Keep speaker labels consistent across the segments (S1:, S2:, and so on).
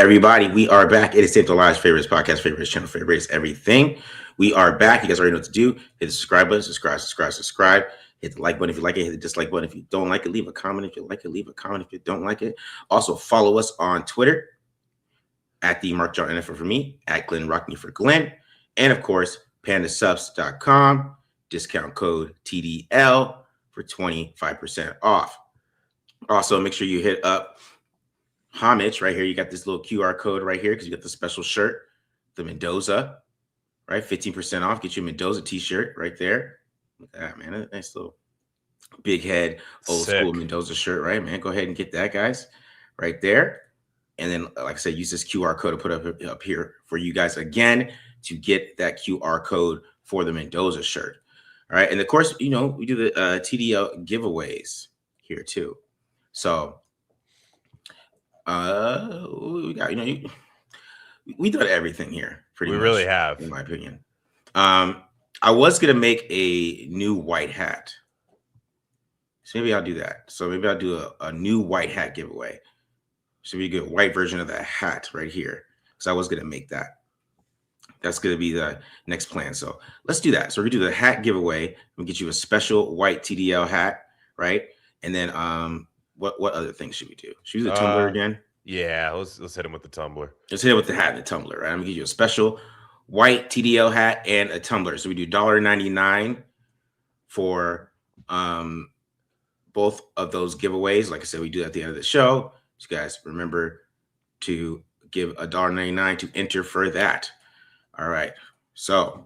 S1: Everybody, we are back. It is Tape to Live's favorites podcast, favorites channel, favorites everything. We are back. You guys already know what to do. Hit the subscribe button, subscribe. Hit the like button if you like it. Hit the dislike button if you don't like it. Leave a comment if you like it. Leave a comment if you don't like it. Also, follow us on Twitter at the Mark John NFL for me, at Glenn Rockney for Glenn, and of course, pandasubs.com. Discount code TDL for 25% off. Also, make sure you hit up Homage right here. You got this little QR code right here because you got the special shirt, the Mendoza, right? 15% off. Get you a Mendoza t-shirt right there. Look at that, man. A nice little big head, old school Mendoza shirt, right, man? Go ahead and get that, guys, right there. And then, like I said, use this QR code to put up here for you guys again to get that QR code for the Mendoza shirt. All right. And of course, you know, we do the TDL giveaways here too. So we got, you know, we done everything here pretty much. We
S2: really have,
S1: in my opinion. I was gonna make a new white hat. So maybe I'll do that. So maybe I'll do a new white hat giveaway. So we get a white version of that hat right here. So I was gonna make that. That's going to be the next plan. So let's do that. So we're going to do the hat giveaway. We'll get you a special white TDL hat, right? And then what other things should we do? Should we do the tumbler again?
S2: Yeah, let's hit him with the tumbler.
S1: Let's hit him with the hat and the tumbler, right? I'm going to give you a special white TDL hat and a tumbler. So we do $1.99 for both of those giveaways. Like I said, we do that at the end of the show. So you guys remember to give $1.99 to enter for that. All right. So,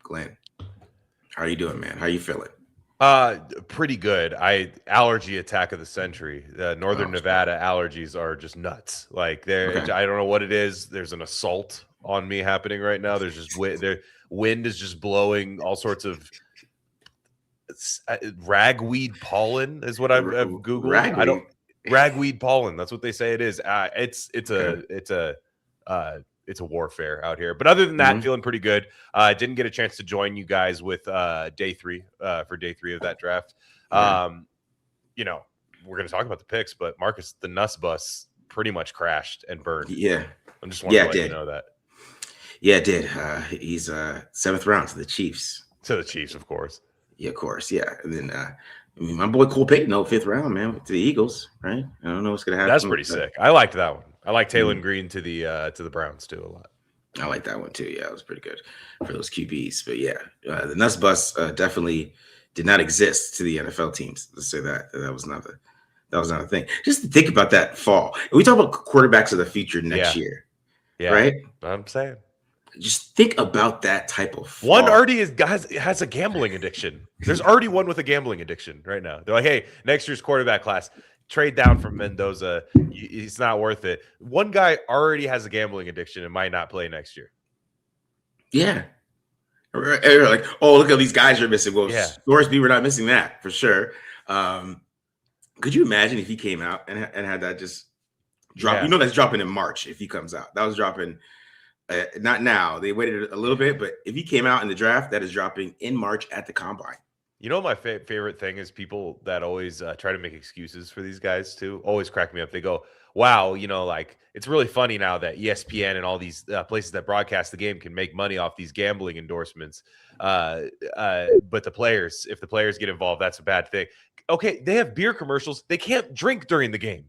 S1: Glenn, how are you doing, man? How are you feeling?
S2: Pretty good. Allergy attack of the century. Northern Nevada allergies are just nuts. Like I don't know what it is. There's an assault on me happening right now. There's just wind is just blowing all sorts of ragweed pollen is what I've Googled. Ragweed pollen. That's what they say it is. It's a warfare out here. But other than that, feeling pretty good. Didn't get a chance to join you guys with day three of that draft. You know, we're going to talk about the picks, but Marcus, the Nuss bus pretty much crashed and burned.
S1: Yeah.
S2: I'm just wanting to let you know that.
S1: Yeah, it did. He's 7th round to the Chiefs.
S2: To the Chiefs, of course.
S1: Yeah, of course. Yeah. And then my boy Cole Payton, 5th round, man, to the Eagles, right? I don't know what's going to happen.
S2: That's pretty sick. I liked that one. I like Taylor Green to the Browns too a lot.
S1: I like that one too. Yeah, it was pretty good for those QBs. But yeah, the Nuss bus definitely did not exist to the NFL teams. Let's say that was not a thing. Just to think about that fall. And we talk about quarterbacks of the future next year.
S2: Yeah,
S1: right.
S2: I'm saying.
S1: Just think about that type of fall.
S2: One already has a gambling addiction. There's already one with a gambling addiction right now. They're like, hey, next year's quarterback class. Trade down from Mendoza. It's not worth it. One guy already has a gambling addiction and might not play next year.
S1: Yeah. Like, oh, look at these guys you're missing. Well, Scoresby, we're not missing that for sure. Could you imagine if he came out and had that just drop? Yeah. You know that's dropping in March if he comes out. That was dropping not now. They waited a little bit, but if he came out in the draft, that is dropping in March at the Combine.
S2: You know, my favorite thing is people that always try to make excuses for these guys too. Always crack me up. They go, wow, you know, like it's really funny now that ESPN and all these places that broadcast the game can make money off these gambling endorsements. But if the players get involved, that's a bad thing. Okay, they have beer commercials. They can't drink during the game.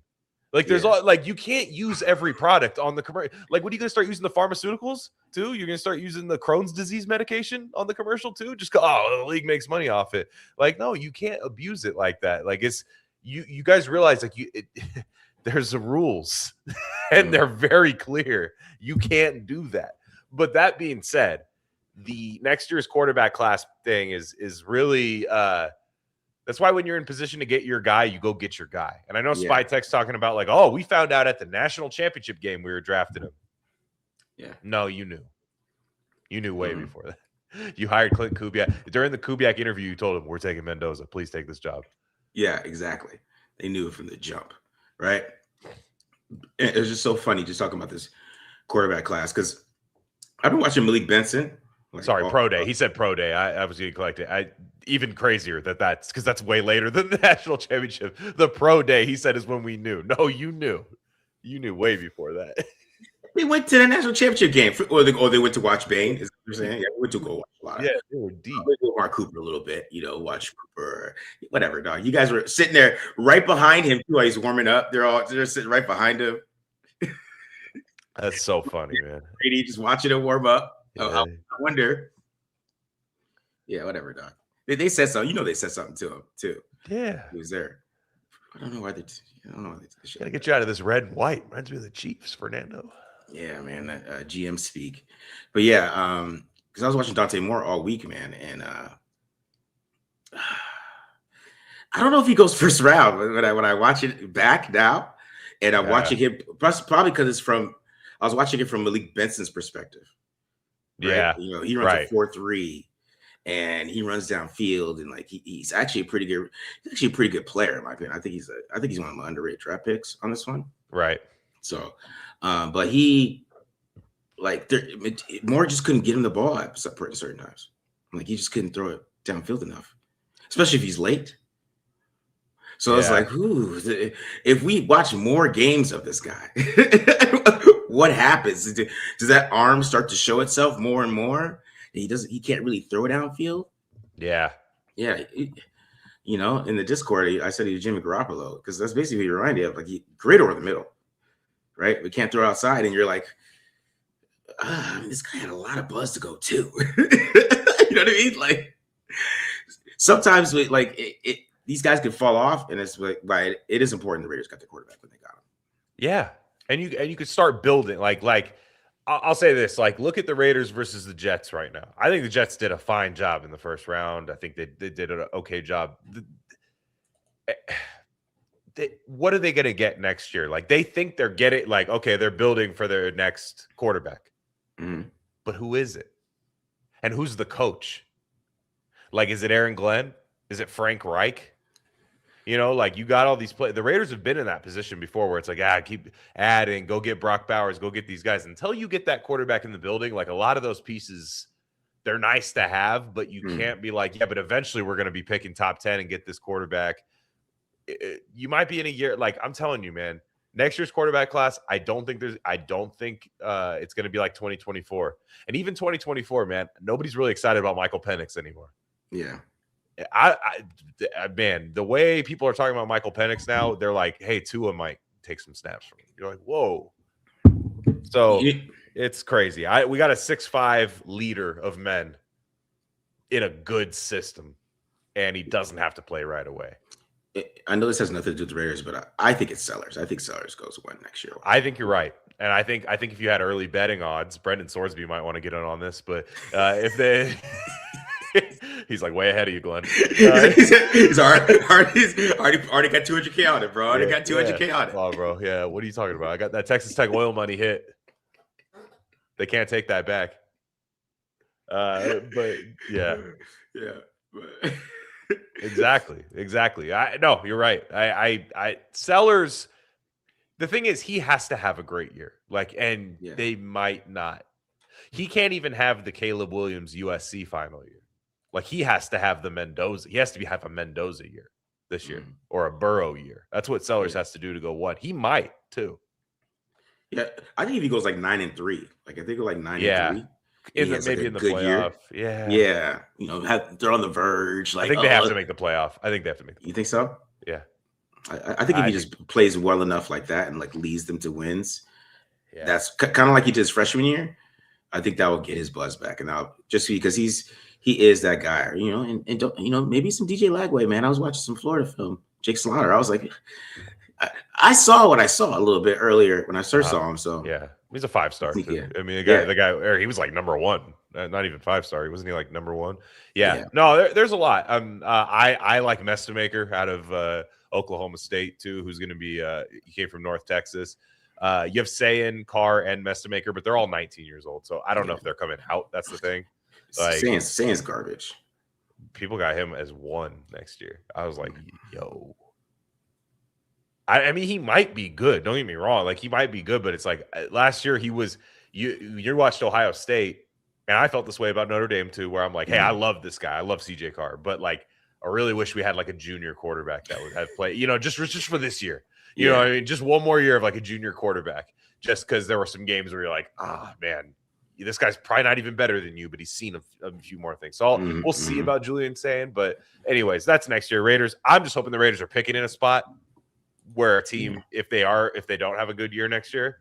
S2: Like there's like you can't use every product on the commercial. Like, what are you gonna start using the pharmaceuticals too? You're gonna start using the Crohn's disease medication on the commercial too? Just go, oh, the league makes money off it. Like, no, you can't abuse it like that. Like, it's you guys realize like there's the rules and they're very clear. You can't do that. But that being said, the next year's quarterback class thing is really that's why when you're in position to get your guy, you go get your guy. And I know Spytek's talking about like, oh, we found out at the national championship game we were drafting him. Yeah. No, you knew. You knew way before that. You hired Clint Kubiak. During the Kubiak interview, you told him, we're taking Mendoza. Please take this job.
S1: Yeah, exactly. They knew it from the jump, right? And it was just so funny just talking about this quarterback class because I've been watching Malik Benson.
S2: Sorry, pro day. He said pro day. I was getting collected. Even crazier that's because that's way later than the national championship. The pro day, he said, is when we knew. No, you knew. You knew way before that.
S1: They went to the national championship game, or they went to watch Bane. Is what you're saying? Yeah, they went to go watch a lot.
S2: Yeah, they were deep.
S1: Mark Cooper a little bit, watch Cooper, whatever, dog. You guys were sitting there right behind him too while he's warming up. They're sitting right behind him.
S2: That's so funny, man.
S1: Brady just watching him warm up.
S2: Yeah.
S1: I wonder. Yeah, whatever, dog. They said something. They said something to him too.
S2: Yeah,
S1: he was there. I don't know why they. I don't know why they did this shit.
S2: Gotta get you out of this red and white. Reminds me of the Chiefs, Fernando.
S1: Yeah, man, that GM speak. But yeah, because I was watching Dante Moore all week, man, and I don't know if he goes first round when I watch it back now, and I'm watching him probably because I was watching it from Malik Benson's perspective. Right?
S2: Yeah,
S1: he runs a 4.3, and he runs downfield, and like he's actually a pretty good player in my opinion. I think he's one of my underrated draft picks on this one.
S2: Right.
S1: So, but he Moore just couldn't get him the ball at certain times. Like he just couldn't throw it downfield enough, especially if he's late. So it's like, if we watch more games of this guy, what happens? Does that arm start to show itself more and more? He can't really throw downfield.
S2: Yeah.
S1: Yeah. In the Discord, I said he was Jimmy Garoppolo because that's basically what he reminded me of. Like great over the middle, right? We can't throw outside, and you're like, this guy had a lot of buzz to go too. You know what I mean? Like sometimes these guys can fall off, and it's like, it is important the Raiders got the quarterback when they got him.
S2: Yeah, and you could start building like I'll say this, like look at the Raiders versus the Jets right now. I think the Jets did a fine job in the first round. I think they did an okay job. What are they going to get next year? Like they think they're getting they're building for their next quarterback.
S1: Mm-hmm.
S2: But who is it? And who's the coach? Like, is it Aaron Glenn? Is it Frank Reich? You got all these players. The Raiders have been in that position before where it's like, keep adding, go get Brock Bowers, go get these guys. Until you get that quarterback in the building, like a lot of those pieces, they're nice to have, but you can't be like, but eventually we're going to be picking top 10 and get this quarterback. You might be in a year. Like, I'm telling you, man, next year's quarterback class, I don't think it's going to be like 2024. And even 2024, man, nobody's really excited about Michael Penix anymore.
S1: Yeah.
S2: Man, the way people are talking about Michael Penix now, they're like, hey, Tua might take some snaps from him. You're like, whoa. So it's crazy. We got a 6'5" leader of men in a good system, and he doesn't have to play right away.
S1: I know this has nothing to do with the Raiders, but I think it's Sellers. I think Sellers goes one next year.
S2: I think you're right. And I think if you had early betting odds, Brendan Sorsby might want to get in on this, but if they he's like way ahead of you, Glenn.
S1: He's already got 200K on it, bro. Already got 200K on it.
S2: Oh, bro. Yeah. What are you talking about? I got that Texas Tech oil money hit. They can't take that back. But yeah.
S1: Yeah.
S2: Exactly. No, you're right. I Sellers. The thing is, he has to have a great year. They might not. He can't even have the Caleb Williams USC final year. Like he has to have the Mendoza. He has to have a Mendoza year this year or a Burrow year. That's what Sellers has to do to go one. He might too.
S1: Yeah, I think if he goes 9-3, like if they go 9-3,
S2: maybe in the playoff.
S1: Year. Yeah. They're on the verge.
S2: I think they have to make the playoff.
S1: You think so?
S2: Yeah.
S1: I think if he just plays well enough like that and leads them to wins, that's kind of like he did his freshman year. I think that will get his buzz back, and just because he is that guy, and don't, maybe some DJ Lagway, man. I was watching some Florida film, Jake Slaughter. I was like, I saw what I saw a little bit earlier when I first saw him. So
S2: yeah, he's a 5-star too.
S1: Yeah.
S2: I mean, the guy, he was like number one, not even 5-star. Wasn't he like number one? Yeah. No, there's a lot. I like Mestamaker out of Oklahoma State too, who's going to be. He came from North Texas. You have Sayin, Carr, and Mestamaker, but they're all 19 years old. So I don't know if they're coming out. That's the thing.
S1: Sayin's garbage.
S2: People got him as 1 next year. I was like, yo. I mean, he might be good. Don't get me wrong. Like, he might be good, but it's like last year he was – you watched Ohio State, and I felt this way about Notre Dame too, where I'm like, hey, I love this guy. I love CJ Carr. But, I really wish we had, a junior quarterback that would have played, just for this year. You know what I mean? Just one more year of like a junior quarterback, just because there were some games where you're like, man, this guy's probably not even better than you, but he's seen a few more things. So we'll see about Julian saying. But anyways, that's next year. Raiders. I'm just hoping the Raiders are picking in a spot where a team, if they don't have a good year next year,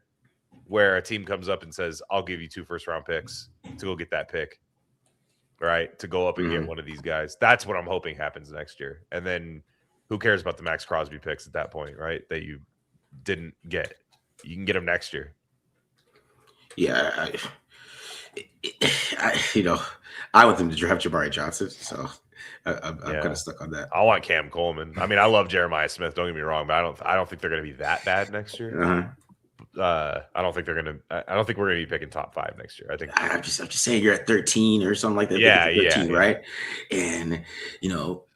S2: where a team comes up and says, I'll give you 2 first-round picks to go get that pick, right? To go up and get one of these guys. That's what I'm hoping happens next year. And then who cares about the Maxx Crosby picks at that point, right? That you didn't get. You can get them next year.
S1: Yeah. I want them to draft Jamari Johnson, so I'm kind of stuck on that.
S2: I want Cam Coleman. I mean, I love Jeremiah Smith. Don't get me wrong, but I don't think they're going to be that bad next year. I don't think we're going to be picking top 5 next year. I think
S1: I'm just saying you're at 13 or something like that.
S2: Yeah,
S1: 13, right? And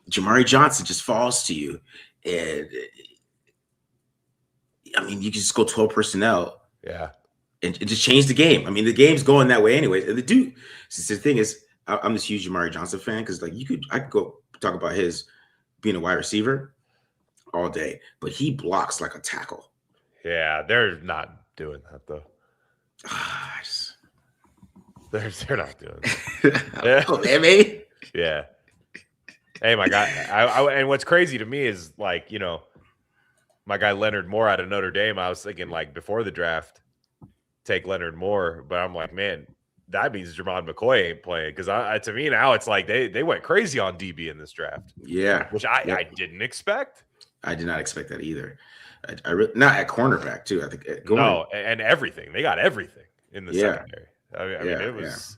S1: Jamari Johnson just falls to you, and I mean, you can just go 12 personnel.
S2: Yeah.
S1: And just change the game. I mean, the game's going that way anyways. And the thing is, I'm this huge Jamari Johnson fan because I could go talk about his being a wide receiver all day, but he blocks like a tackle.
S2: Yeah, they're not doing that though. They're not doing that.
S1: Oh, man, maybe.
S2: Yeah. Hey, my guy. And what's crazy to me is like, my guy Leonard Moore out of Notre Dame. I was thinking like before the draft, take Leonard Moore, but I'm like, man, that means Jermon McCoy ain't playing because to me now it's like they went crazy on DB in this draft.
S1: Yeah,
S2: which I didn't expect.
S1: I did not expect that either. Not at cornerback too. I think
S2: and everything they got everything in the secondary. I mean, it was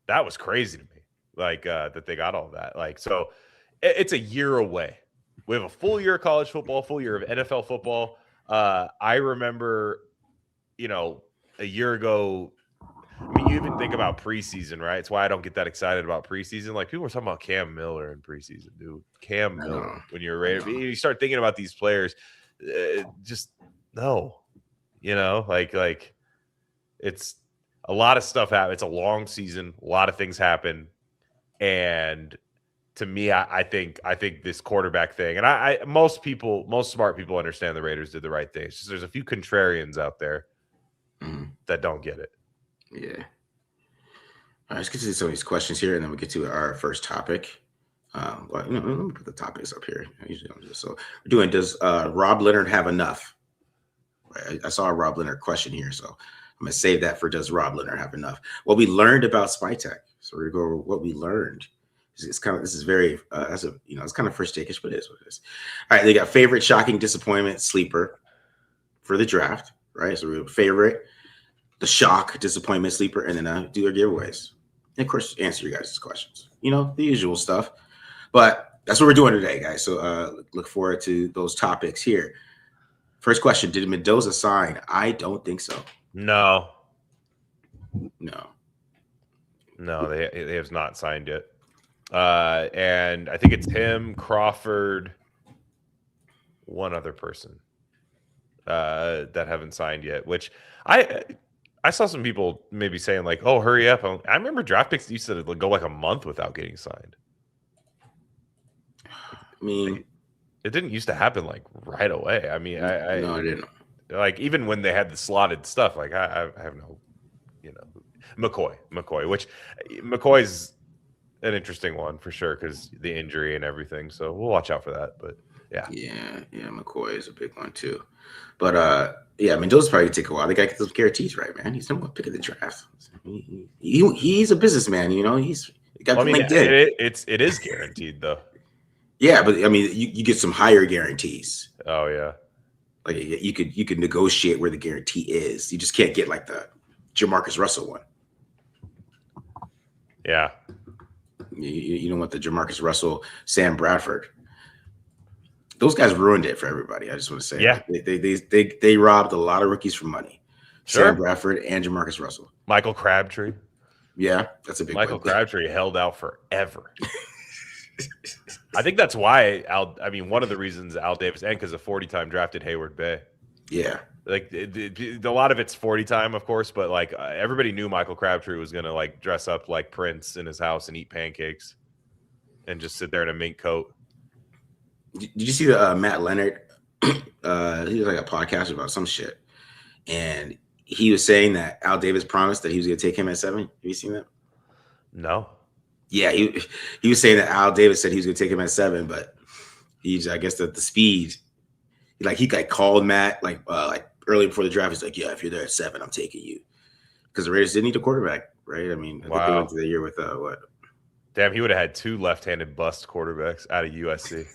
S2: that was crazy to me. Like that they got all that. Like so, it's a year away. We have a full year of college football, full year of NFL football. I remember, a year ago, I mean, you even think about preseason, right? It's why I don't get that excited about preseason. Like people were talking about Cam Miller in preseason, dude. Cam Miller, when you're ready, you start thinking about these players. Just no, like it's a lot of stuff happen. It's a long season, a lot of things happen, and to me, I think this quarterback thing, and most smart people understand the Raiders did the right thing. It's just there's a few contrarians out there that don't get it.
S1: Yeah. All right, let's get to some of these questions here, and then we'll get to our first topic. Let me put the topics up here. I usually don't do this. So we're doing, does Rob Leonard have enough? I saw a Rob Leonard question here, so I'm going to save that for does Rob Leonard have enough? What we learned about Spytech. So we're going to go over what we learned. It's kind of, this is very, it's kind of first take-ish, but it is what it is. All right, they got favorite, shocking, disappointment, sleeper for the draft, right? So we have favorite, the shock, disappointment, sleeper, and then do our giveaways. And of course, answer your guys' questions. The usual stuff. But that's what we're doing today, guys. So look forward to those topics here. First question, did Mendoza sign? I don't think so.
S2: No, they have not signed yet. And I think it's him, Crawford, one other person that haven't signed yet, which I saw some people maybe saying like, oh, hurry up. I remember draft picks used to go like a month without getting signed.
S1: I mean,
S2: it didn't used to happen like right away. I mean,
S1: no, I didn't.
S2: Like even when they had the slotted stuff, like I have no, McCoy, which McCoy's an interesting one for sure because the injury and everything. So we'll watch out for that. But yeah,
S1: McCoy is a big one too. But Mendoza's probably gonna take a while. They got to get those guarantees right, man. He's number one pick of the draft. He's a businessman, he's got LinkedIn.
S2: It is guaranteed though.
S1: Yeah, but I mean, you get some higher guarantees.
S2: Oh yeah,
S1: like you could negotiate where the guarantee is. You just can't get like the Jamarcus Russell one.
S2: Yeah,
S1: you don't want the Jamarcus Russell, Sam Bradford. Those guys ruined it for everybody. I just want to say,
S2: yeah,
S1: they robbed a lot of rookies for money.
S2: Sure.
S1: Sam Bradford and Jamarcus Russell.
S2: Michael Crabtree.
S1: Yeah, that's a big
S2: Michael
S1: one.
S2: Crabtree held out forever. I think that's why one of the reasons Al Davis and because of 40-time drafted Hayward Bay.
S1: Yeah.
S2: Like a lot of it's 40-time, of course, but like everybody knew Michael Crabtree was going to like dress up like Prince in his house and eat pancakes and just sit there in a mink coat.
S1: Did you see the Matt Leonard he was like a podcast about some shit, and he was saying that Al Davis promised that he was going to take him at 7. Have you seen that?
S2: No.
S1: Yeah, he was saying that Al Davis said he was going to take him at 7, but I guess that the speed, he called Matt like early before the draft. He's like, yeah, if you're there at 7, I'm taking you, because the Raiders didn't need a quarterback, right? I mean, I think they went to the year with what?
S2: Damn, he would have had 2 left-handed bust quarterbacks out of USC.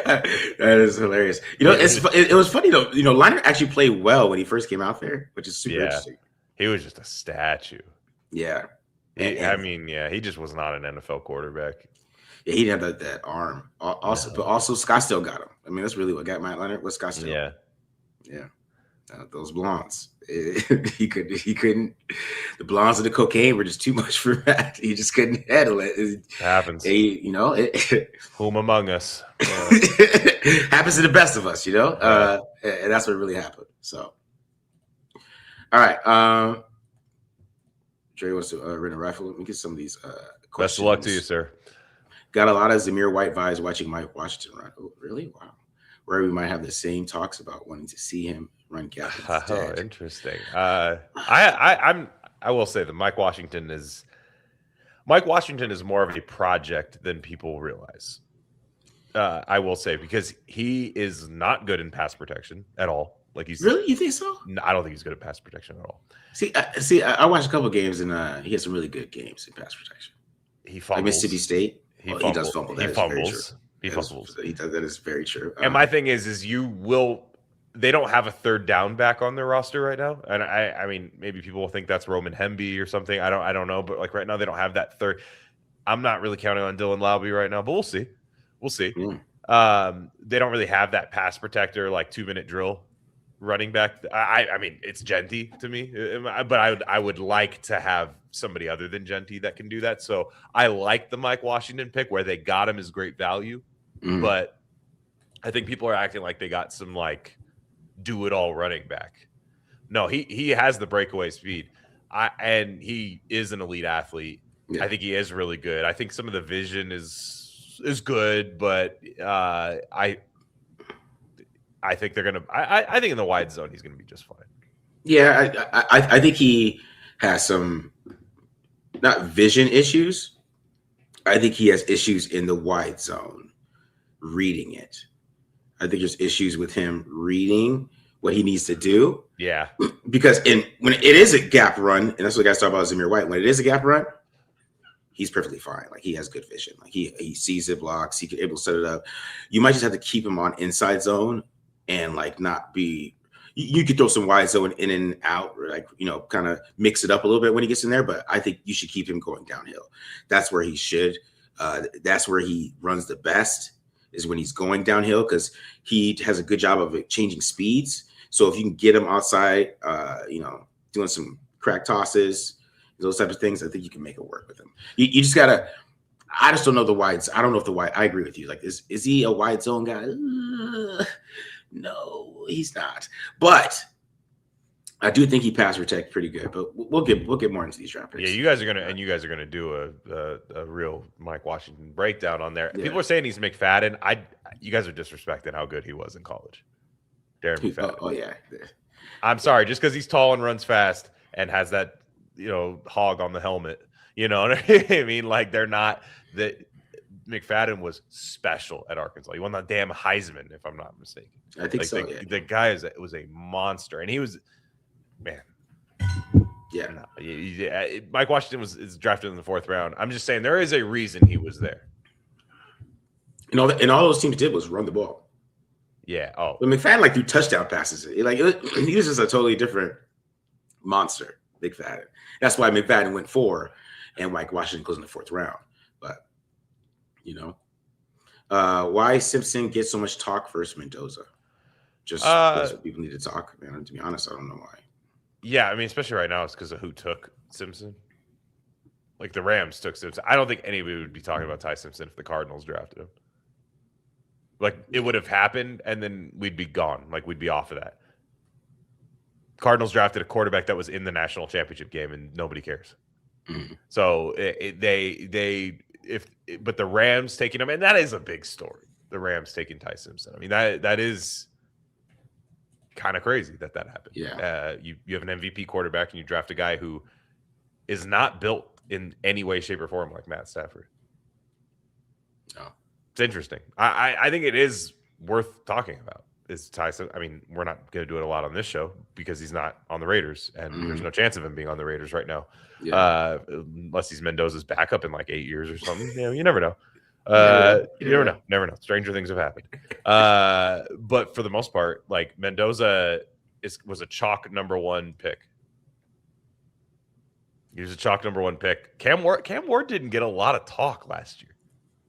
S1: That is hilarious. It was funny though. Leonard actually played well when he first came out there, which is super interesting.
S2: He was just a statue.
S1: Yeah.
S2: He just was not an NFL quarterback.
S1: Yeah, he didn't have that arm. But also Scottsdale got him. I mean, that's really what got Matt Leonard was Scottsdale. Yeah. Those blondes. He couldn't. The blondes and the cocaine were just too much for Matt. He just couldn't handle it. It
S2: happens. Whom among us?
S1: Happens to the best of us, and that's what really happened. So, all right. Trey wants to rent a rifle. Let me get some of these questions.
S2: Best of luck to you, sir.
S1: Got a lot of Zamir White vibes watching Mike Washington run. Oh, really? Wow. Where we might have the same talks about wanting to see him run gap.
S2: Oh, interesting. I will say that Mike Washington is more of a project than people realize. I will say, because he is not good in pass protection at all. Like
S1: really? You think so?
S2: No, I don't think he's good at pass protection at all.
S1: I watched a couple of games, and he had some really good games in pass protection.
S2: He fumbles.
S1: Like Mississippi State.
S2: He does fumble. He fumbles.
S1: That is very true.
S2: And my thing is they don't have a third down back on their roster right now. And I mean, maybe people will think that's Roman Hemby or something. I don't know. But like right now, they don't have that third. I'm not really counting on Dylan Lowby right now, but we'll see. They don't really have that pass protector, like 2-minute drill running back. I mean, it's Genty to me, but I would like to have somebody other than Genty that can do that. So I like the Mike Washington pick. Where they got him is great value, but I think people are acting like they got some like do it all running back. No, he has the breakaway speed, and he is an elite athlete. Yeah. I think he is really good. I think some of the vision is good, but I think they're gonna. I think in the wide zone he's gonna be just fine.
S1: Yeah, I think he has some not vision issues. I think he has issues in the wide zone, reading it. I think there's issues with him reading what he needs to do.
S2: Yeah,
S1: because when it is a gap run, and that's what guys talk about Zamir White. When it is a gap run, he's perfectly fine. Like he has good vision. Like he sees it, blocks. He can able to set it up. You might just have to keep him on inside zone and like not be. You could throw some wide zone in and out, or like kind of mix it up a little bit when he gets in there. But I think you should keep him going downhill. That's where he should. That's where he runs the best, is when he's going downhill, because he has a good job of changing speeds. So if you can get him outside, doing some crack tosses, those types of things, I think you can make it work with him. You just gotta. I just don't know the wides. I don't know if the wide. I agree with you. Like, is he a wide zone guy? No, he's not. But I do think he pass protect pretty good. But we'll get more into these draft picks.
S2: Yeah, you guys are gonna do a real Mike Washington breakdown on there. Yeah. People are saying he's McFadden. You guys are disrespecting how good he was in college. Darren McFadden.
S1: Oh yeah.
S2: I'm sorry, just because he's tall and runs fast and has that hog on the helmet. You know what I mean? Like, they're not that. McFadden was special at Arkansas. He won the damn Heisman, if I'm not mistaken.
S1: I think so.
S2: The guy was a monster, and he was, man.
S1: Yeah.
S2: Mike Washington is drafted in the 4th round. I'm just saying there is a reason he was there.
S1: And all those teams did was run the ball.
S2: Yeah. Oh.
S1: But McFadden threw touchdown passes. He was just a totally different monster. McFadden. That's why McFadden went 4, and Mike Washington goes in the 4th round. But why Simpson gets so much talk versus Mendoza? Just because people need to talk, man. To be honest, I don't know why.
S2: Yeah, I mean, especially right now, it's because of who took Simpson. Like, the Rams took Simpson. I don't think anybody would be talking about Ty Simpson if the Cardinals drafted him. Like, it would have happened, and then we'd be gone. Like, we'd be off of that. Cardinals drafted a quarterback that was in the national championship game, and nobody cares. Mm-hmm. So but the Rams taking him, and that is a big story. the Rams taking Ty Simpson. I mean, that is kind of crazy that happened.
S1: Yeah.
S2: You have an MVP quarterback and you draft a guy who is not built in any way, shape, or form like Matt Stafford.
S1: No.
S2: It's interesting. I think it is worth talking about. Is Ty? I mean, we're not going to do it a lot on this show because he's not on the Raiders, and there's no chance of him being on the Raiders right now, unless he's Mendoza's backup in like 8 years or something. You never know. You never know. Stranger things have happened. But for the most part, like Mendoza was a chalk #1 pick. He was a chalk #1 pick. Cam Ward didn't get a lot of talk last year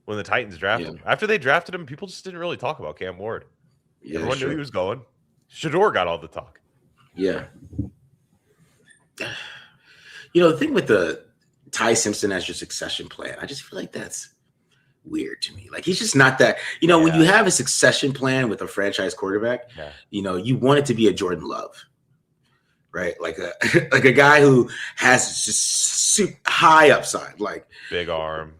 S2: when the Titans drafted him. After they drafted him, people just didn't really talk about Cam Ward.
S1: Yeah,
S2: everyone knew he was going. Shador got all the talk.
S1: Yeah. The thing with the Ty Simpson as your succession plan, I just feel like that's weird to me. Like he's just not that. When you have a succession plan with a franchise quarterback, you want it to be a Jordan Love, right? Like a guy who has just high upside, like
S2: big arm,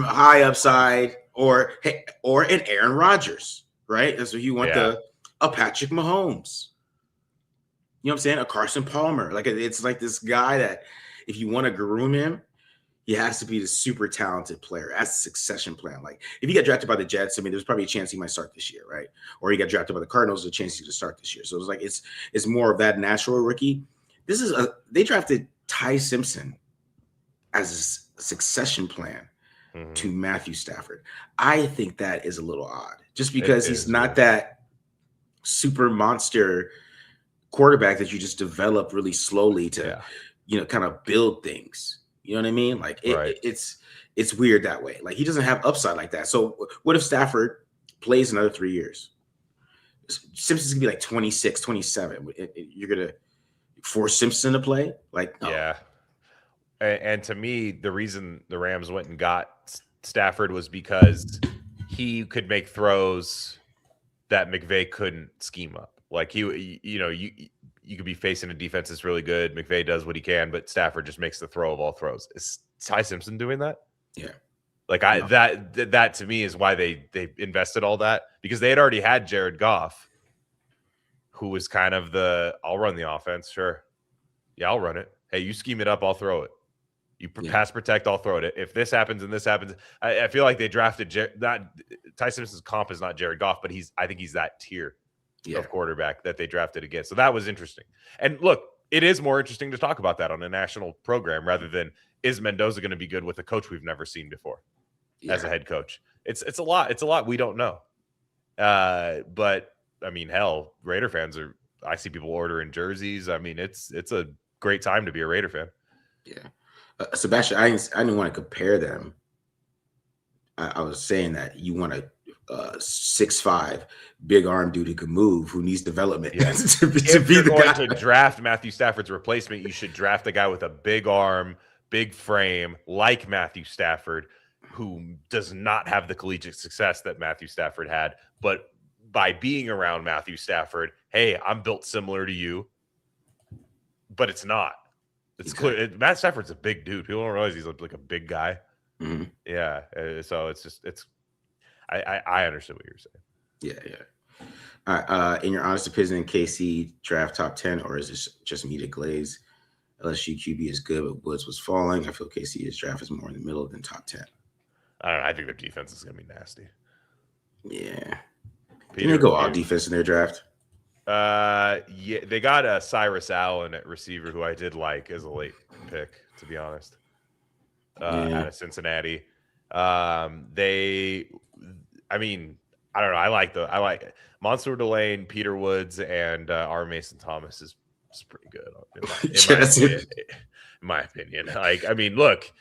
S1: high upside, or an Aaron Rodgers. Right? That's what you want a Patrick Mahomes. You know what I'm saying? A Carson Palmer. Like it's like this guy that if you want to groom him, he has to be the super talented player. That's a succession plan. Like if you get drafted by the Jets, I mean, there's probably a chance he might start this year, right? Or you got drafted by the Cardinals, there's a chance he could start this year. So it's like it's more of that natural rookie. They drafted Ty Simpson as a succession plan to Matthew Stafford. I think that is a little odd, just because he's not that super monster quarterback that you just develop really slowly to, kind of build things. You know what I mean? Like it's weird that way. Like he doesn't have upside like that. So what if Stafford plays another 3 years? Simpson's gonna be like 26, 27. You're gonna force Simpson to play? Like, no.
S2: Yeah. And to me, the reason the Rams went and got Stafford was because he could make throws that McVay couldn't scheme up. Like you could be facing a defense that's really good. McVay does what he can, but Stafford just makes the throw of all throws. Is Ty Simpson doing that?
S1: Yeah.
S2: Like that to me is why they invested all that, because they had already had Jared Goff, who was kind of I'll run the offense. Sure. Yeah, I'll run it. Hey, you scheme it up, I'll throw it. You pass protect, I'll throw it. If this happens and this happens, I feel like they drafted Ty Simpson's comp is not Jared Goff, but I think he's that tier of quarterback that they drafted against. So that was interesting. And look, it is more interesting to talk about that on a national program rather than is Mendoza going to be good with a coach we've never seen before as a head coach. It's a lot we don't know. But I mean, hell, Raider fans I see people ordering jerseys. I mean, it's a great time to be a Raider fan.
S1: Yeah. Sebastian, I didn't want to compare them. I was saying that you want a 6'5" big arm dude who can move, who needs development.
S2: Yes.
S1: to
S2: if
S1: be
S2: you're
S1: the
S2: going
S1: guy
S2: to draft Matthew Stafford's replacement, you should draft a guy with a big arm, big frame, like Matthew Stafford, who does not have the collegiate success that Matthew Stafford had. But by being around Matthew Stafford, hey, I'm built similar to you, but it's not. It's clear. Matt Stafford's a big dude. People don't realize he's like a big guy.
S1: Mm-hmm.
S2: Yeah. So I understood what you're saying.
S1: Yeah. All right. In your honest opinion, KC draft top 10, or is this just me to glaze? LSU QB is good, but Woods was falling. I feel KC's draft is more in the middle than top 10.
S2: I don't know. I think their defense is going to be nasty.
S1: Yeah. Didn't they go all defense in their draft?
S2: Yeah, they got Cyrus Allen at receiver, who I did like as a late pick, to be honest. Out of Cincinnati. I mean, I don't know. I like Monsoor Delane, Peter Woods, and R. Mason Thomas is pretty good in my opinion. Like, I mean, look,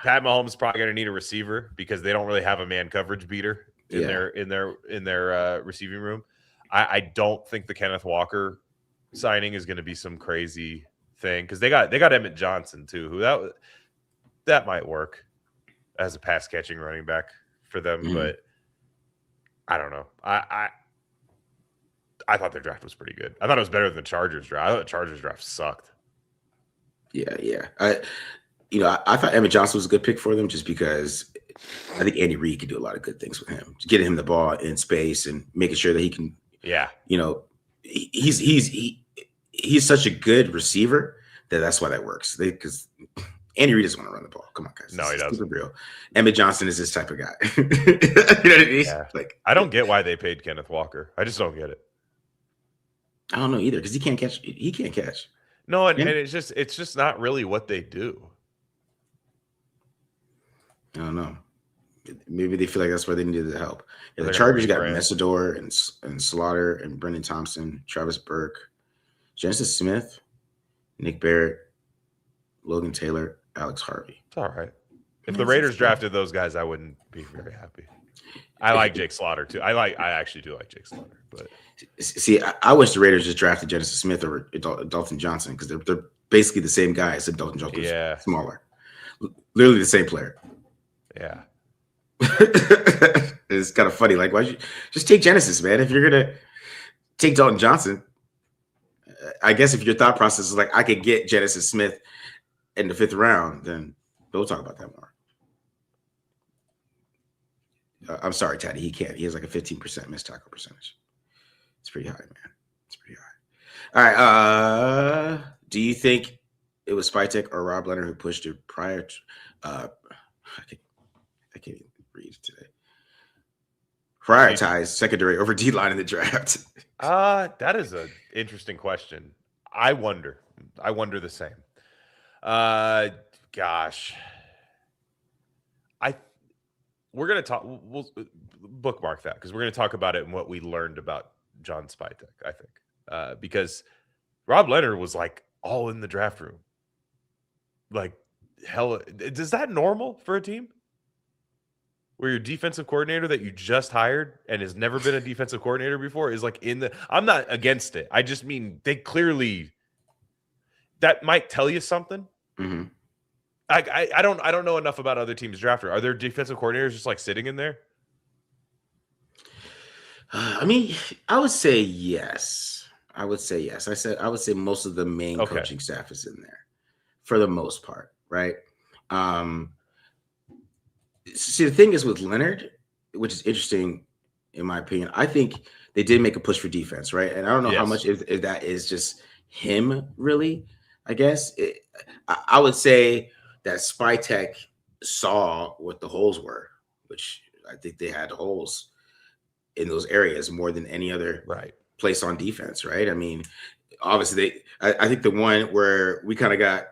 S2: Pat Mahomes is probably going to need a receiver because they don't really have a man coverage beater in their receiving room. I don't think the Kenneth Walker signing is going to be some crazy thing, because they got Emmett Johnson too, who that might work as a pass catching running back for them, but I don't know. I thought their draft was pretty good. I thought it was better than the Chargers draft. I thought the Chargers draft sucked.
S1: Yeah. I thought Emmett Johnson was a good pick for them just because I think Andy Reid could do a lot of good things with him, getting him the ball in space and making sure that he can.
S2: Yeah,
S1: He's such a good receiver that's why that works. Because Andy Reid doesn't want to run the ball. Come on, guys.
S2: No, he doesn't.
S1: Real. Emmett Johnson is this type of guy. You know what I mean?
S2: Yeah. Like, I don't get why they paid Kenneth Walker. I just don't get it.
S1: I don't know either because he can't catch. He can't catch.
S2: No, and it's just not really what they do.
S1: I don't know. Maybe they feel like that's where they needed the help. Yeah, the Chargers got Messidor and Slaughter and Brendan Thompson, Travis Burke, Genesis Smith, Nick Barrett, Logan Taylor, Alex Harvey.
S2: It's all right. If the Raiders drafted those guys, I wouldn't be very happy. I like Jake Slaughter too. I actually do like Jake Slaughter. But
S1: see, I wish the Raiders just drafted Genesis Smith or Dalton Johnson because they're basically the same guy except Dalton Johnson is smaller. Literally the same player.
S2: Yeah.
S1: It's kind of funny. Like, why you just take Genesis, man? If you're gonna take Dalton Johnson, I guess if your thought process is like I could get Genesis Smith in the 5th round, then we'll talk about that more. I'm sorry, Taddy. He can't. He has like a 15% missed tackle percentage. It's pretty high, man. It's pretty high. All right. Do you think it was Spytek or Rob Leonard who pushed it prior to I can't even read today. Prioritize secondary over D-line in the draft.
S2: That is an interesting question. I wonder the same. Gosh. We're going to talk, we'll bookmark that because we're going to talk about it and what we learned about John Spytek, I think. Because Rob Leonard was like all in the draft room. Like, hell, is that normal for a team? Where your defensive coordinator that you just hired and has never been a defensive coordinator before is like I'm not against it. I just mean they clearly, that might tell you something.
S1: Mm-hmm.
S2: I don't know enough about other teams' drafter. Are there defensive coordinators just like sitting in there?
S1: I mean, I would say yes. I would say most of the main coaching staff is in there for the most part, right? See, the thing is with Leonard, which is interesting in my opinion, I think they did make a push for defense, right? And I don't know how much if that is just him, really. I guess I would say that Spytek saw what the holes were, which I think they had holes in those areas more than any other place on defense, right? I mean, obviously I think the one where we kind of got,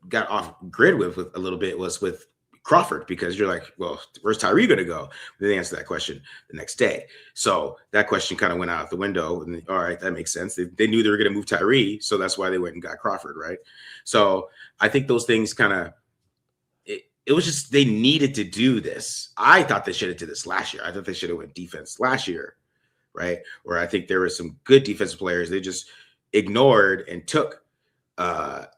S1: got off grid with a little bit was with Crawford, because you're like, well, where's Tyree going to go? They answered that question the next day. So that question kind of went out the window. And all right, that makes sense. They knew they were going to move Tyree. So that's why they went and got Crawford, right? So I think those things kind of, it was just, they needed to do this. I thought they should have did this last year. I thought they should have went defense last year, right? Where I think there were some good defensive players. They just ignored and took a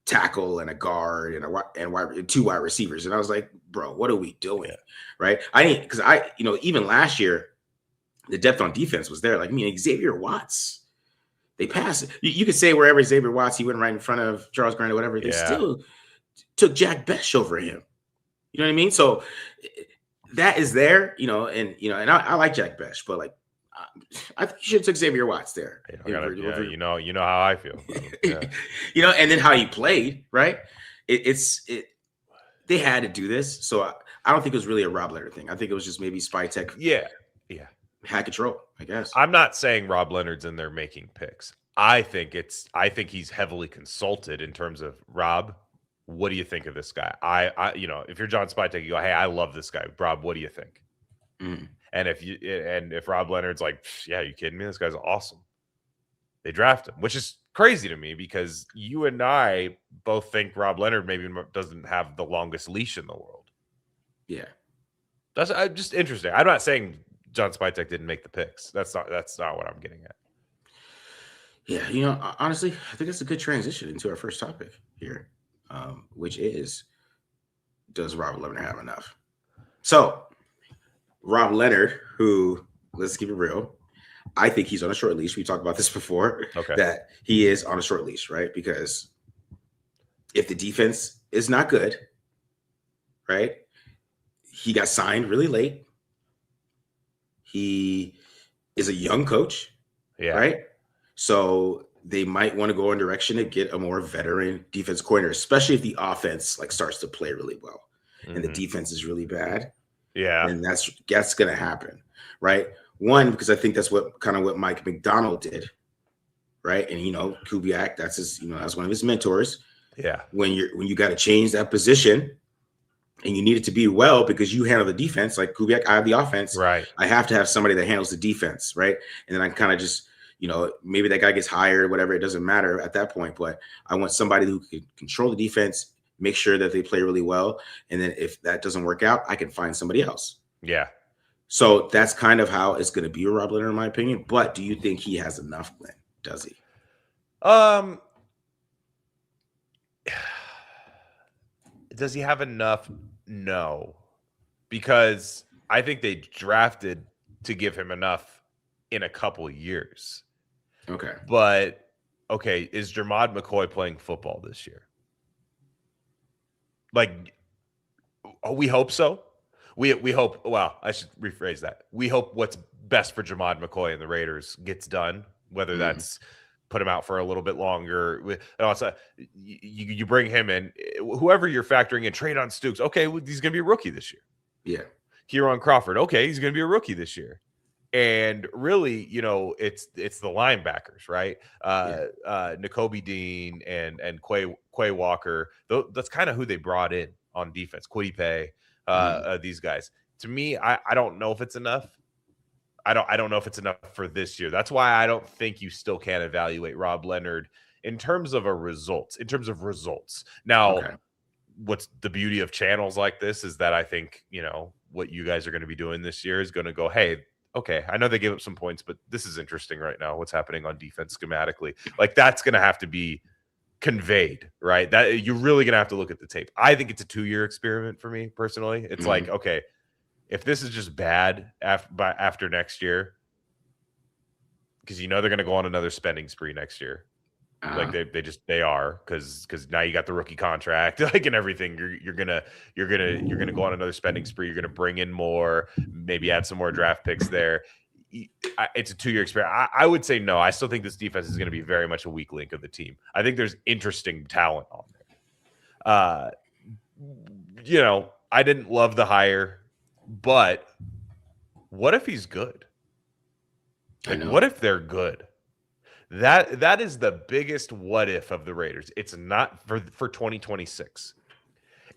S1: tackle and a guard and two wide receivers. And I was like, bro, what are we doing? Right. Even last year, the depth on defense was there. Like, I mean, Xavier Watts, they passed. You could say wherever Xavier Watts, he went right in front of Charles Grant or whatever. They still took Jack Besh over him. You know what I mean? So that is there, and I like Jack Besh, but like, I think you should have took Xavier Watts there.
S2: You know how I feel.
S1: Yeah. And then how he played, right? They had to do this. So I don't think it was really a Rob Leonard thing. I think it was just maybe Spytek.
S2: Yeah.
S1: Had control, I guess.
S2: I'm not saying Rob Leonard's in there making picks. I think he's heavily consulted in terms of, Rob, what do you think of this guy? If you're John Spytek, you go, hey, I love this guy. Rob, what do you think?
S1: Mm.
S2: And if Rob Leonard's like, yeah, you kidding me? This guy's awesome. They draft him, which is crazy to me because you and I both think Rob Leonard maybe doesn't have the longest leash in the world. Yeah. That's just interesting. I'm not saying John Spytek didn't make the picks. That's not what I'm getting at.
S1: Yeah. Honestly, I think it's a good transition into our first topic here, which is, does Rob Leonard have enough? So, Rob Leonard, who, let's keep it real, I think he's on a short leash. We talked about this before, that he is on a short leash, right? Because if the defense is not good, right? He got signed really late. He is a young coach,
S2: Yeah.
S1: right? So they might want to go in direction to get a more veteran defense coordinator, especially if the offense like starts to play really well and the defense is really bad.
S2: Yeah.
S1: And that's going to happen, right? One, because I think that's what Mike McDonald did, right? And Kubiak, that's one of his mentors.
S2: Yeah.
S1: When you got to change that position, and you need it to be well because you handle the defense. Like Kubiak, I have the offense.
S2: Right.
S1: I have to have somebody that handles the defense, right? And then I kind of just, maybe that guy gets hired or whatever. It doesn't matter at that point. But I want somebody who can control the defense, make sure that they play really well. And then if that doesn't work out, I can find somebody else.
S2: Yeah.
S1: So that's kind of how it's going to be with Rob Leonard, in my opinion. But do you think he has enough, Glenn? Does he?
S2: Does he have enough? No, because I think they drafted to give him enough in a couple of years.
S1: Okay.
S2: But okay, is Jermod McCoy playing football this year? Like, we hope so. We hope. Well, I should rephrase that. We hope what's best for Jermod McCoy and the Raiders gets done, whether that's put him out for a little bit longer. And also, you bring him in, whoever you're factoring in, Traydon Stukes. Okay, he's going to be a rookie this year.
S1: Yeah.
S2: Kieran Crawford. Okay, he's going to be a rookie this year. And really, it's the linebackers, right? Nakobe Dean and Quay Walker. That's kind of who they brought in on defense. Kwity Paye, these guys. To me, I don't know if it's enough. I don't know if it's enough for this year. That's why I don't think you still can evaluate Rob Leonard in terms of results. Now, what's the beauty of channels like this is that I think, what you guys are going to be doing this year is going to go, hey, okay, I know they gave up some points, but this is interesting right now. What's happening on defense schematically? Like, that's going to have to be conveyed, right? That you're really going to have to look at the tape. I think it's a 2-year experiment for me personally. It's like, okay, if this is just bad after next year, because they're going to go on another spending spree next year. Like they are because now you got the rookie contract, like, and everything. You're gonna go on another spending spree. You're gonna bring in more, maybe add some more draft picks there. It's a 2-year experiment. I would say no. I still think this defense is going to be very much a weak link of the team. I think there's interesting talent on there. I didn't love the hire, but what if he's good? Like, what if they're good? That is the biggest what if of the Raiders. It's not for 2026.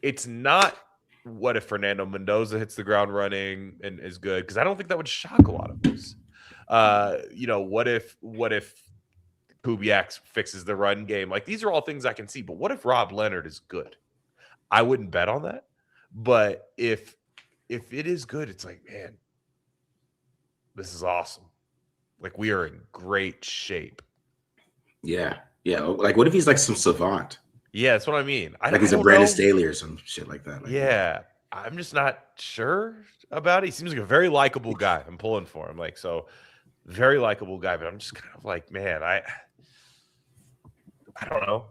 S2: It's not what if Fernando Mendoza hits the ground running and is good, because I don't think that would shock a lot of us. What if Kubiak fixes the run game? Like, these are all things I can see. But what if Rob Leonard is good? I wouldn't bet on that. But if it is good, it's like, man, this is awesome. Like, we are in great shape.
S1: Yeah. Yeah. Like, what if he's like some savant?
S2: Yeah, that's what I mean.
S1: He's a Brandon Staley or some shit like that.
S2: I'm just not sure about it. He seems like a very likable guy. I'm pulling for him. Like, so very likable guy, but I'm just kind of like, man, I don't know.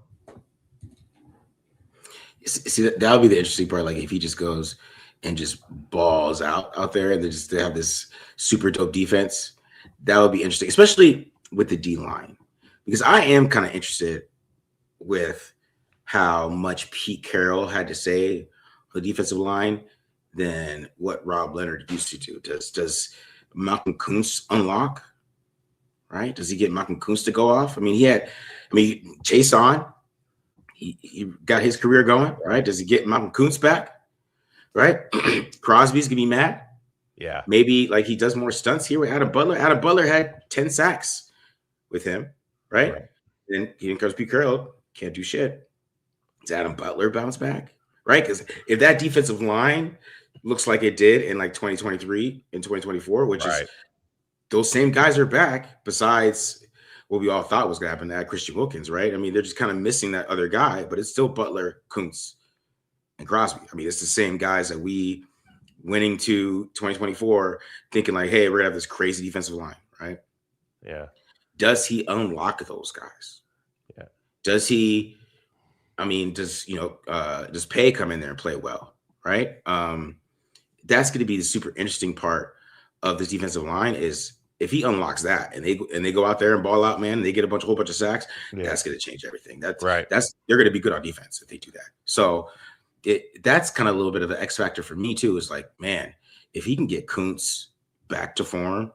S1: See, that would be the interesting part. Like, if he just goes and just balls out there and they have this super dope defense, that would be interesting, especially with the D line, because I am kind of interested with how much Pete Carroll had to say on the defensive line than what Rob Leonard used to do. Does Malcolm Kuntz unlock? Right? Does he get Malcolm Kuntz to go off? Chase on. He got his career going, right? Does he get Malcolm Kuntz back? Right? Crosby's gonna be mad.
S2: Yeah.
S1: Maybe like he does more stunts here with Adam Butler. Adam Butler had 10 sacks with him, right? And he didn't Pete Carroll, can't do shit. Does Adam Butler bounce back? Right? Because if that defensive line looks like it did in like 2023 and 2024, which is those same guys are back, besides what we all thought was going to happen to add Christian Wilkins, right? They're just kind of missing that other guy, but it's still Butler, Kuntz, and Crosby. It's the same guys that we went into 2024 thinking like, hey, we're going to have this crazy defensive line, right?
S2: Yeah.
S1: Does he unlock those guys?
S2: Yeah.
S1: Does he, does Paye come in there and play well? right? That's going to be the super interesting part of this defensive line is if he unlocks that and they go out there and ball out, man, and they get whole bunch of sacks, that's going to change everything.
S2: Right.
S1: They're going to be good on defense if they do that. So that's kind of a little bit of an X factor for me too. Is like, man, if he can get Kuntz back to form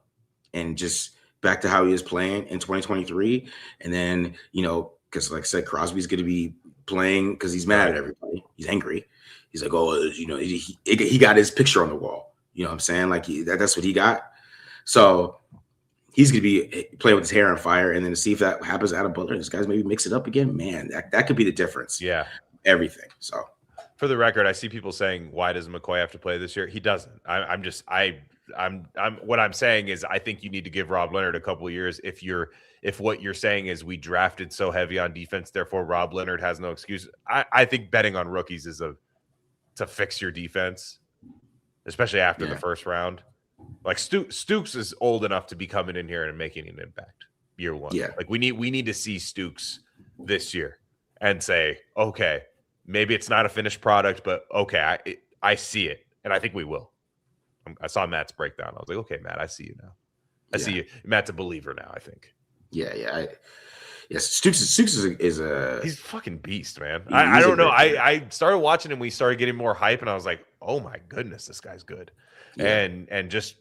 S1: and just back to how he is playing in 2023, and then because like I said, Crosby's going to be playing because he's mad at everybody. He's angry. He's like, oh, he got his picture on the wall. You know what I'm saying? Like that's what he got. So he's going to be playing with his hair on fire, and then to see if that happens out of Butler, this guys maybe mix it up again. Man, that could be the difference.
S2: Yeah,
S1: everything. So
S2: for the record, I see people saying, why does McCoy have to play this year? He doesn't. What I'm saying is I think you need to give Rob Leonard a couple of years. If what you're saying is we drafted so heavy on defense, therefore Rob Leonard has no excuse. I think betting on rookies is to fix your defense, especially after the first round. Like Stooks is old enough to be coming in here and making an impact year one.
S1: Yeah.
S2: Like we need to see Stooks this year and say, okay, maybe it's not a finished product, but okay, I see it, and I think we will. I saw Matt's breakdown. I was like, okay, Matt, I see you now. I see you. Matt's a believer now, I think.
S1: Yeah. Yes, Stooks is a
S2: he's a fucking beast, man. I don't know. I started watching him. We started getting more hype, and I was like, oh my goodness, this guy's good, and just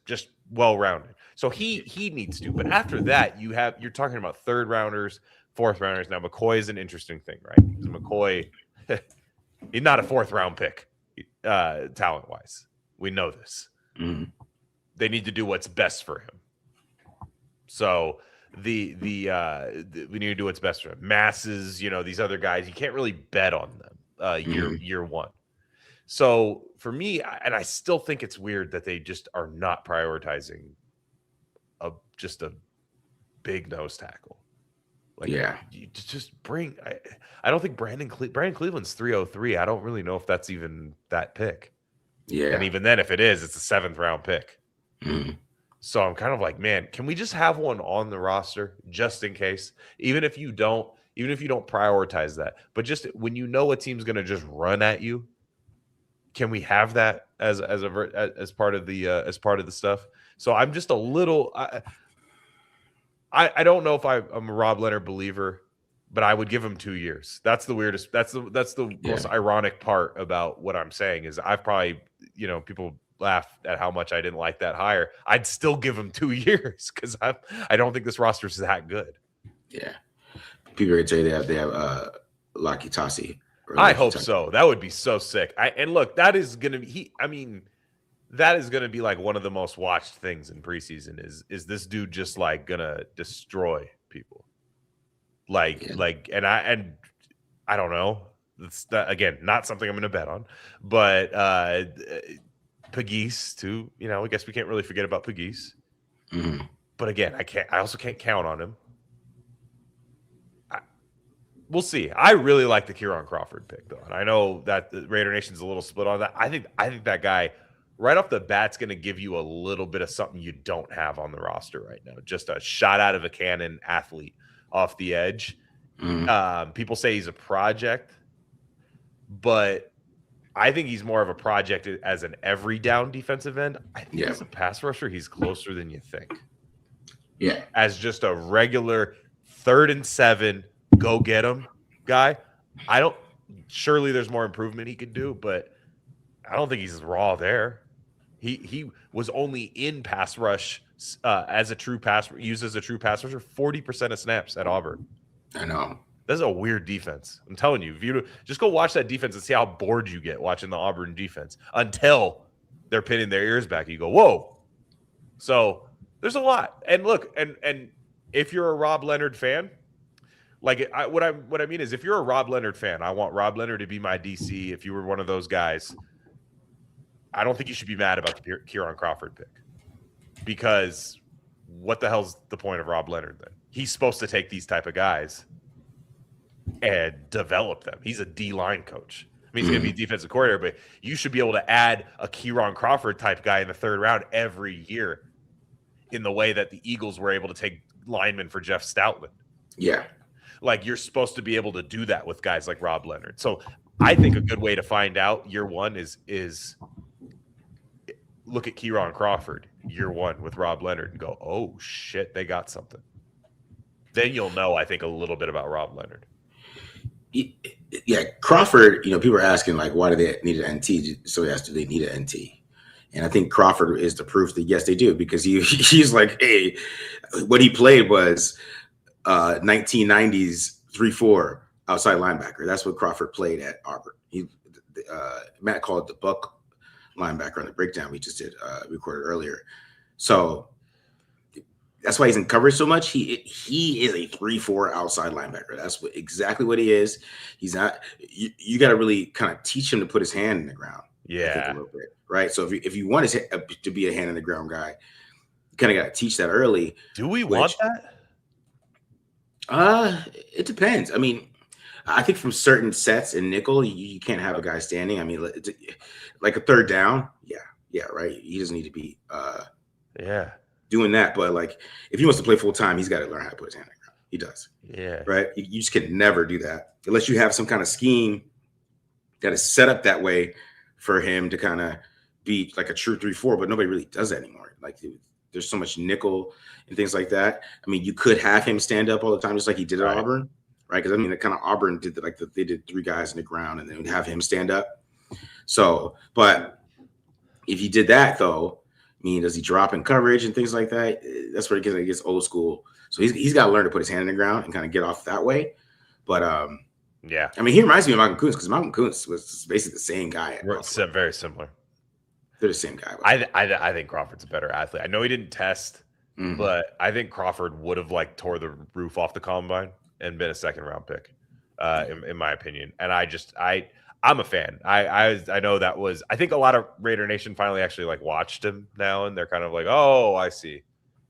S2: well rounded. So he needs to. But after that, you're talking about third rounders, fourth rounders. Now McCoy is an interesting thing, right? Because McCoy, he's not a fourth round pick, talent wise. We know this.
S1: Mm-hmm.
S2: They need to do what's best for him. So we need to do what's best for him. Masses, these other guys, you can't really bet on them year one. So for me, and I still think it's weird that they just are not prioritizing just a big nose tackle. Like, you just bring. I don't think Brandon Cleveland's 303. I don't really know if that's even that pick.
S1: Yeah,
S2: and even then, if it is, it's a 7th round pick.
S1: Mm-hmm.
S2: So I'm kind of like, man, can we just have one on the roster just in case? Even if you don't prioritize that, but just when a team's going to just run at you, can we have that as part of the stuff? So I'm just a little. I don't know if I'm a Rob Leonard believer, but I would give him 2 years. That's the weirdest. That's the most ironic part about what I'm saying is I've probably people laugh at how much I didn't like that hire. I'd still give him 2 years because I don't think this roster is that good.
S1: Yeah, people are gonna say they have Lucky Tassi.
S2: I hope so. That would be so sick. And look, that is gonna be that is gonna be like one of the most watched things in preseason. Is this dude just like gonna destroy people? And I don't know. It's again not something I'm gonna bet on, but Pegues too. I guess we can't really forget about Pegues.
S1: Mm-hmm.
S2: But again, I also can't count on him. We'll see. I really like the Kieran Crawford pick, though, and I know that the Raider Nation's a little split on that. I think that guy, right off the bat's going to give you a little bit of something you don't have on the roster right now. Just a shot out of a cannon athlete off the edge. Mm-hmm. People say he's a project, but I think he's more of a project as an every down defensive end. I think as a pass rusher, he's closer than you think.
S1: Yeah.
S2: As just a regular 3rd and 7, go get him guy. Surely there's more improvement he could do, but I don't think he's raw there. He was only in pass rush used as a true pass rusher 40% of snaps at Auburn.
S1: I know.
S2: That's a weird defense. I'm telling you, if you just go watch that defense and see how bored you get watching the Auburn defense until they're pinning their ears back. You go, whoa. So there's a lot. And look, and if you're a Rob Leonard fan, what I mean is if you're a Rob Leonard fan, I want Rob Leonard to be my DC. If you were one of those guys, I don't think you should be mad about the Kieran Crawford pick, because what the hell's the point of Rob Leonard then? He's supposed to take these type of guys and develop them. He's a D-line coach. I mean, he's going to be defensive coordinator, but you should be able to add a Kieran Crawford type guy in the 3rd round every year in the way that the Eagles were able to take linemen for Jeff Stoutland.
S1: Yeah.
S2: Like, you're supposed to be able to do that with guys like Rob Leonard. So I think a good way to find out year one is look at Kieran Crawford year one with Rob Leonard and go, oh shit, they got something. Then you'll know, I think, a little bit about Rob Leonard.
S1: Yeah, Crawford, people are asking, like, why do they need an NT? So he asked, do they need an NT? And I think Crawford is the proof that, yes, they do, because he's like, hey, what he played was 1990s 3-4 outside linebacker. That's what Crawford played at Auburn. Matt called it the buck linebacker on the breakdown we just did, recorded earlier. So that's why he's in coverage so much. He is a 3-4 outside linebacker. That's exactly what he is. He's not. You got to really kind of teach him to put his hand in the ground.
S2: Yeah,
S1: I think, a little bit, right. So if you want to be a hand in the ground guy, you kind of got to teach that early.
S2: Do we want
S1: that? It depends. I mean, I think from certain sets in nickel, you can't have a guy standing. I mean, like a third down. Yeah, right. He doesn't need to be. Doing that, but like if he wants to play full time, he's got to learn how to put his hand in the ground. He does.
S2: Yeah.
S1: Right. You just can never do that unless you have some kind of scheme that is set up that way for him to kind of be like a true 3-4, but nobody really does that anymore. Like there's so much nickel and things like that. I mean, you could have him stand up all the time, just like he did at Auburn, right? Because I mean, kind of Auburn did they did 3 guys in the ground and then would have him stand up. So, but if you did that though, I mean, does he drop in coverage and things like that? That's where it gets old school. So he's got to learn to put his hand in the ground and kind of get off that way. But
S2: yeah,
S1: I mean, he reminds me of Malcolm Kuntz because Malcolm Kuntz was basically the same guy.
S2: Very similar.
S1: They're the same guy.
S2: I think Crawford's a better athlete. I know he didn't test, but I think Crawford would have tore the roof off the combine and been a second-round pick, in my opinion. And I'm a fan. I know that was. I think a lot of Raider Nation finally actually watched him now, and they're kind of like, oh, I see.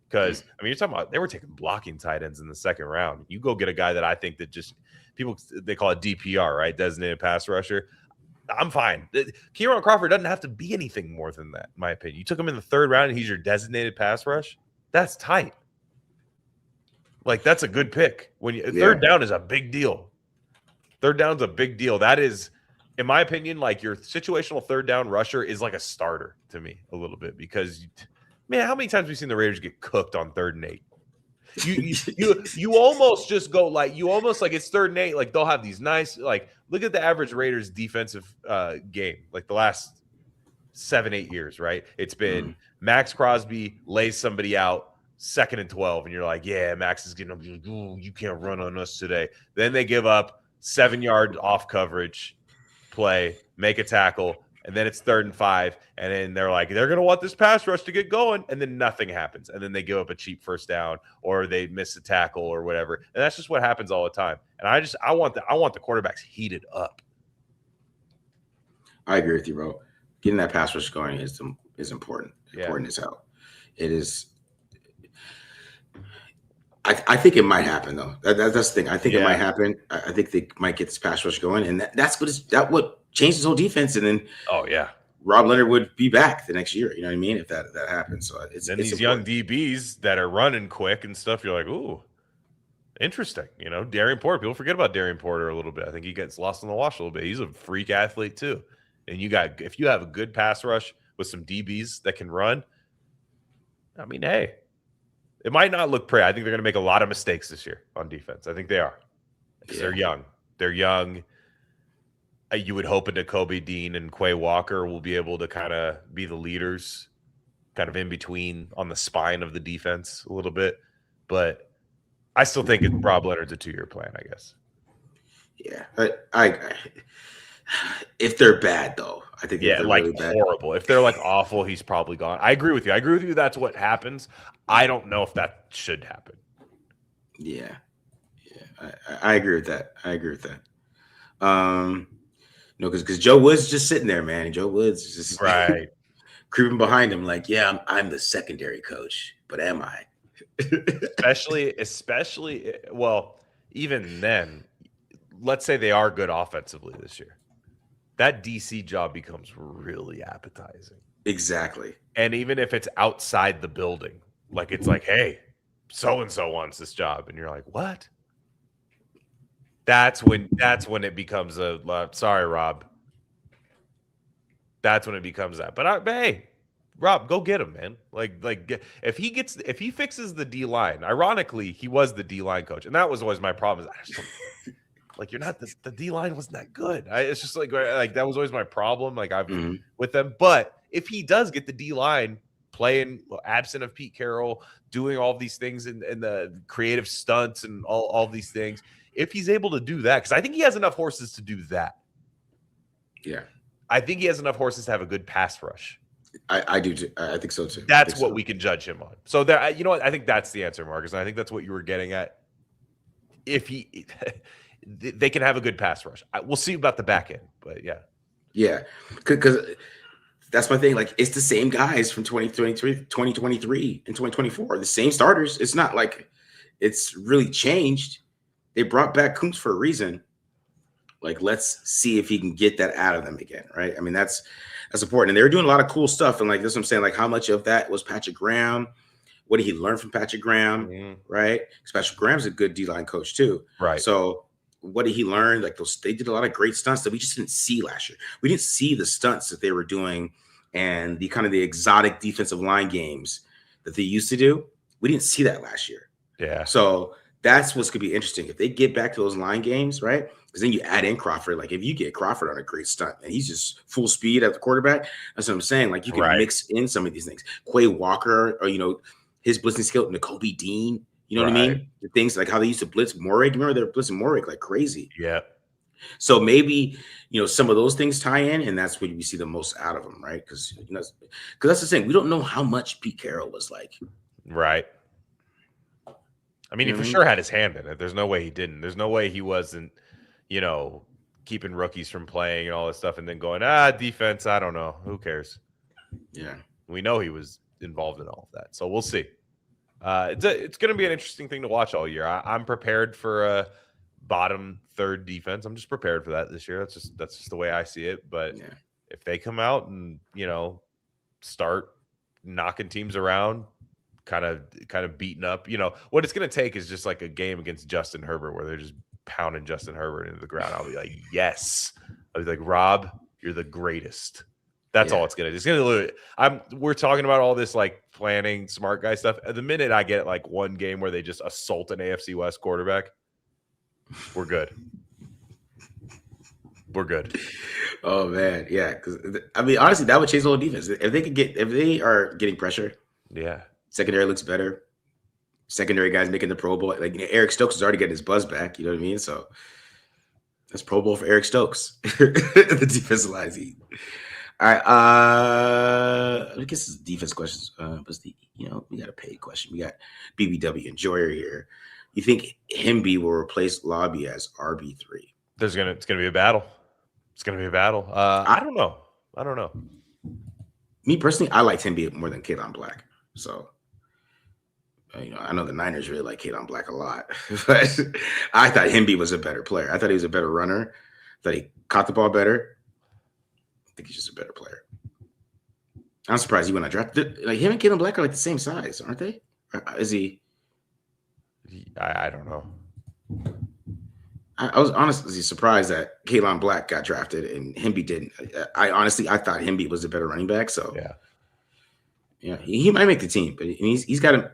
S2: Because I mean, you're talking about they were taking blocking tight ends in the second round. You go get a guy that I think that just people they call it DPR, right? Designated pass rusher. I'm fine. Kieran Crawford doesn't have to be anything more than that, in my opinion. You took him in the third round, and he's your designated pass rush. That's tight. That's a good pick. Third down is a big deal. Third down's a big deal. That is. In my opinion, your situational third down rusher is like a starter to me a little bit because, man, how many times have we seen the Raiders get cooked on 3rd and 8? You almost just go you almost it's 3rd and 8. They'll have these nice look at the average Raiders defensive game the last 7-8 years, right? It's been Maxx Crosby lays somebody out 2nd and 12, and you're like, yeah, Max is getting you can't run on us today. Then they give up 7-yard off coverage play, make a tackle, and then it's 3rd and 5, and then they're going to want this pass rush to get going, and then nothing happens, and then they give up a cheap first down, or they miss a tackle, or whatever, and that's just what happens all the time. And I want the quarterbacks heated up.
S1: I agree with you, bro. Getting that pass rush going is important. Important as hell. It is. I think it might happen though. That's the thing. I think it might happen. I think they might get this pass rush going, and that's what changed his whole defense. And then Rob Leonard would be back the next year. You know what I mean? If that happens, so it's
S2: these young DBs that are running quick and stuff. You're like, ooh, interesting. Darian Porter. People forget about Darian Porter a little bit. I think he gets lost in the wash a little bit. He's a freak athlete too. And if you have a good pass rush with some DBs that can run, I mean, hey. It might not look pretty. I think they're going to make a lot of mistakes this year on defense. I think they are. They're young. They're young. You would hope that Kobe Dean and Quay Walker will be able to kind of be the leaders, kind of in between on the spine of the defense a little bit. But I still think Rob Leonard's a 2-year plan, I guess.
S1: Yeah. I if they're bad, though. I think
S2: they're really bad. Horrible. If they're awful, he's probably gone. I agree with you. That's what happens. I don't know if that should happen.
S1: Yeah. I agree with that. Because Joe Woods just sitting there, man. Joe Woods just creeping behind him, I'm the secondary coach, but am I?
S2: especially. Well, even then, let's say they are good offensively this year. That DC job becomes really appetizing.
S1: Exactly.
S2: And even if it's outside the building, it's hey, so-and-so wants this job. And you're like, what? That's when it becomes sorry, Rob. That's when it becomes that. But hey, Rob, go get him, man. If he fixes the D line. Ironically, he was the D line coach, and that was always my problem. I just you're not the D line wasn't that good. It's just like that was always my problem. With them, but if he does get the D line playing absent of Pete Carroll, doing all these things and the creative stunts and all these things, if he's able to do that, because I think he has enough horses to do that.
S1: Yeah.
S2: I think he has enough horses to have a good pass rush.
S1: I do too. I think so too.
S2: That's what we can judge him on. So there, you know what? I think that's the answer, Marcus. And I think that's what you were getting at. If they can have a good pass rush. We'll see about the back end, but yeah.
S1: Yeah. Because that's my thing. Like, it's the same guys from 2023 and 2024, the same starters. It's not like it's really changed. They brought back Kuntz for a reason. Like, let's see if he can get that out of them again, right? I mean, that's important. And they were doing a lot of cool stuff. And like, that's what I'm saying. Like, how much of that was Patrick Graham? What did he learn from Patrick Graham, right? Because Patrick Graham's a good D-line coach too.
S2: Right.
S1: So what did he learn? Like, they did a lot of great stunts that we just didn't see last year. We didn't see the stunts that they were doing and the kind of the exotic defensive line games that they used to do. We didn't see that last year.
S2: Yeah.
S1: So that's what's going to be interesting. If they get back to those line games, right? Because then you add in Crawford. Like, if you get Crawford on a great stunt and he's just full speed at the quarterback, that's what I'm saying. Like, you can mix in some of these things. Quay Walker, or, his blitzing skill, Nakobe Dean, you know what I mean? The things like how they used to blitz Morik. Remember, they were blitzing Morik like crazy.
S2: Yeah.
S1: So maybe, some of those things tie in, and that's when we see the most out of them, right? Because that's the thing. We don't know how much Pete Carroll was like.
S2: Right. I mean, he for sure had his hand in it. There's no way he didn't. There's no way he wasn't, keeping rookies from playing and all this stuff and then going, defense, I don't know. Who cares?
S1: Yeah.
S2: We know he was involved in all of that. So we'll see. It's going to be an interesting thing to watch all year. I'm prepared for a bottom third defense. I'm just prepared for that this year. That's just the way I see it. But if they come out and, start knocking teams around, kind of beating up, what it's going to take is just like a game against Justin Herbert where they're just pounding Justin Herbert into the ground. I'll be like, yes. I'll be like, Rob, you're the greatest. That's all it's gonna do. It's gonna literally, we're talking about all this like planning, smart guy stuff. At the minute I get like one game where they just assault an AFC West quarterback, we're good. We're good.
S1: Oh man, yeah. Because I mean, honestly, that would change the whole defense. If they are getting pressure, secondary looks better. Secondary guys making the Pro Bowl. Like, Eric Stokes is already getting his buzz back. You know what I mean? So that's Pro Bowl for Eric Stokes. The defensive lines. All right. I guess it's defense questions. But we got a paid question. We got BBW Enjoyer here. You think Hemby will replace Lobby as RB3?
S2: It's gonna be a battle. It's gonna be a battle. I don't know.
S1: Me personally, I liked Hemby more than Kalen Black. So I know the Niners really like Kalen Black a lot, but I thought Hemby was a better player. I thought he was a better runner. I thought he caught the ball better. I think he's just a better player. I'm surprised he went undrafted. Like, him and Kalen Black are like the same size, aren't they? Is he?
S2: I don't know.
S1: I was honestly surprised that Kalen Black got drafted and Hemby didn't. I thought Hemby was a better running back. So yeah, he might make the team, but he's got to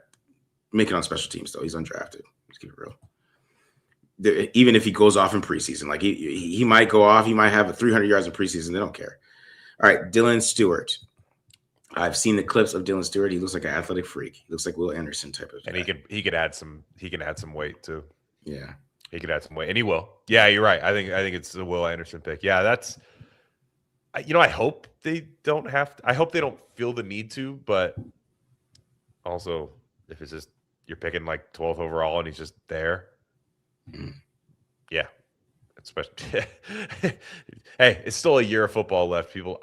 S1: make it on special teams though. He's undrafted. Let's keep it real. Even if he goes off in preseason, like he might go off, he might have 300 yards in preseason. They don't care. All right, Dylan Stewart. I've seen the clips of Dylan Stewart. He looks like an athletic freak. He looks like Will Anderson type of.
S2: And guy. he could add some weight too.
S1: Yeah,
S2: he could add some weight, and he will. Yeah, you're right. I think it's the Will Anderson pick. Yeah, that's. I hope they don't have to. I hope they don't feel the need to, but also if it's just you're picking like 12th overall and he's just there. Yeah, especially. Hey, it's still a year of football left. People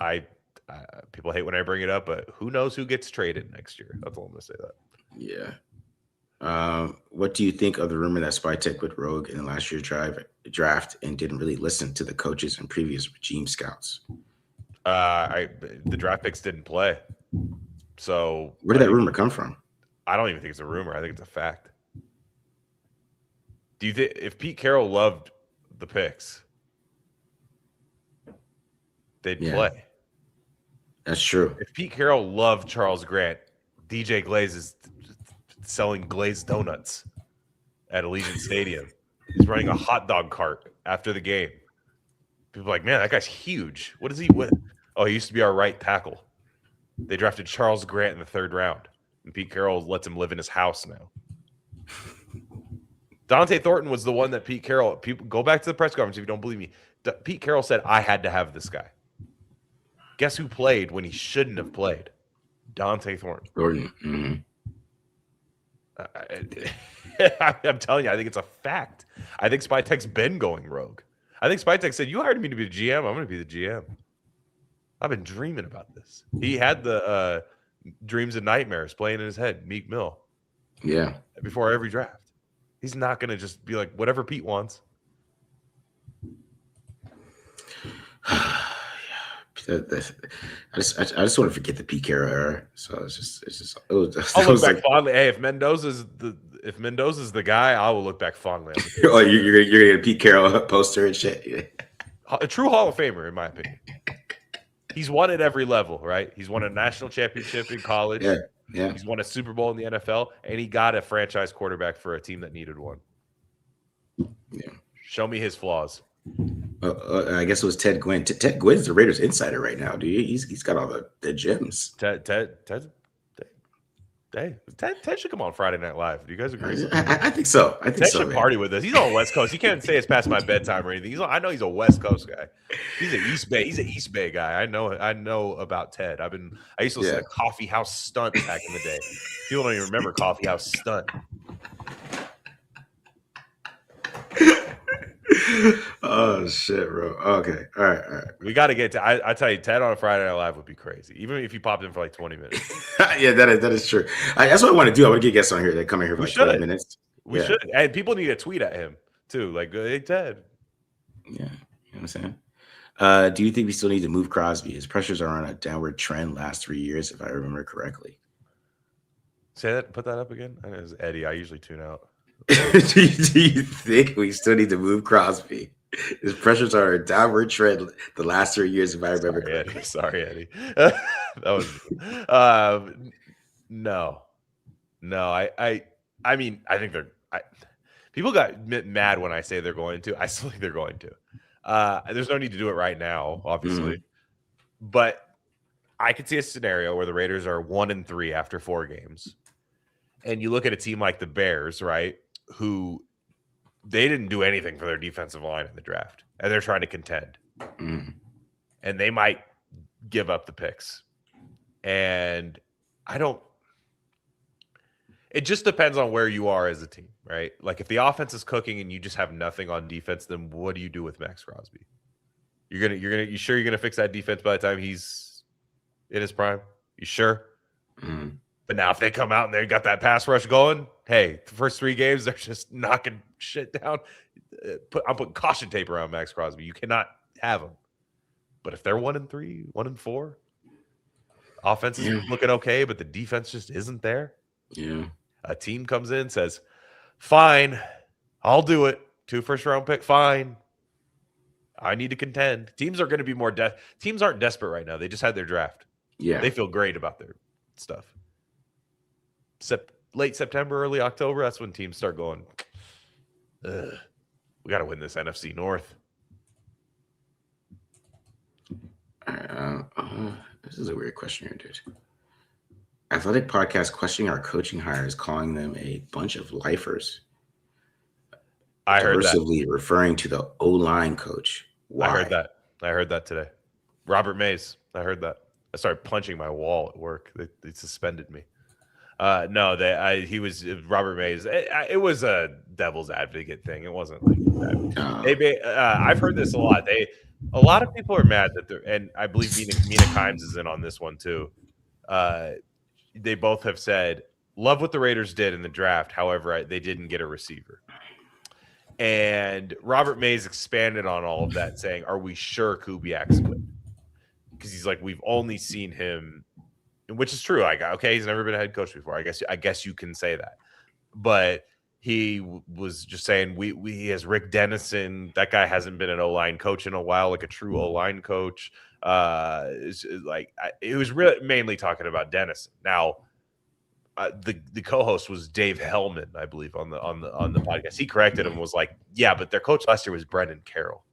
S2: hate when I bring it up, but who knows who gets traded next year? That's all I'm gonna say. That.
S1: Yeah. What do you think of the rumor that Spytek went rogue in the last year's draft and didn't really listen to the coaches and previous regime scouts?
S2: The draft picks didn't play. So
S1: where did that rumor come from?
S2: I don't even think it's a rumor. I think it's a fact. Do you think if Pete Carroll loved the picks, they'd
S1: Yeah.
S2: play.
S1: That's true.
S2: If Pete Carroll loved Charles Grant, DJ Glaze is selling glazed donuts at Allegiant Stadium. He's running a hot dog cart after the game. People are like, man, that guy's huge. What is he? What? Oh, he used to be our right tackle. They drafted Charles Grant in the 3rd round, and Pete Carroll lets him live in his house now. Dante Thornton was the one that Pete Carroll. People go back to the press conference if you don't believe me. Pete Carroll said, "I had to have this guy." Guess who played when he shouldn't have played? Dante Thornton.
S1: Thornton.
S2: I'm telling you, I think it's a fact. I think Spytek's been going rogue. I think Spytek said, "You hired me to be the GM. I'm going to be the GM." I've been dreaming about this. He had the dreams and nightmares playing in his head, Meek Mill.
S1: Yeah.
S2: Before every draft. He's not going to just be like, whatever Pete wants.
S1: I just want to forget the Pete Carroll era. So it was
S2: I'll look back
S1: like,
S2: fondly. Hey, if Mendoza's the guy, I will look back fondly.
S1: oh, you're gonna get a Pete Carroll poster and shit.
S2: A true Hall of Famer, in my opinion. He's won at every level, right? He's won a national championship in college.
S1: Yeah.
S2: He's won a Super Bowl in the NFL, and he got a franchise quarterback for a team that needed one.
S1: Yeah.
S2: Show me his flaws.
S1: I guess it was Ted Gwynn. Ted Gwynn's the Raiders insider right now, dude. He's got all the gems.
S2: Ted should come on Friday Night Live. Do you guys agree?
S1: I think so.
S2: Ted should party with us. He's on West Coast. He can't say it's past my bedtime or anything. I know he's a West Coast guy. He's an East Bay. He's an East Bay guy. I know about Ted. I used to listen to Coffee House Stunt back in the day. People don't even remember Coffee House Stunt.
S1: Oh shit, bro. Okay. All right.
S2: We got to get to. I tell you, Ted on a Friday Night Live would be crazy, even if you popped in for like 20 minutes.
S1: Yeah, that is true. That's what I want to do. I want to get guests on here that come in here for like 20 minutes.
S2: We should, and people need to tweet at him too, like, "Hey, Ted."
S1: Yeah, you know what I'm saying. Do you think we still need to move Crosby? His pressures are on a downward trend last 3 years, if I remember correctly.
S2: Say that. Put that up again. I know it's Eddie. I usually tune out.
S1: Do you think we still need to move Crosby? His pressures are a downward trend the last 3 years, if I remember correctly.
S2: Sorry, Eddie. That was no. I mean, I think people got mad when I say they're going to. I still think they're going to. There's no need to do it right now, obviously, but I could see a scenario where the Raiders are 1-3 after 4 games, and you look at a team like the Bears, right? Who they didn't do anything for their defensive line in the draft, and they're trying to contend. And they might give up the picks. And it just depends on where you are as a team, right? Like if the offense is cooking and you just have nothing on defense, then what do you do with Maxx Crosby? You sure you're gonna fix that defense by the time he's in his prime? You sure? But now if they come out and they got that pass rush going, hey, the first 3 games, they're just knocking shit down. I'm putting caution tape around Maxx Crosby. You cannot have him. But if they're 1-3, 1-4, offense is looking okay, but the defense just isn't there.
S1: Yeah.
S2: A team comes in and says, fine, I'll do it. 2 first-round pick, fine. I need to contend. Teams are going to be more teams aren't desperate right now. They just had their draft.
S1: Yeah.
S2: They feel great about their stuff. Late September, early October, that's when teams start going, we got to win this NFC North.
S1: This is a weird question here, dude. Athletic podcast questioning our coaching hires, calling them a bunch of lifers.
S2: I heard that.
S1: Referring to the O-line coach. Why?
S2: I heard that today. Robert Mays. I heard that. I started punching my wall at work. They suspended me. He was Robert Mays. It was a devil's advocate thing. It wasn't like that. I've heard this a lot. A lot of people are mad that and I believe Mina Kimes is in on this one too. They both have said, love what the Raiders did in the draft. However, they didn't get a receiver. And Robert Mays expanded on all of that, saying, are we sure Kubiak's good? Because he's like, we've only seen him, which is true. Like, okay, he's never been a head coach before. I guess you can say that. But he was just saying he has Rick Dennison. That guy hasn't been an O-line coach in a while, like a true O-line coach. It was really mainly talking about Dennison. Now, the co-host was Dave Hellman, I believe, on the podcast. He corrected him, was like, yeah, but their coach last year was Brendan Carroll.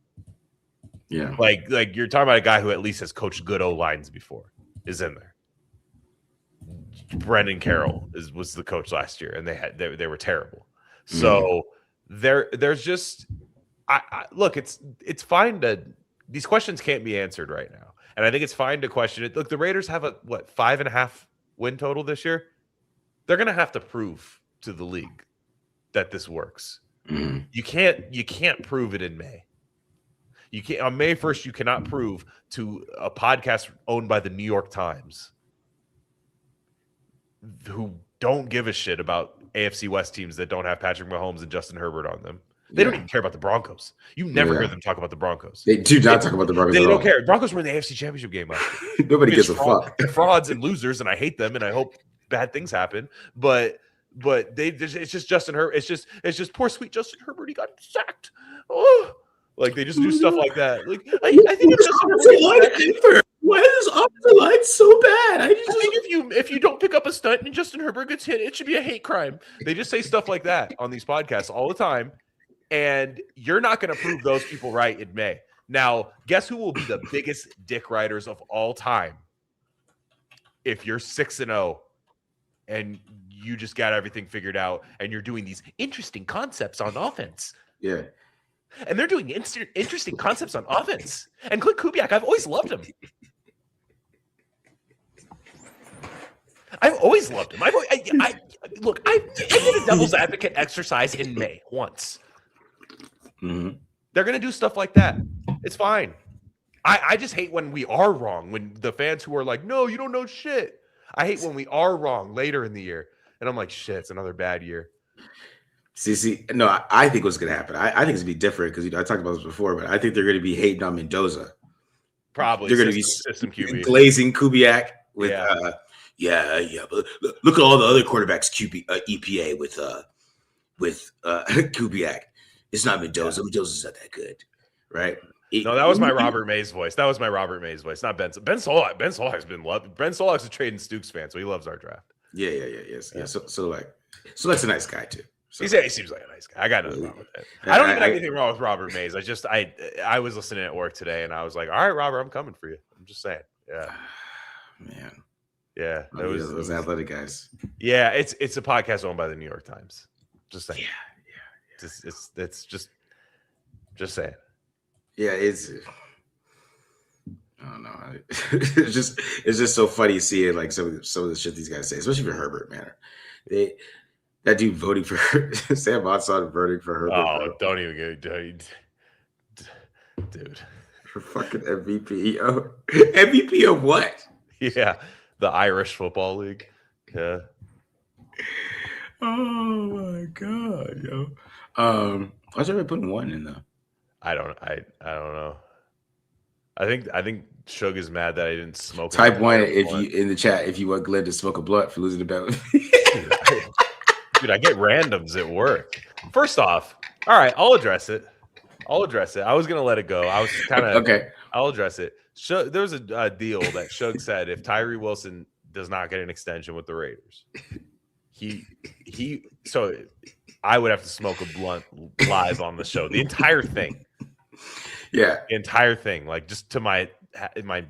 S1: Yeah,
S2: like you're talking about a guy who at least has coached good O-lines before is in there. Brendan Carroll was the coach last year, and they were terrible. So there's just look, it's fine to, these questions can't be answered right now, and I think it's fine to question it. Look, the Raiders have a 5.5 win total this year. They're gonna have to prove to the league that this works. You can't prove it in May. You can't on May 1st. You cannot prove to a podcast owned by the New York Times, who don't give a shit about AFC West teams that don't have Patrick Mahomes and Justin Herbert on them. They don't even care about the Broncos. You never hear them talk about the Broncos.
S1: They do not talk about the Broncos.
S2: They don't care. Broncos were in the AFC Championship game last year.
S1: Nobody gives a fuck.
S2: They're frauds and losers, and I hate them, and I hope bad things happen. But it's just Justin Herbert. It's just poor sweet Justin Herbert. He got sacked. Oh, like they just do stuff like that. Like I think it's just
S1: why is this offensive line so bad? I
S2: think if you don't pick up a stunt and Justin Herbert gets hit, it should be a hate crime. They just say stuff like that on these podcasts all the time, and you're not going to prove those people right in May. Now, guess who will be the biggest dick riders of all time? If you're 6-0 and you just got everything figured out, and you're doing these interesting concepts on offense.
S1: Yeah.
S2: And they're doing interesting concepts on offense. And Clint Kubiak, I've always loved him. I've always loved him. I did a devil's advocate exercise in May once.
S1: Mm-hmm.
S2: They're going to do stuff like that. It's fine. I just hate when we are wrong, when the fans who are like, no, you don't know shit. I hate when we are wrong later in the year. And I'm like, shit, it's another bad year.
S1: No, I think what's going to happen. I think it's going to be different because I talked about this before, but I think they're going to be hating on Mendoza.
S2: Probably.
S1: They're going to be
S2: system QB.
S1: glazing Kubiak with, but look at all the other quarterbacks EPA with Kubiak. It's not Mendoza. Yeah. Mendoza's not that good, right?
S2: No, that was my Robert Mays voice. Not Ben. Ben Solak. Ben Solak's been loved. Ben Solak's a Trade and Stooks fan, so he loves our draft.
S1: Yeah. So that's a nice guy too. So.
S2: He seems like a nice guy. I got nothing wrong with that. I don't even have anything wrong with Robert Mays. I was listening at work today, and I was like, all right, Robert, I'm coming for you. I'm just saying. Yeah.
S1: Man.
S2: Yeah.
S1: Those athletic guys.
S2: Yeah, it's a podcast owned by the New York Times. Just saying.
S1: Yeah.
S2: It's just saying.
S1: Yeah, I don't know. It's just so funny seeing like some of the shit these guys say, especially for Herbert, man. That dude voting for Sam Monson voting for Herbert.
S2: Oh, don't even get dude.
S1: For fucking MVP. Oh, MVP of what?
S2: Yeah, the Irish Football League. Yeah.
S1: Oh my god, yo. Why's everybody putting one in though?
S2: I don't know. I think Shug is mad that I didn't smoke.
S1: Type one if you in the chat if you want Glenn to smoke a blunt for losing the bet with me.
S2: Dude, I get randoms at work. First off, all right, I'll address it. I was gonna let it go. I was kind of
S1: okay.
S2: I'll address it. There was a deal that Shug said if Tyree Wilson does not get an extension with the Raiders, so I would have to smoke a blunt live on the show. The entire thing.
S1: Yeah.
S2: The entire thing, like just to my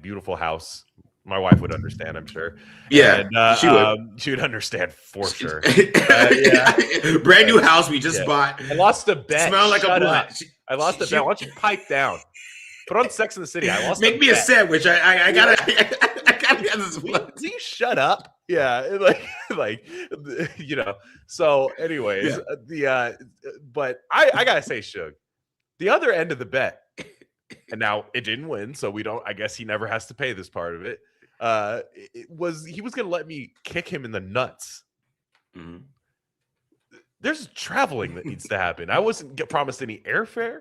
S2: beautiful house. My wife would understand, I'm sure.
S1: Yeah,
S2: and, she would understand for sure.
S1: Yeah. Brand new house we just bought.
S2: I lost a bet.
S1: Smell like a blunt.
S2: I lost a bet. Why don't you pipe down? Put on Sex in the City. I lost.
S1: Make me a sandwich. I gotta get this blunt.
S2: Will you shut up? Yeah, like So, anyways, but I gotta say, Shug, the other end of the bet, and now it didn't win, so we don't. I guess he never has to pay this part of it. He was going to let me kick him in the nuts.
S1: Mm-hmm.
S2: There's traveling that needs to happen. I wasn't promised any airfare.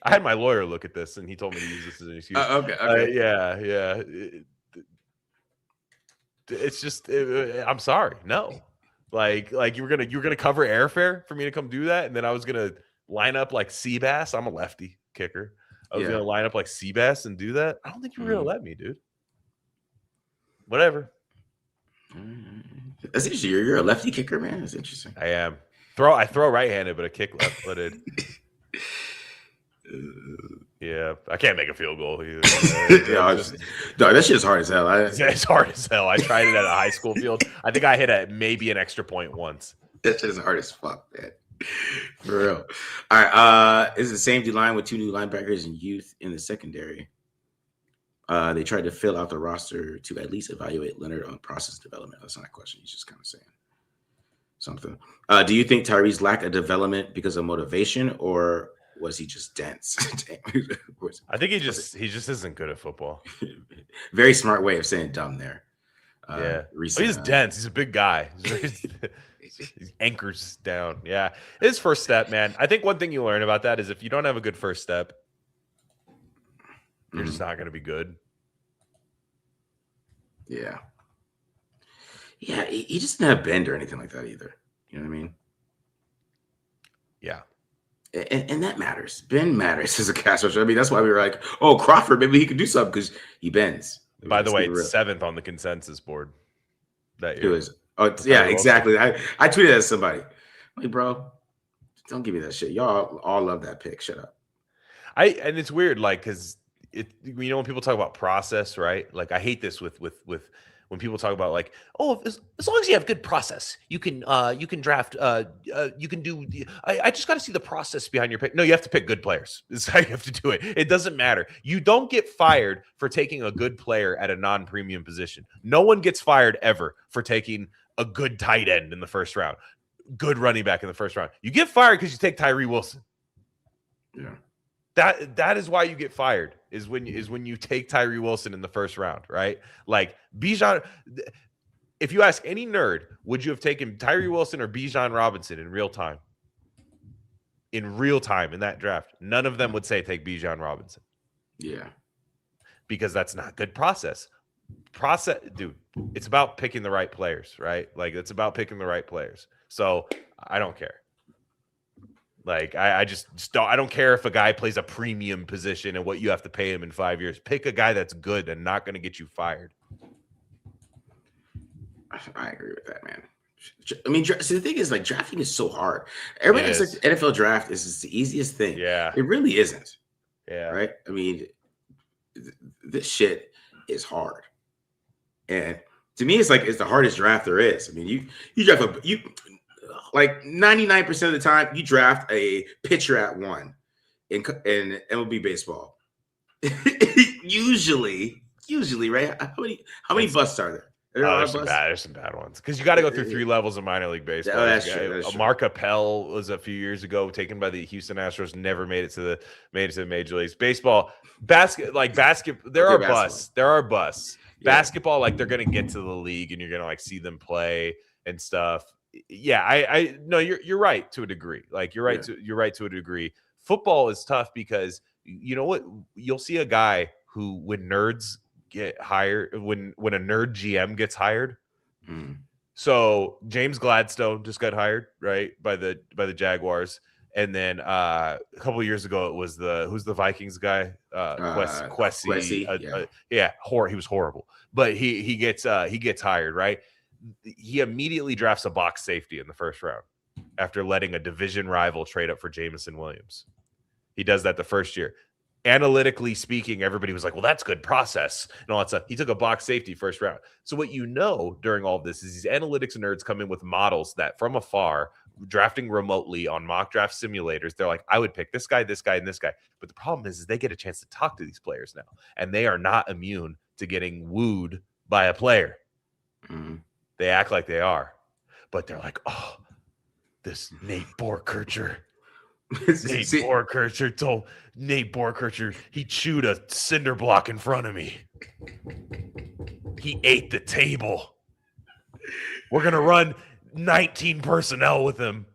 S2: I had my lawyer look at this, and he told me to use this as an excuse.
S1: Okay.
S2: Yeah. It's just, I'm sorry. No. Like you were gonna cover airfare for me to come do that, and then I was gonna line up like Seabass. I'm a lefty kicker. I was gonna line up like Seabass and do that. I don't think you were gonna let me, dude. Whatever.
S1: That's interesting. You're a lefty kicker, man. That's interesting.
S2: I am. I throw right-handed, but I kick left-footed. Yeah, I can't make a field goal either.
S1: That shit is hard as hell.
S2: It's hard as hell. I tried it at a high school field. I think I hit maybe an extra point once.
S1: That shit is hard as fuck, man. For real. All right. Is the same D-line with 2 new linebackers and youth in the secondary. They tried to fill out the roster to at least evaluate Leonard on process development. That's not a question. He's just kind of saying something. Do you think Tyree's lack of development because of motivation, or was he just dense?
S2: I think he just isn't good at football.
S1: Very smart way of saying dumb there.
S2: He's dense. He's a big guy. He anchors down. Yeah, his first step, man. I think one thing you learn about that is if you don't have a good first step, you're just not going to be good.
S1: Yeah. Yeah, he just didn't have bend or anything like that either. You know what I mean?
S2: Yeah.
S1: And that matters. Bend matters as a pass rusher. I mean, that's why we were like, oh, Crawford, maybe he could do something because he bends.
S2: By the way, it's 7th on the consensus board that year.
S1: It was. Oh, yeah, exactly. I tweeted at somebody. Like, bro, don't give me that shit. Y'all all love that pick. Shut up.
S2: And it's weird, like, because when people talk about process, right? Like, I hate this with when people talk about like, oh, as long as you have good process, you can draft, you can do. I just got to see the process behind your pick. No, you have to pick good players. This is how you have to do it. It doesn't matter. You don't get fired for taking a good player at a non-premium position. No one gets fired ever for taking a good tight end in the first round, good running back in the first round. You get fired because you take Tyree Wilson.
S1: Yeah.
S2: That is why you get fired is when you take Tyree Wilson in the first round, right? Like Bijan. If you ask any nerd, would you have taken Tyree Wilson or Bijan Robinson in real time? In real time in that draft, none of them would say take Bijan Robinson.
S1: Yeah,
S2: because that's not good process. Dude, it's about picking the right players, right? Like it's about picking the right players. So I don't care. Like I just don't. I don't care if a guy plays a premium position and what you have to pay him in 5 years. Pick a guy that's good and not going to get you fired.
S1: I agree with that, man. I mean, see, the thing is, like, drafting is so hard. Everybody thinks like the NFL draft is the easiest thing.
S2: Yeah,
S1: it really isn't.
S2: Yeah,
S1: right. I mean, this shit is hard, and to me, it's the hardest draft there is. I mean, you draft like 99% of the time, you draft a pitcher at 1 in MLB baseball. usually, right? How many busts are there?
S2: There's some bad ones because you got to go through 3 levels of minor league baseball.
S1: That's true.
S2: Mark Appel was a few years ago taken by the Houston Astros. Never made it to the major leagues. Baseball, basketball. There are busts. Yeah. Basketball, like they're gonna get to the league and you're gonna like see them play and stuff. Yeah, I no, you're right to a degree. Like you're right to a degree. Football is tough because you know what? You'll see a guy who, when nerds get hired, when a nerd GM gets hired. So James Gladstone just got hired, right, by the Jaguars, and then a couple of years ago it was who's the Vikings guy, Kwesi. He was horrible, but he gets hired, right? He immediately drafts a box safety in the first round after letting a division rival trade up for Jameson Williams. He does that the first year. Analytically speaking, everybody was like, well, that's good process and all that stuff. He took a box safety first round. So what you know during all of this is these analytics nerds come in with models that from afar, drafting remotely on mock draft simulators, they're like, I would pick this guy, and this guy. But the problem is they get a chance to talk to these players now, and they are not immune to getting wooed by a player. They act like they are, but they're like, oh, this Nate Borkircher. Nate Borkircher, he chewed a cinder block in front of me. He ate the table. We're going to run 19 personnel with him.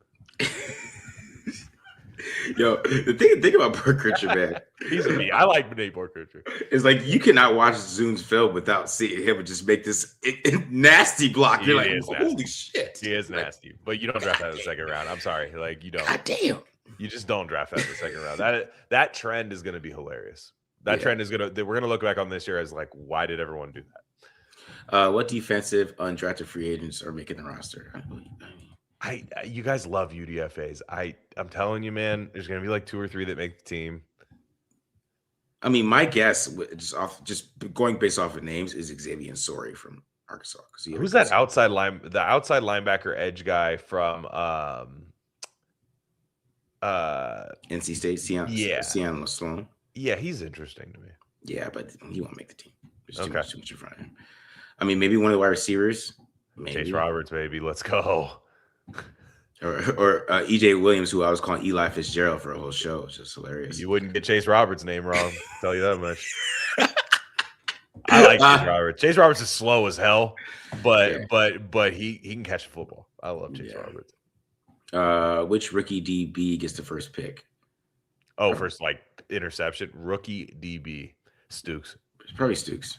S1: Yo, the thing about Borkircher, man,
S2: He's a me. I like Nate Borkricher.
S1: It's like you cannot watch Zun's film without seeing him just make this nasty block. You're like, holy shit.
S2: He is nasty, but you don't draft that in the second round. I'm sorry. Like, you don't.
S1: God damn.
S2: You just don't draft that in the second round. That trend is going to be hilarious. That trend is we're going to look back on this year as like, why did everyone do that?
S1: What defensive undrafted free agents are making the roster?
S2: You guys love UDFAs. I'm telling you, man, there's going to be like 2 or 3 that make the team.
S1: I mean, my guess, just going based off of names, is Xavier Sorey from Arkansas.
S2: Who's that the outside linebacker edge guy from
S1: NC State? Sean Sloan.
S2: Yeah, he's interesting to me.
S1: Yeah, but he won't make the team. There's too much in front of him. I mean, maybe one of the wide receivers. Maybe.
S2: Chase Roberts, baby. Let's go.
S1: Or EJ Williams, who I was calling Eli Fitzgerald for a whole show. It's just hilarious.
S2: You wouldn't get Chase Roberts' name wrong. I'll tell you that much. I like Chase Roberts. Chase Roberts is slow as hell, but he can catch a football. I love Chase Roberts.
S1: Which rookie DB gets the first pick?
S2: Oh, first like interception. Rookie DB. Stooks.
S1: It's probably Stooks.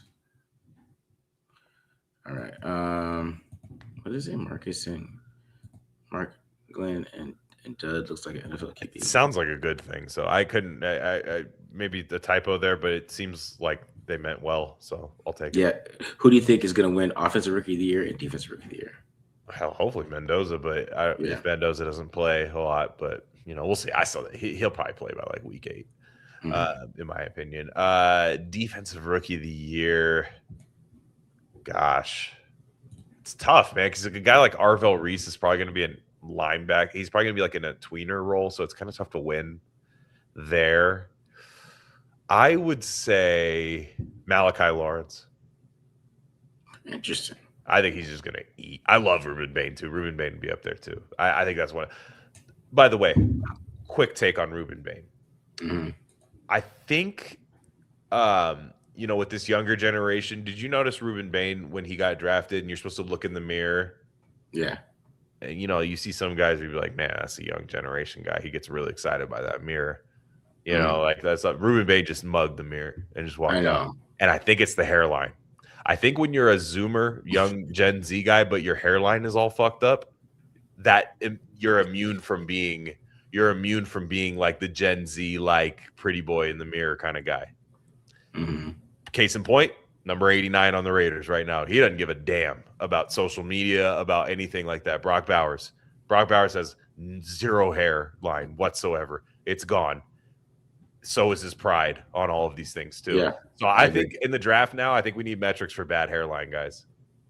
S1: All right. What is it? Marcus and Mark Glenn and Dud looks like an NFL QB.
S2: It sounds like a good thing. So I couldn't. I maybe the typo there, but it seems like they meant well. So I'll take it.
S1: Yeah. Who do you think is going to win Offensive Rookie of the Year and Defensive Rookie of the Year?
S2: Hell, hopefully Mendoza, but if Mendoza doesn't play a lot, but we'll see. I saw that he'll probably play by like week 8, in my opinion. Defensive Rookie of the Year. Gosh, it's tough, man. Because a guy like Arvell Reese is probably going to be a linebacker. He's probably going to be like in a tweener role, so it's kind of tough to win there. I would say Malachi Lawrence.
S1: Interesting.
S2: I think he's just going to eat. I love Ruben Bain, too. Ruben Bain would be up there, too. I think that's one. By the way, quick take on Ruben Bain.
S1: Mm-hmm.
S2: I think, with this younger generation, did you notice Ruben Bain when he got drafted and you're supposed to look in the mirror?
S1: Yeah.
S2: And, you see some guys who be like, man, that's a young generation guy. He gets really excited by that mirror. Like that's like Ruben Bain just mugged the mirror and just walked out. And I think it's the hairline. I think when you're a Zoomer, young Gen Z guy, but your hairline is all fucked up, that you're immune from being like the Gen Z, like pretty boy in the mirror kind of guy.
S1: Mm-hmm.
S2: Case in point, number 89 on the Raiders right now. He doesn't give a damn about social media, about anything like that. Brock Bowers has 0 hairline whatsoever. It's gone. So is his pride on all of these things too.
S1: Yeah,
S2: so I think in the draft now, I think we need metrics for bad hairline guys.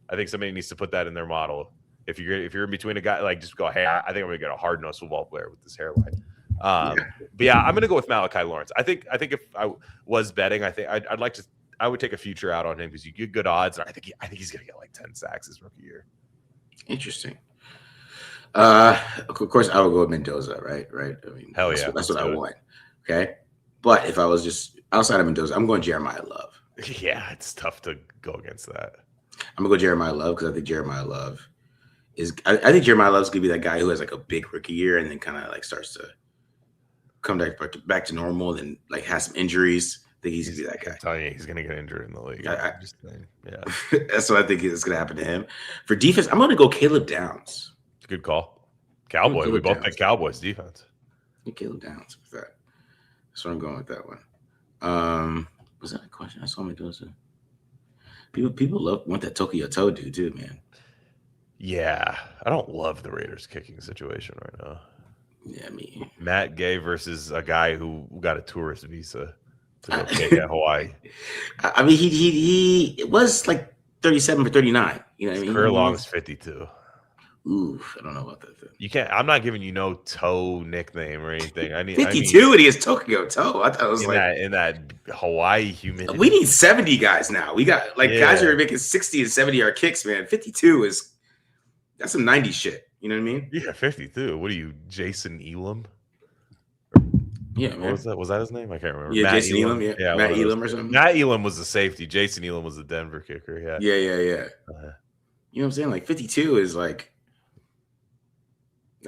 S2: I think somebody needs to put that in their model. If you're in between a guy, like just go, hey, I think I'm gonna get a hard-nosed football player with this hairline. But yeah, I'm gonna go with Malachi Lawrence. I think if I was betting, I would take a future out on him because you get good odds. And I think he's gonna get like 10 sacks his rookie year.
S1: Interesting. Of course, I would go with Mendoza, right? I mean,
S2: hell yeah,
S1: that's what I want. Okay. But if I was just outside of Mendoza, I'm going Jeremiah Love.
S2: Yeah, it's tough to go against that.
S1: I'm going to go Jeremiah Love because I think Jeremiah Love is – I think Jeremiah Love's going to be that guy who has like a big rookie year and then kind of like starts to come back to normal and like has some injuries. I think he's going to be that guy.
S2: I'm telling you, he's going to get injured in the league.
S1: I'm
S2: just saying. Yeah.
S1: That's what I think is going to happen to him. For defense, I'm going to go Caleb Downs.
S2: It's a good call. Cowboy. We both picked Cowboys defense.
S1: Caleb Downs with that. That's where I'm going with that one. Was that a question? I saw Mendoza. People want that Tokyo Toe dude too, man.
S2: Yeah, I don't love the Raiders kicking situation right now.
S1: Yeah, me.
S2: Matt Gay versus a guy who got a tourist visa to go kick at Hawaii.
S1: I mean, he was like 37 for 39.
S2: His career long is 52.
S1: Ooh, I don't know about that.
S2: You can't. I'm not giving you no toe nickname or anything. I need
S1: 52, and he has Tokyo Toe. I thought it was
S2: in that Hawaii humidity.
S1: We need 70 guys now. We got guys who are making 60 and 70-yard kicks, man. 52 that's some 90s shit. You know what I mean?
S2: Yeah, 52. What are you, Jason Elam?
S1: Yeah, man.
S2: What was that? Was that his name? I can't remember.
S1: Yeah, Matt Jason Elam. Yeah, Matt Elam or something.
S2: Matt Elam was the safety. Jason Elam was the Denver kicker. Yeah.
S1: Yeah. You know what I'm saying? Like 52 is like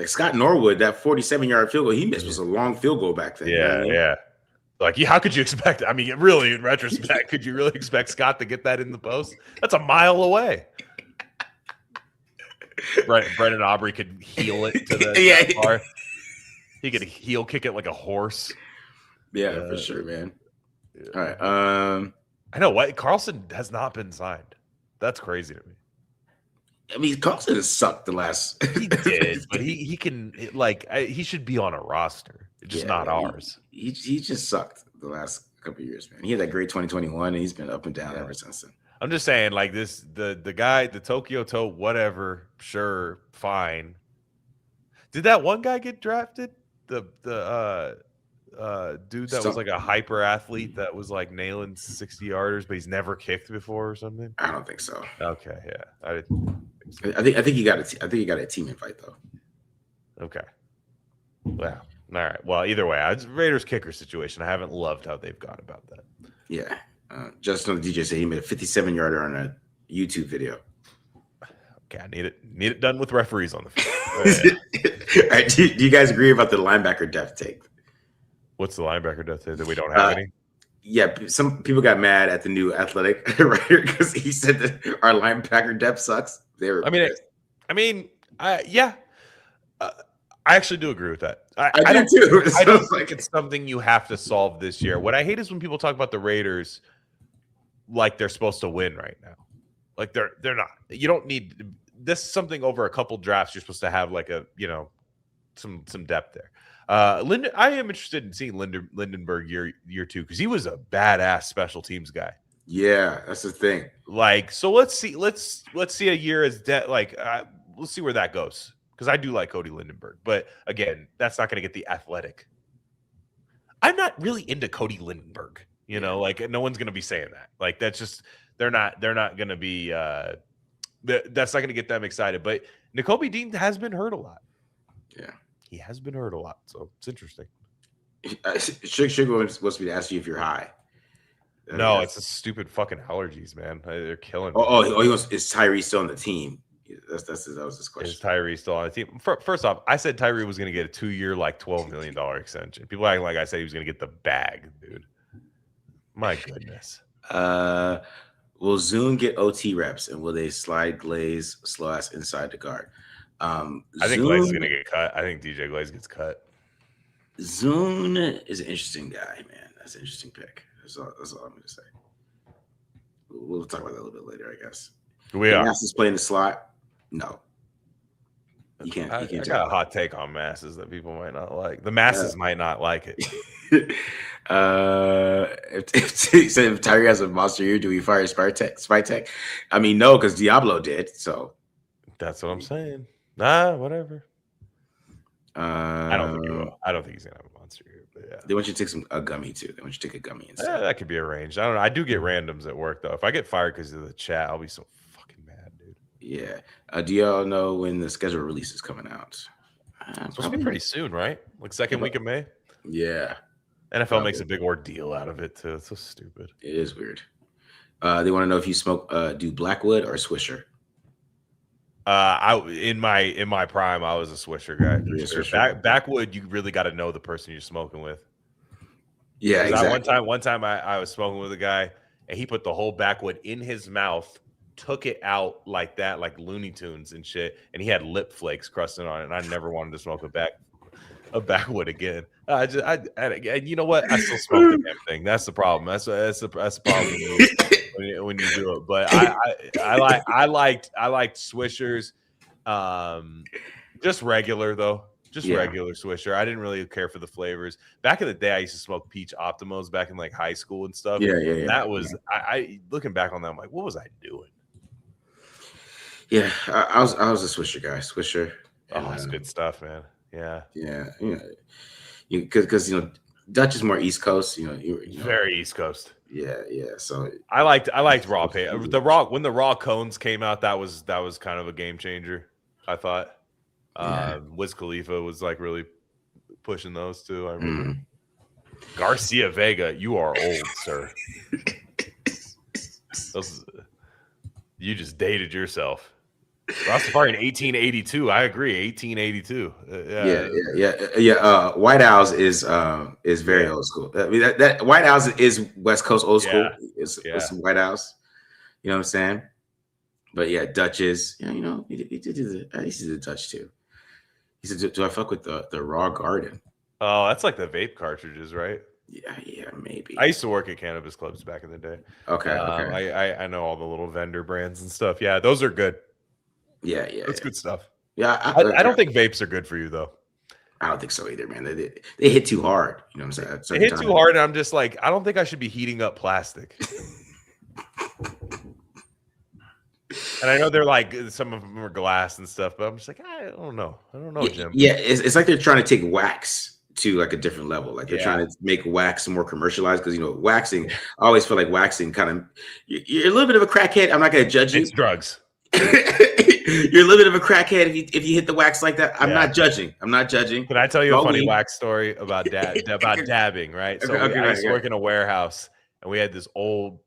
S1: Scott Norwood, that 47-yard field goal he missed was a long field goal back then.
S2: Yeah,
S1: you know what I mean?
S2: Like, how could you expect? I mean, really, in retrospect, could you really expect Scott to get that in the post? That's a mile away. Brendan Aubrey could heel it to the bar. He could heel kick it like a horse.
S1: Yeah, for sure, man.
S2: Yeah.
S1: All right.
S2: I know what Carlson has not been signed. That's crazy to me.
S1: I mean, Carlson has sucked the last.
S2: He did, but he can he should be on a roster. It's just not ours.
S1: He just sucked the last couple of years, man. He had that great 2021, and he's been up and down ever since then.
S2: I'm just saying, like the guy, the Tokyo Toe, whatever, sure, fine. Did that one guy get drafted? The dude that was like a hyper athlete that was like nailing 60-yarders, but he's never kicked before or something.
S1: I don't think so.
S2: Okay, yeah,
S1: I think he got a team invite though.
S2: Okay. Wow. All right. Well, either way, it's Raiders kicker situation. I haven't loved how they've gone about that.
S1: Yeah. Justin on the DJ said he made a 57-yarder on a YouTube video.
S2: Okay, I need it done with referees on the field.
S1: All right, do you guys agree about the linebacker depth take?
S2: What's the linebacker depth take? That we don't have any?
S1: Yeah, some people got mad at the new athletic writer because he said that our linebacker depth sucks. Yeah.
S2: I actually do agree with that. I
S1: do too.
S2: I don't think it's something you have to solve this year. What I hate is when people talk about the Raiders like they're supposed to win right now. Like they're not. You don't need this is something over a couple drafts. You're supposed to have like some depth there. I am interested in seeing Lindenberg year 2 because he was a badass special teams guy.
S1: Yeah, that's the thing.
S2: Like, so let's see a year as let's see where that goes. Because I do like Cody Lindenberg, but again, that's not going to get the athletic. I'm not really into Cody Lindenberg, like no one's going to be saying that. Like that's just they're not going to be. That's not going to get them excited. But Nakobe Dean has been hurt a lot. Yeah, he has been hurt a lot, so it's interesting.
S1: Sugar wants me to ask you if you're high.
S2: No, it's a stupid fucking allergies, man. They're killing me.
S1: He wants. Is Tyree still on the team? That was his question.
S2: Is Tyree still on the team? First off, I said Tyree was going to get a 2-year, like $12 million extension. People acting like I said he was going to get the bag, dude. My goodness.
S1: Will Zun get OT reps, and will they slide Glaze / inside the guard?
S2: I think Glaze is going to get cut. I think DJ Glaze gets cut.
S1: Zun is an interesting guy, man. That's an interesting pick. That's all I'm going to say. We'll talk about that a little bit later, I guess.
S2: We are.
S1: Masses playing the slot. No, you can't.
S2: I got a hot take on Masses that people might not like. The masses might not like it.
S1: If Tyree has a monster year, do we fire Spytek? I mean, no, because Diablo did. So
S2: that's what I'm saying. Whatever.
S1: I
S2: don't think he will. I don't think he's gonna have a monster year. But yeah,
S1: they want you to take a gummy too. They want you to take a gummy instead.
S2: Yeah, that could be arranged. I don't know. I do get randoms at work though. If I get fired because of the chat, I'll be so fucking mad, dude.
S1: Yeah. Do y'all know when the schedule release is coming out?
S2: It's supposed to be pretty soon, right? Like second week of May.
S1: Yeah.
S2: NFL makes a big ordeal out of it too. It's so stupid.
S1: It is weird. They want to know if you smoke do Blackwood or Swisher.
S2: In my prime, I was a Swisher guy. Sure. Backwood, you really got to know the person you're smoking with.
S1: Yeah, exactly.
S2: One time I was smoking with a guy, and he put the whole backwood in his mouth, took it out like that, like Looney Tunes and shit, and he had lip flakes crusting on it. And I never wanted to smoke a backwood again. And you know what? I still smoke the damn thing. That's the problem. That's the problem when you do it. But I liked Swishers, just regular though. Just regular Swisher. I didn't really care for the flavors. Back in the day, I used to smoke peach Optimos back in like high school and stuff.
S1: Yeah.
S2: That was I looking back on that, I'm like, what was I doing?
S1: Yeah, I was a Swisher guy. Swisher.
S2: Oh, that's good stuff, man. Yeah.
S1: Because Dutch is more East Coast.
S2: Very East Coast.
S1: Yeah. So
S2: I liked raw paint. When the raw cones came out, that was kind of a game changer, I thought. Wiz Khalifa was like really pushing those too. I remember. Garcia Vega, you are old, sir. You just dated yourself. Rastafari in 1882. I agree. 1882.
S1: Yeah. White Owls is very
S2: Yeah.
S1: old school. I mean, that White Owls is West Coast old
S2: Yeah.
S1: school. It's
S2: Yeah.
S1: some White Owls. You know what I'm saying? But yeah, Dutches. Yeah, he did I used to do the Dutch too. He said, "Do I fuck with the Raw Garden?"
S2: Oh, that's like the vape cartridges, right?
S1: Yeah, maybe.
S2: I used to work at cannabis clubs back in the day.
S1: Okay.
S2: I know all the little vendor brands and stuff. Yeah, those are good.
S1: Yeah.
S2: That's good stuff.
S1: Yeah,
S2: I don't think vapes are good for you though.
S1: I don't think so either, man. They hit too hard. You know what I'm saying?
S2: They hit too hard, and I'm just like, I don't think I should be heating up plastic. And I know they're like some of them are glass and stuff, but I'm just like, I don't know, Jim.
S1: Yeah, it's like they're trying to take wax to like a different level. Like they're trying to make wax more commercialized because waxing. I always feel like waxing kind of you're a little bit of a crackhead. I'm not going to judge you.
S2: It's drugs.
S1: You're a little bit of a crackhead if you hit the wax like that. I'm not judging. Can
S2: I tell you a funny wax story about dabbing? Right. So I used to work in a warehouse, and we had this old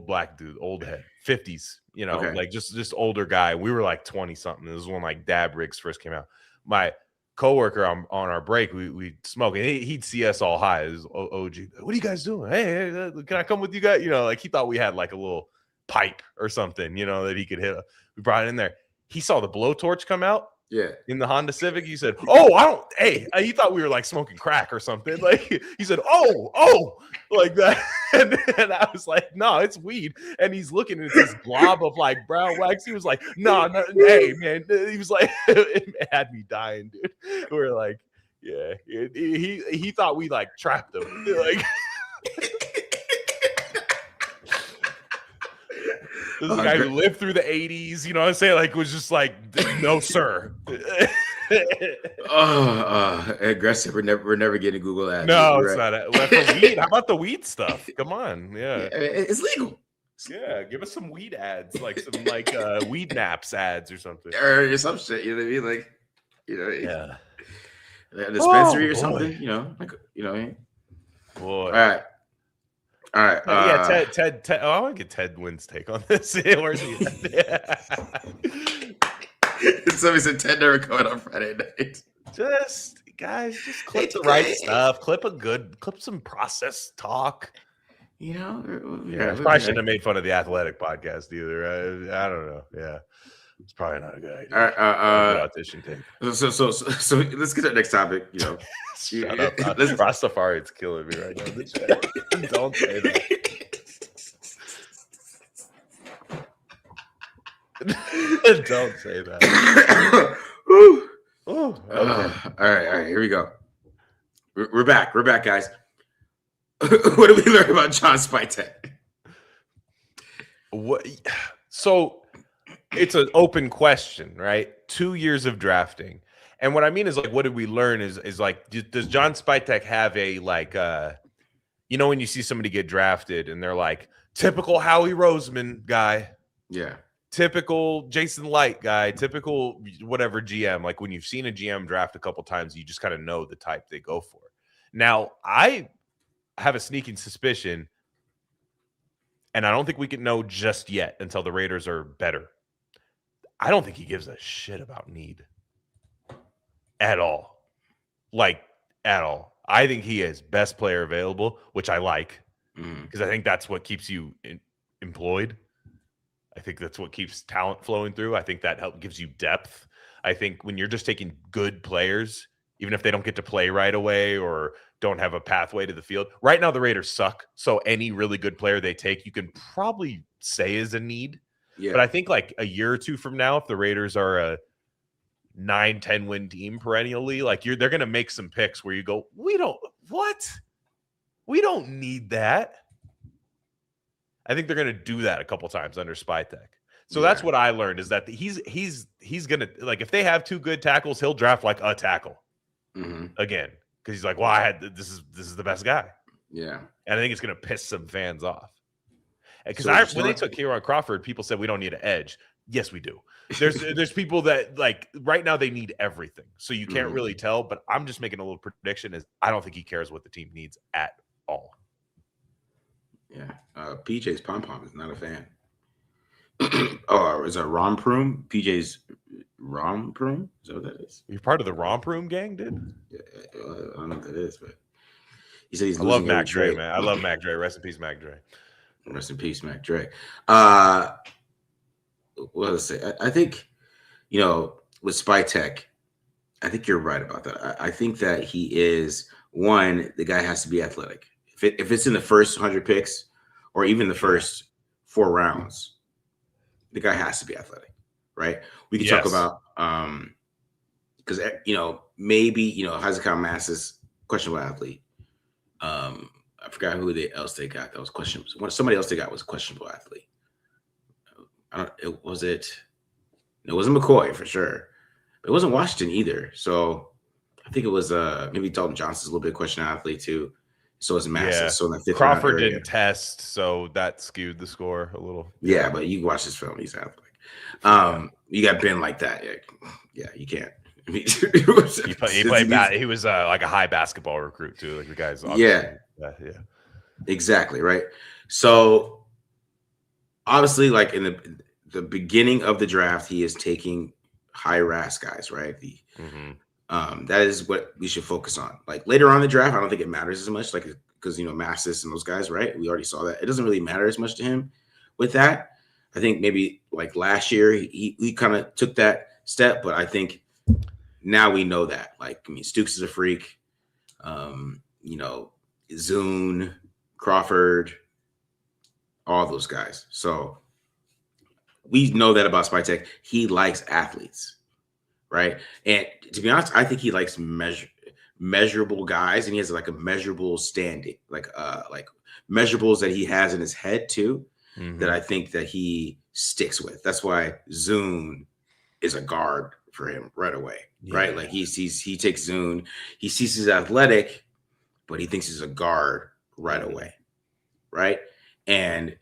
S2: black dude, old head, 50s. Like just older guy. We were like 20 something. This was when like dab rigs first came out. My coworker on our break, we smoke, and he'd see us all high. It was OG. What are you guys doing? Hey, can I come with you guys? Like he thought we had like a little pipe or something, that he could hit. We brought it in there. He saw the blowtorch come out.
S1: Yeah.
S2: In the Honda Civic, he said, "Oh, I don't." Hey, he thought we were like smoking crack or something. Like he said, "Oh," like that, and I was like, "No, it's weed." And he's looking at this blob of like brown wax. He was like, "No, hey, man." He was like, it had me dying, dude. We were like, yeah, he thought we like trapped him, like. This guy who lived through the 80s, you know what I'm saying? Like, was just like, no, sir.
S1: Aggressive. We're never getting Google ads.
S2: No, it's not. For weed, how about the weed stuff? Come on, yeah,
S1: it's legal.
S2: Yeah, give us some weed ads, like some like weed naps ads or something,
S1: or some shit. You know what I mean? Like,
S2: yeah,
S1: a dispensary or something. Like,
S2: boy.
S1: All right.
S2: Yeah, Ted. I want to get Ted Wynn's take on this. Where's he at?
S1: Somebody said Ted never coming on Friday night.
S2: Just clip the right stuff. Clip some process talk.
S1: Yeah,
S2: probably shouldn't have made fun of the athletic podcast either. I don't know. Yeah, it's probably not a good idea.
S1: All right,
S2: audition tape.
S1: So let's get to the next topic.
S2: Shut up. Rastafari, it's killing me right now. Don't say that. Don't say that.
S1: Okay. All right. Here we go. We're back. We're back, guys. What did we learn about John Spytek?
S2: What? So it's an open question, right? 2 years of drafting. And what I mean is, like, what did we learn is like, does John Spytek have a, like, when you see somebody get drafted and they're like, typical Howie Roseman guy.
S1: Yeah.
S2: Typical Jason Light guy, typical whatever GM. Like when you've seen a GM draft a couple times, you just kind of know the type they go for. Now, I have a sneaking suspicion, and I don't think we can know just yet until the Raiders are better. I don't think he gives a shit about need. At all. Like, at all. I think he is best player available, which I like, because I think that's what keeps you employed. I think that's what keeps talent flowing through. I think that gives you depth. I think when you're just taking good players, even if they don't get to play right away or don't have a pathway to the field. Right now, the Raiders suck. So any really good player they take, you can probably say is a need. Yeah. But I think like a year or two from now, if the Raiders are a 9-10 win team perennially, like they're going to make some picks where you go, we don't need that. I think they're going to do that a couple times under Spytek. So that's what I learned, is that he's going to, like, if they have two good tackles, he'll draft like a tackle again. Cause he's like, well, this is the best guy. Yeah. And I think it's going to piss some fans off. Because when they took Kieran Crawford, people said we don't need an edge. Yes, we do. There's people that, like, right now they need everything. So you can't really tell, but I'm just making a little prediction is I don't think he cares what the team needs at all.
S1: Yeah. PJ's Pom Pom is not a fan. Oh, is that Rom Proom? PJ's Rom Proom? Is that what that is?
S2: You're part of the Romp Room gang, dude.
S1: Yeah, I don't know what that is, but he said he's
S2: I love
S1: losing every
S2: Mac Dre,
S1: trade.
S2: man. I love Mac Dre. Rest in peace, Mac Dre.
S1: Rest in peace, Mac Dre. Uh, what to say? I think, with Spy Tech, I think you're right about that. I think that he is one. The guy has to be athletic. If it's in the first 100 picks, or even the first 4 rounds, the guy has to be athletic, right? We can talk about because maybe Hezekiah Mass is questionable athlete. I forgot who else they got that was questionable. Somebody else they got was a questionable athlete. It wasn't McCoy for sure. It wasn't Washington either. So I think it was maybe Dalton Johnson's a little bit questionable athlete too. So it's Masses.
S2: Yeah.
S1: So in the fifth
S2: Crawford
S1: round area.
S2: didn't test, so that skewed the score a little.
S1: Yeah, but you watch this film, he's athletic. You got Ben like that. Yeah, you can't.
S2: He played bad. He was like a high basketball recruit too. Like the guy's
S1: yeah, exactly right. So obviously, like in the beginning of the draft, he is taking high RAS guys, right? That is what we should focus on. Like later on in the draft, I don't think it matters as much, like because Massis and those guys, right? We already saw that it doesn't really matter as much to him with that. I think maybe like last year he kind of took that step, but I think now we know that. Like, I mean, Stooks is a freak. Zun, Crawford, all those guys. So we know that about Spy Tech. He likes athletes, right? And to be honest, I think he likes measurable guys, and he has like a measurable standing, like measurables that he has in his head too, that I think that he sticks with. That's why Zun is a guard for him right away, right? Like he takes Zun, he sees he's athletic, but he thinks he's a guard right away, right? And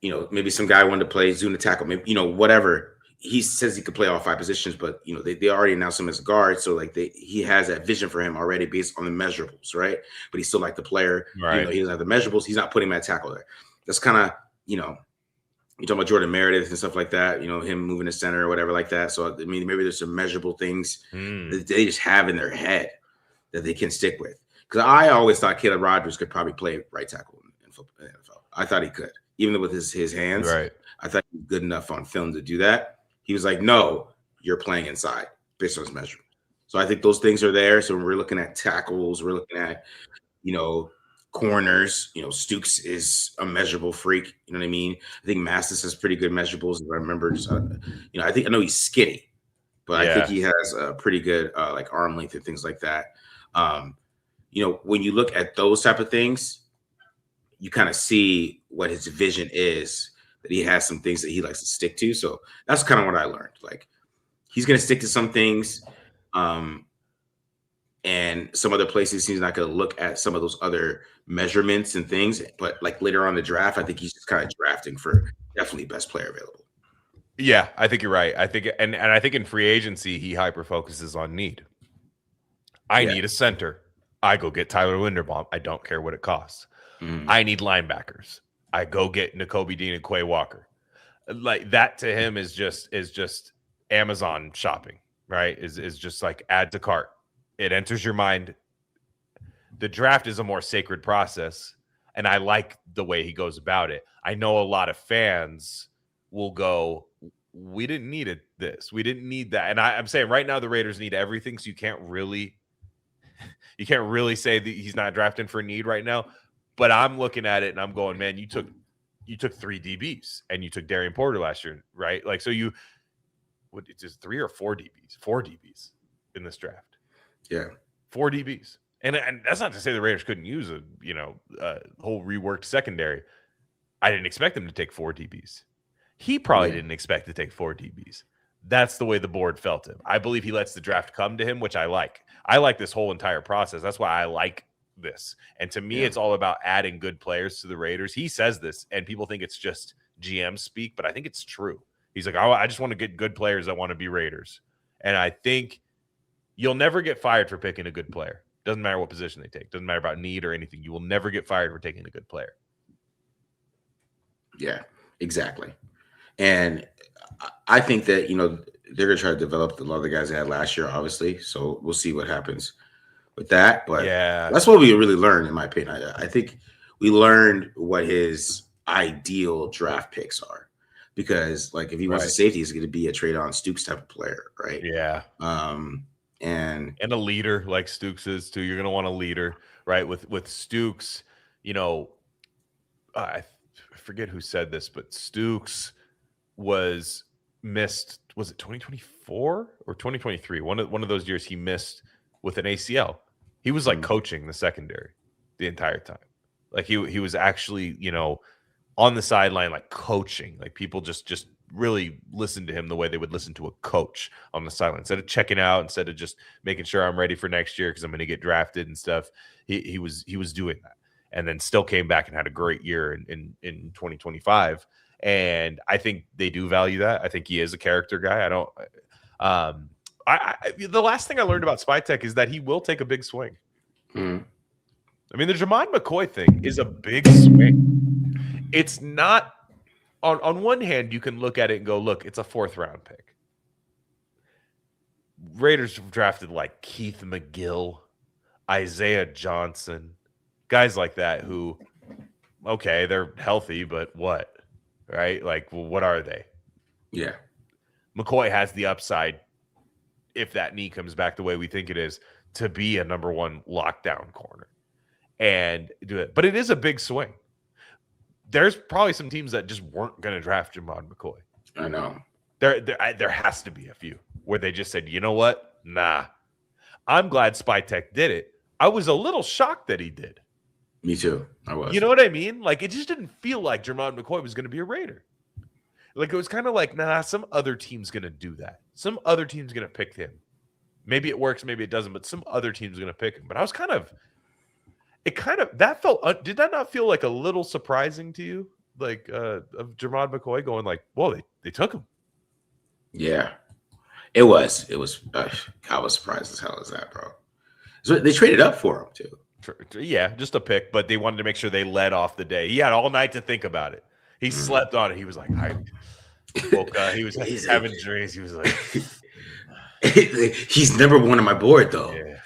S1: maybe some guy wanted to play Zun to tackle, maybe whatever. He says he could play all 5 positions, but they already announced him as a guard, so like he has that vision for him already based on the measurables, right? But he's still like the player,
S2: right?
S1: He doesn't have the measurables. He's not putting him at tackle there. That's kind of you talk about Jordan Meredith and stuff like that, him moving to center or whatever like that. So I mean, maybe there's some measurable things that they just have in their head that they can stick with. Because I always thought Caleb Rogers could probably play right tackle in the NFL. I thought he could, even with his hands.
S2: Right.
S1: I thought he was good enough on film to do that. He was like, no, you're playing inside based on his measurement. So I think those things are there. So when we're looking at tackles, we're looking at, corners. Stooks is a measurable freak. You know what I mean? I think Mastis has pretty good measurables. If I remember, I know he's skinny, but I think he has a pretty good like arm length and things like that. When you look at those type of things, you kind of see what his vision is, that he has some things that he likes to stick to. So that's kind of what I learned. Like he's going to stick to some things. And some other places he's not going to look at some of those other measurements and things. But like later on in the draft, I think he's just kind of drafting for definitely best player available.
S2: Yeah, I think you're right. I think and I think in free agency he hyper focuses on need. I need a center. I go get Tyler Linderbaum. I don't care what it costs. I need linebackers. I go get Nakobe Dean and Quay Walker. Like that to him is just Amazon shopping, right? Is just like add to cart. It enters your mind. The draft is a more sacred process, and I like the way he goes about it. I know a lot of fans will go, we didn't need this. We didn't need that. And I'm saying right now the Raiders need everything, so you can't really say that he's not drafting for need right now. But I'm looking at it and I'm going, man, you took 3 DBs and you took Darian Porter last year, right? Like, so it's just 3 or 4 DBs, 4 DBs in this draft.
S1: Yeah.
S2: 4 DBs. And that's not to say the Raiders couldn't use a whole reworked secondary. I didn't expect them to take 4 DBs. He probably didn't expect to take 4 DBs. That's the way the board felt him. I believe he lets the draft come to him, which I like. I like this whole entire process. That's why I like this. And to me, it's all about adding good players to the Raiders. He says this, and people think it's just GM speak, but I think it's true. He's like, I just want to get good players that want to be Raiders. And I think you'll never get fired for picking a good player. Doesn't matter what position they take. Doesn't matter about need or anything. You will never get fired for taking a good player.
S1: Yeah, exactly. And I think that, they're going to try to develop a lot of the guys they had last year, obviously. So we'll see what happens with that. But
S2: Yeah.
S1: that's what we really learned, in my opinion. I think we learned what his ideal draft picks are. Because, like, if he wants a safety, he's going to be a trade-on Stooks type of player, right?
S2: Yeah.
S1: And
S2: a leader like Stooks is too. You're going to want a leader, right? With Stooks, I forget who said this, but Stooks was missed. Was it 2024 or 2023? One of those years he missed with an ACL. He was like coaching the secondary the entire time. Like he was actually, on the sideline, like coaching. Like people just really listened to him the way they would listen to a coach on the sideline. Instead of checking out, instead of just making sure I'm ready for next year because I'm going to get drafted and stuff, he was doing that, and then still came back and had a great year in 2025. And I think they do value that. I think he is a character guy. I don't. The last thing I learned about Spytek is that he will take a big swing.
S1: Mm.
S2: I mean, the Jamon McCoy thing is a big swing. It's not on one hand, you can look at it and go, look, it's a 4th round pick. Raiders drafted like Keith McGill, Isaiah Johnson, guys like that who, okay, they're healthy, but what? Right? Like, well, what are they?
S1: Yeah.
S2: McCoy has the upside, if that knee comes back the way we think it is, to be a number 1 lockdown corner and do it. But it is a big swing. There's probably some teams that just weren't going to draft Jamon McCoy.
S1: I know.
S2: There has to be a few where they just said, you know what? Nah. I'm glad Spytek did it. I was a little shocked that he did.
S1: Me too. I was.
S2: You know what I mean? Like, it just didn't feel like Jamon McCoy was going to be a Raider. Like, it was kind of like, nah, some other team's going to do that. Some other team's going to pick him. Maybe it works, maybe it doesn't, but some other team's going to pick him. But I was that felt, did that not feel like a little surprising to you? Like, of Jamon McCoy going like, whoa, they took him.
S1: Yeah, it was. I was surprised as hell as that, bro. So they traded up for him too.
S2: Yeah, just a pick, but they wanted to make sure they led off the day. He had all night to think about it. He slept on it. He was like, I woke up. He was having dreams. He was like,
S1: he's number 1 on my board though.
S2: Yeah.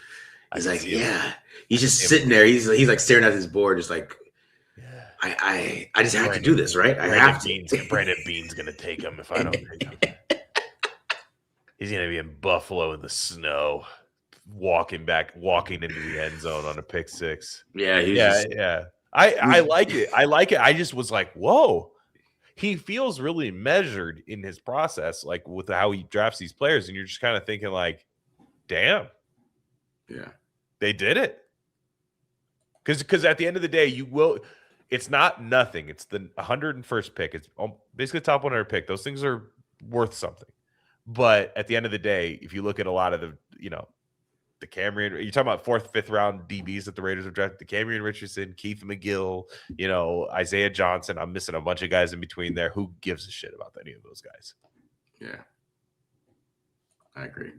S1: He's like, yeah. He's just sitting there. He's like staring at his board, just like, I just have to do this, right? I have to.
S2: Brandon Beane's gonna take him if I don't take him. He's gonna be in Buffalo in the snow, walking into the end zone on a pick 6.
S1: Yeah.
S2: I like it. I just was like, whoa. He feels really measured in his process, like with how he drafts these players, and you're just kind of thinking, like, damn,
S1: yeah,
S2: they did it. Because at the end of the day, it's not nothing. It's the 101st pick. It's basically the top 100 pick. Those things are worth something. But at the end of the day, if you look at a lot of the Cameron, you're talking about 4th, 5th round DBs that the Raiders have drafted, the Cameron Richardson, Keith McGill, Isaiah Johnson. I'm missing a bunch of guys in between there. Who gives a shit about any of those guys?
S1: Yeah, I agree.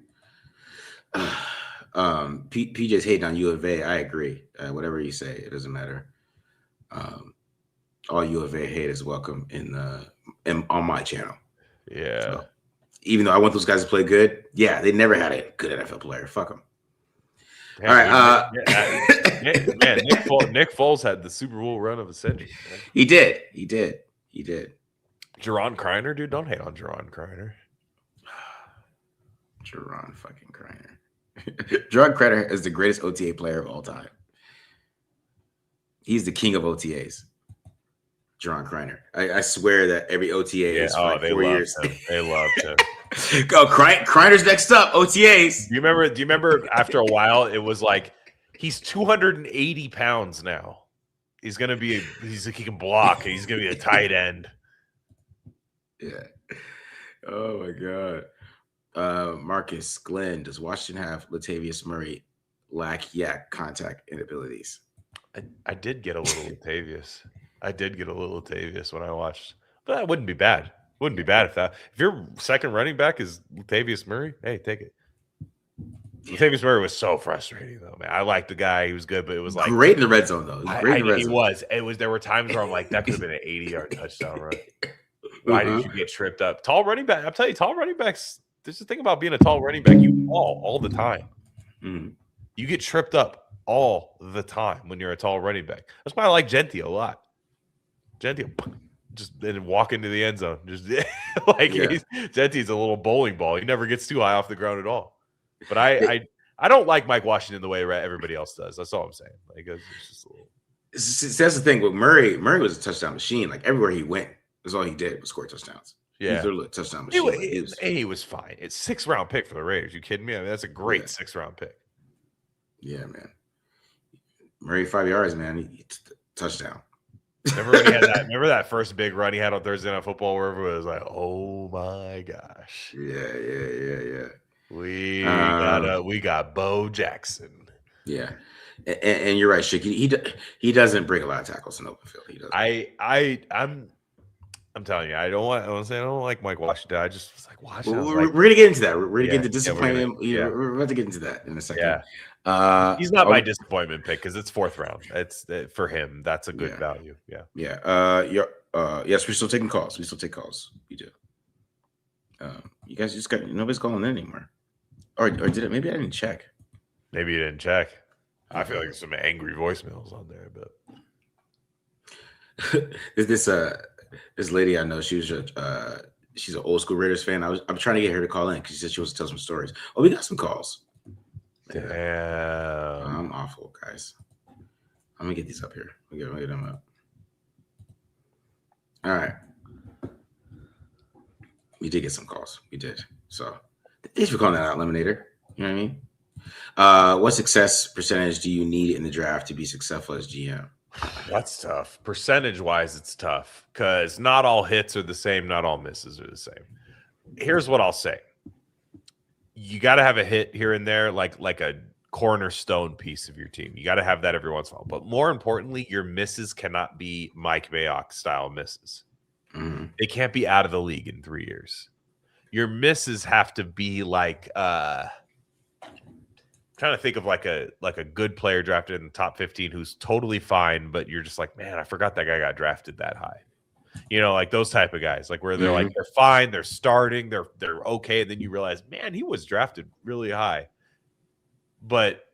S1: PJ's hating on U of A. I agree. Whatever you say, it doesn't matter. All U of A hate is welcome on my channel.
S2: Yeah.
S1: So, even though I want those guys to play good, yeah, they never had a good NFL player. Fuck them.
S2: All
S1: right.
S2: Nick Foles had the Super Bowl run of a century. Man.
S1: He did.
S2: Jaron Kreiner, dude, don't hate on Jaron Kreiner.
S1: Jaron fucking Kreiner. Jaron Kreiner is the greatest OTA player of all time. He's the king of OTAs. Jaron Kreiner. I swear that every OTA is for 4 years.
S2: They loved him.
S1: Go, Kreiner's next up. OTAs.
S2: Do you remember after a while it was like he's 280 pounds now. He can block. He's gonna be a tight end.
S1: Yeah. Oh my God. Marcus Glenn, does Washington have Latavius Murray lack contact inabilities?
S2: I did get a little Latavius when I watched, but that wouldn't be bad. Wouldn't be bad if your second running back is Latavius Murray. Hey, take it. Yeah. Latavius Murray was so frustrating though, man. I liked the guy; he was good, but it was like
S1: great in the red zone though.
S2: He was. There were times where I'm like, that could have been an 80-yard touchdown run. Why did you get tripped up? Tall running back. I'm telling you, tall running backs. There's the thing about being a tall running back. You fall all the time. You get tripped up all the time when you're a tall running back. That's why I like Genti a lot. Genti just then walk into the end zone. Just Genti's a little bowling ball. He never gets too high off the ground at all. But I don't like Mike Washington the way everybody else does. That's all I'm saying. Like it's just a little.
S1: That's the thing with Murray. Murray was a touchdown machine. Like everywhere he went, that's all he did was score touchdowns.
S2: Yeah,
S1: he was a touchdown machine.
S2: He was fine. It's 6th round pick for the Raiders. You kidding me? I mean, that's a great 6th round pick.
S1: Yeah, man. Murray 5 yards, man. Touchdown.
S2: Remember when he had that? Remember that first big run he had on Thursday Night Football, where everyone was like, "Oh my gosh!"
S1: Yeah.
S2: We got Bo Jackson.
S1: Yeah, and you're right, Shick. He doesn't break a lot of tackles in open field. He doesn't.
S2: I'm telling you, I don't like Mike Washington. I just was like, Washington.
S1: We're gonna get into that. We're gonna get into disappointment. We're about to get into that in a second.
S2: Yeah. He's not my disappointment pick because it's 4th round. It's for him. That's a good value. Yeah.
S1: Yes, we're still taking calls. We still take calls. We do. You guys just got nobody's calling in anymore. Or did it? Maybe I didn't check.
S2: Maybe you didn't check. I feel like there's some angry voicemails on there,
S1: but this lady I know, she's an old school Raiders fan. I'm trying to get her to call in because she said she wants to tell some stories. Oh, we got some calls.
S2: Damn.
S1: I'm awful, guys. I'm gonna get these up here. We'll get them up. All right. We did get some calls. We did. So thanks for calling that out, Eliminator. You know what I mean? What success percentage do you need in the draft to be successful as GM?
S2: That's tough. Percentage-wise, it's tough because not all hits are the same. Not all misses are the same. Here's what I'll say. You got to have a hit here and there, like a cornerstone piece of your team. You got to have that every once in a while. But more importantly, your misses cannot be Mike Mayock style misses. They can't be out of the league in 3 years. Your misses have to be like trying to think of like a good player drafted in the top 15 who's totally fine, but you're just like, man, I forgot that guy got drafted that high. You know, like those type of guys, like where they're like they're fine, they're starting, they're okay, and then you realize, man, he was drafted really high, but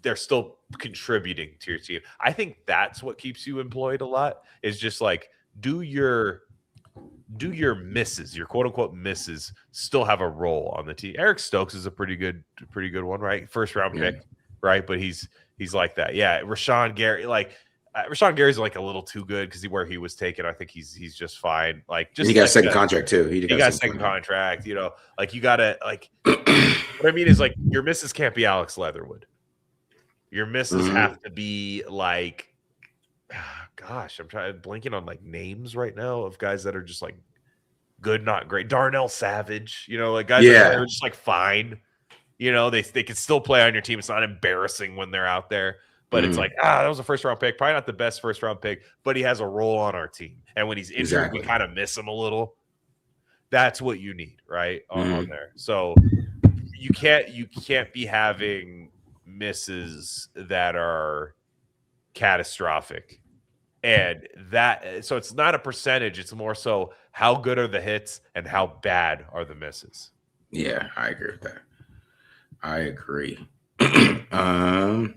S2: they're still contributing to your team. I think that's what keeps you employed a lot. Is just like do your misses, your quote unquote misses, still have a role on the team. Eric Stokes is a pretty good one, right? 1st round pick, right? But he's like that. Yeah, Rashawn Gary, Rashawn Gary's like a little too good because where he was taken, I think he's just fine. Like just
S1: he got a second contract too.
S2: He got a second contract. You know, like you gotta like. What I mean is like your misses can't be Alex Leatherwood. Your misses have to be like. Gosh, I'm blanking on like names right now of guys that are just like good, not great. Darnell Savage, you know, like guys that are just like fine. You know, they can still play on your team. It's not embarrassing when they're out there, but it's like, that was a 1st round pick. Probably not the best 1st round pick, but he has a role on our team. And when he's injured, we kind of miss him a little. That's what you need, right? On there. So you can't be having misses that are catastrophic. And so it's not a percentage. It's more so how good are the hits and how bad are the misses.
S1: Yeah, I agree with that. I agree. Let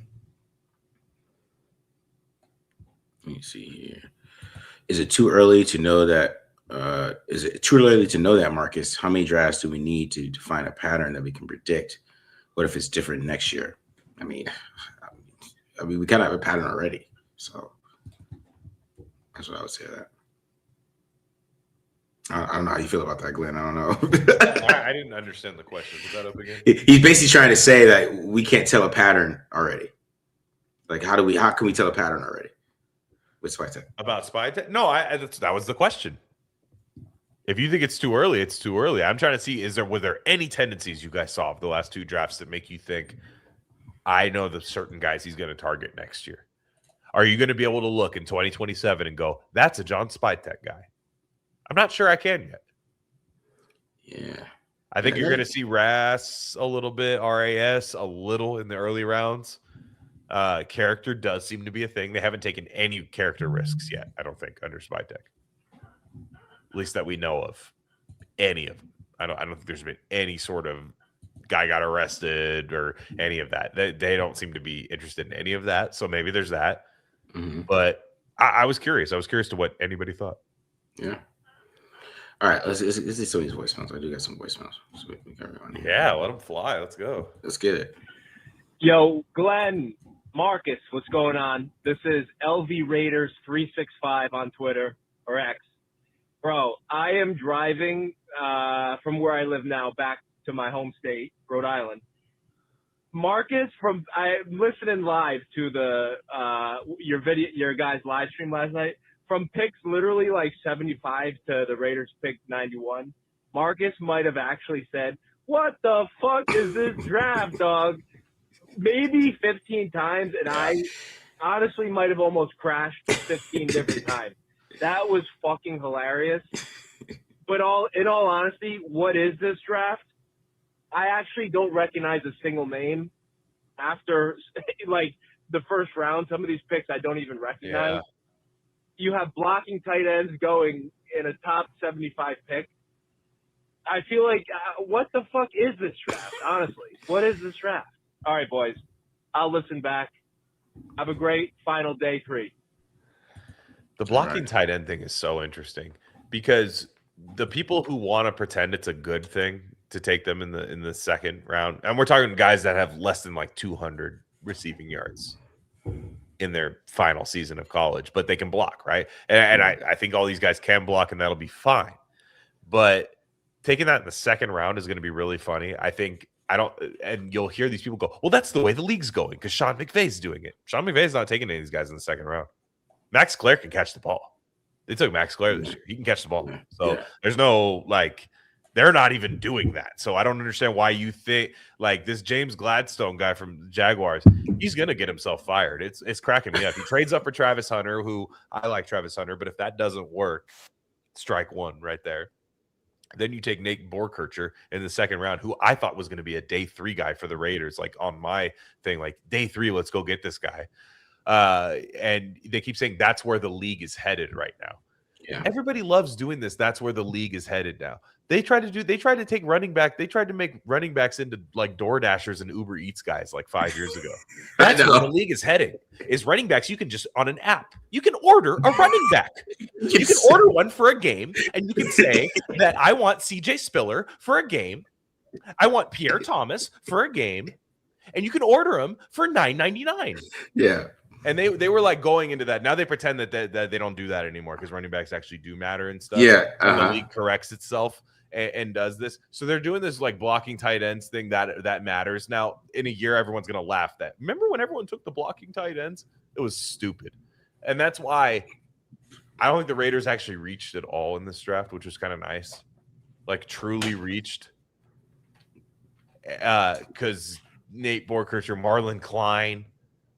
S1: me see here. Is it too early to know that? Marcus? How many drafts do we need to define a pattern that we can predict? What if it's different next year? I mean, we kind of have a pattern already, so. That's what I would say that. I don't know how you feel about that, Glenn. I don't know.
S2: I didn't understand the question. Was that up again?
S1: He's basically trying to say that we can't tell a pattern already. Like, how can we tell a pattern already with Spy Tech?
S2: About Spy Tech? No, that was the question. If you think it's too early, it's too early. I'm trying to see, were there any tendencies you guys saw of the last 2 drafts that make you think, I know the certain guys he's going to target next year? Are you going to be able to look in 2027 and go, that's a John Spytek guy? I'm not sure I can yet.
S1: Yeah.
S2: I think you're going to see RAS a little bit, RAS a little in the early rounds. Character does seem to be a thing. They haven't taken any character risks yet, I don't think, under Spytek. least that we know of. Any of them. I don't think there's been any sort of guy got arrested or any of that. They don't seem to be interested in any of that. So maybe there's that.
S1: Mm-hmm.
S2: But I was curious. I was curious to what anybody thought.
S1: Yeah. All right. Let's see some of these voicemails. I do got some voicemails. So we can
S2: yeah, let them fly. Let's go.
S1: Let's get it.
S3: Yo, Glenn, Marcus, what's going on? This is LV Raiders 365 on Twitter or X. Bro, I am driving from where I live now back to my home state, Rhode Island. Marcus, I'm listening live to the your guys' live stream last night. From picks literally like 75 to the Raiders pick 91. Marcus might have actually said, "What the fuck is this draft, dog?" Maybe 15 times, and I honestly might have almost crashed 15 different times. That was fucking hilarious. But in all honesty, what is this draft? I actually don't recognize a single name after like the first round. Some of these picks I don't even recognize.
S2: Yeah.
S3: You have blocking tight ends going in a top 75 pick. I feel like, what the fuck is this draft? Honestly, what is this draft? All right, boys, I'll listen back. Have a great final day 3.
S2: The blocking tight end thing is so interesting because the people who want to pretend it's a good thing to take them in the second round, and we're talking guys that have less than like 200 receiving yards in their final season of college, but they can block, right? And I think all these guys can block, and that'll be fine. But taking that in the second round is going to be really funny. And you'll hear these people go, well, that's the way the league's going because Sean McVay's doing it. Sean McVay's not taking any of these guys in the second round. Max Clare can catch the ball. They took Max Clare this year. He can catch the ball. So there's no, like, they're not even doing that. So I don't understand why you think, like, this James Gladstone guy from the Jaguars, he's going to get himself fired. It's cracking me up. He trades up for Travis Hunter, who I like Travis Hunter, but if that doesn't work, strike one right there. Then you take Nate Borkircher in the second round, who I thought was going to be a day 3 guy for the Raiders, like on my thing, like day 3, let's go get this guy. And they keep saying that's where the league is headed right now. Yeah. Everybody loves doing this. That's where the league is headed now. They tried to take running back. They tried to make running backs into like Door Dashers and Uber Eats guys like 5 years ago. That's where the league is heading. Is running backs. You can just on an app, you can order a running back. You can order one for a game, and you can say that I want CJ Spiller for a game. I want Pierre Thomas for a game, and you can order them for $9.99.
S1: Yeah.
S2: And they were like going into that. Now they pretend that they don't do that anymore because running backs actually do matter and stuff.
S1: Yeah.
S2: And the league corrects itself and does this. So they're doing this like blocking tight ends thing that matters. Now, in a year, everyone's going to laugh that. Remember when everyone took the blocking tight ends? It was stupid. And that's why I don't think the Raiders actually reached at all in this draft, which was kind of nice. Like truly reached. Because Nate Borkircher, Marlon Klein,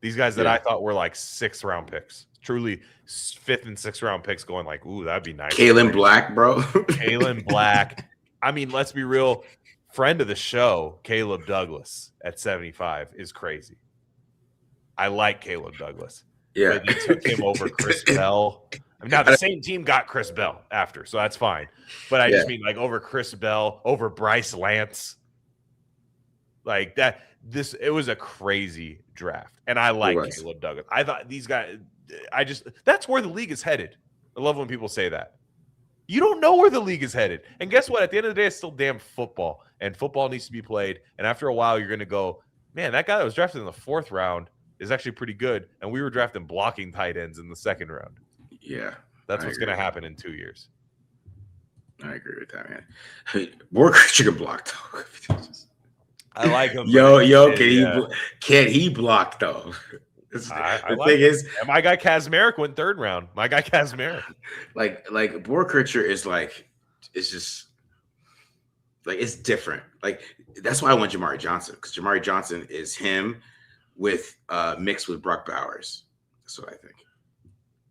S2: these guys that I thought were like 6th round picks, truly 5th and 6th round picks going like, ooh, that'd be nice.
S1: Kalen Black, bro.
S2: Kalen Black. I mean, let's be real. Friend of the show, Caleb Douglas at 75 is crazy. I like Caleb Douglas.
S1: Yeah.
S2: But they took him over Chris Bell. I mean, now the same team got Chris Bell after, so that's fine. But I just mean like over Chris Bell, over Bryce Lance. Like that. It was a crazy draft, and I like Caleb Douglas. I thought these guys. That's where the league is headed. I love when people say that. You don't know where the league is headed, and guess what? At the end of the day, it's still damn football, and football needs to be played. And after a while, you're going to go, man, that guy that was drafted in the 4th round is actually pretty good, and we were drafting blocking tight ends in the 2nd round.
S1: Yeah,
S2: that's what's going to happen in 2 years.
S1: I agree with that, man. Borkircher can block though.
S2: I like him.
S1: Can he block though?
S2: The thing is, my guy Kazmarek went 3rd round. My guy Kazmarek.
S1: Like Borkircher is like, it's just like it's different. Like that's why I want Jamari Johnson, because Jamari Johnson is him with mixed with Brock Bowers. That's what I think.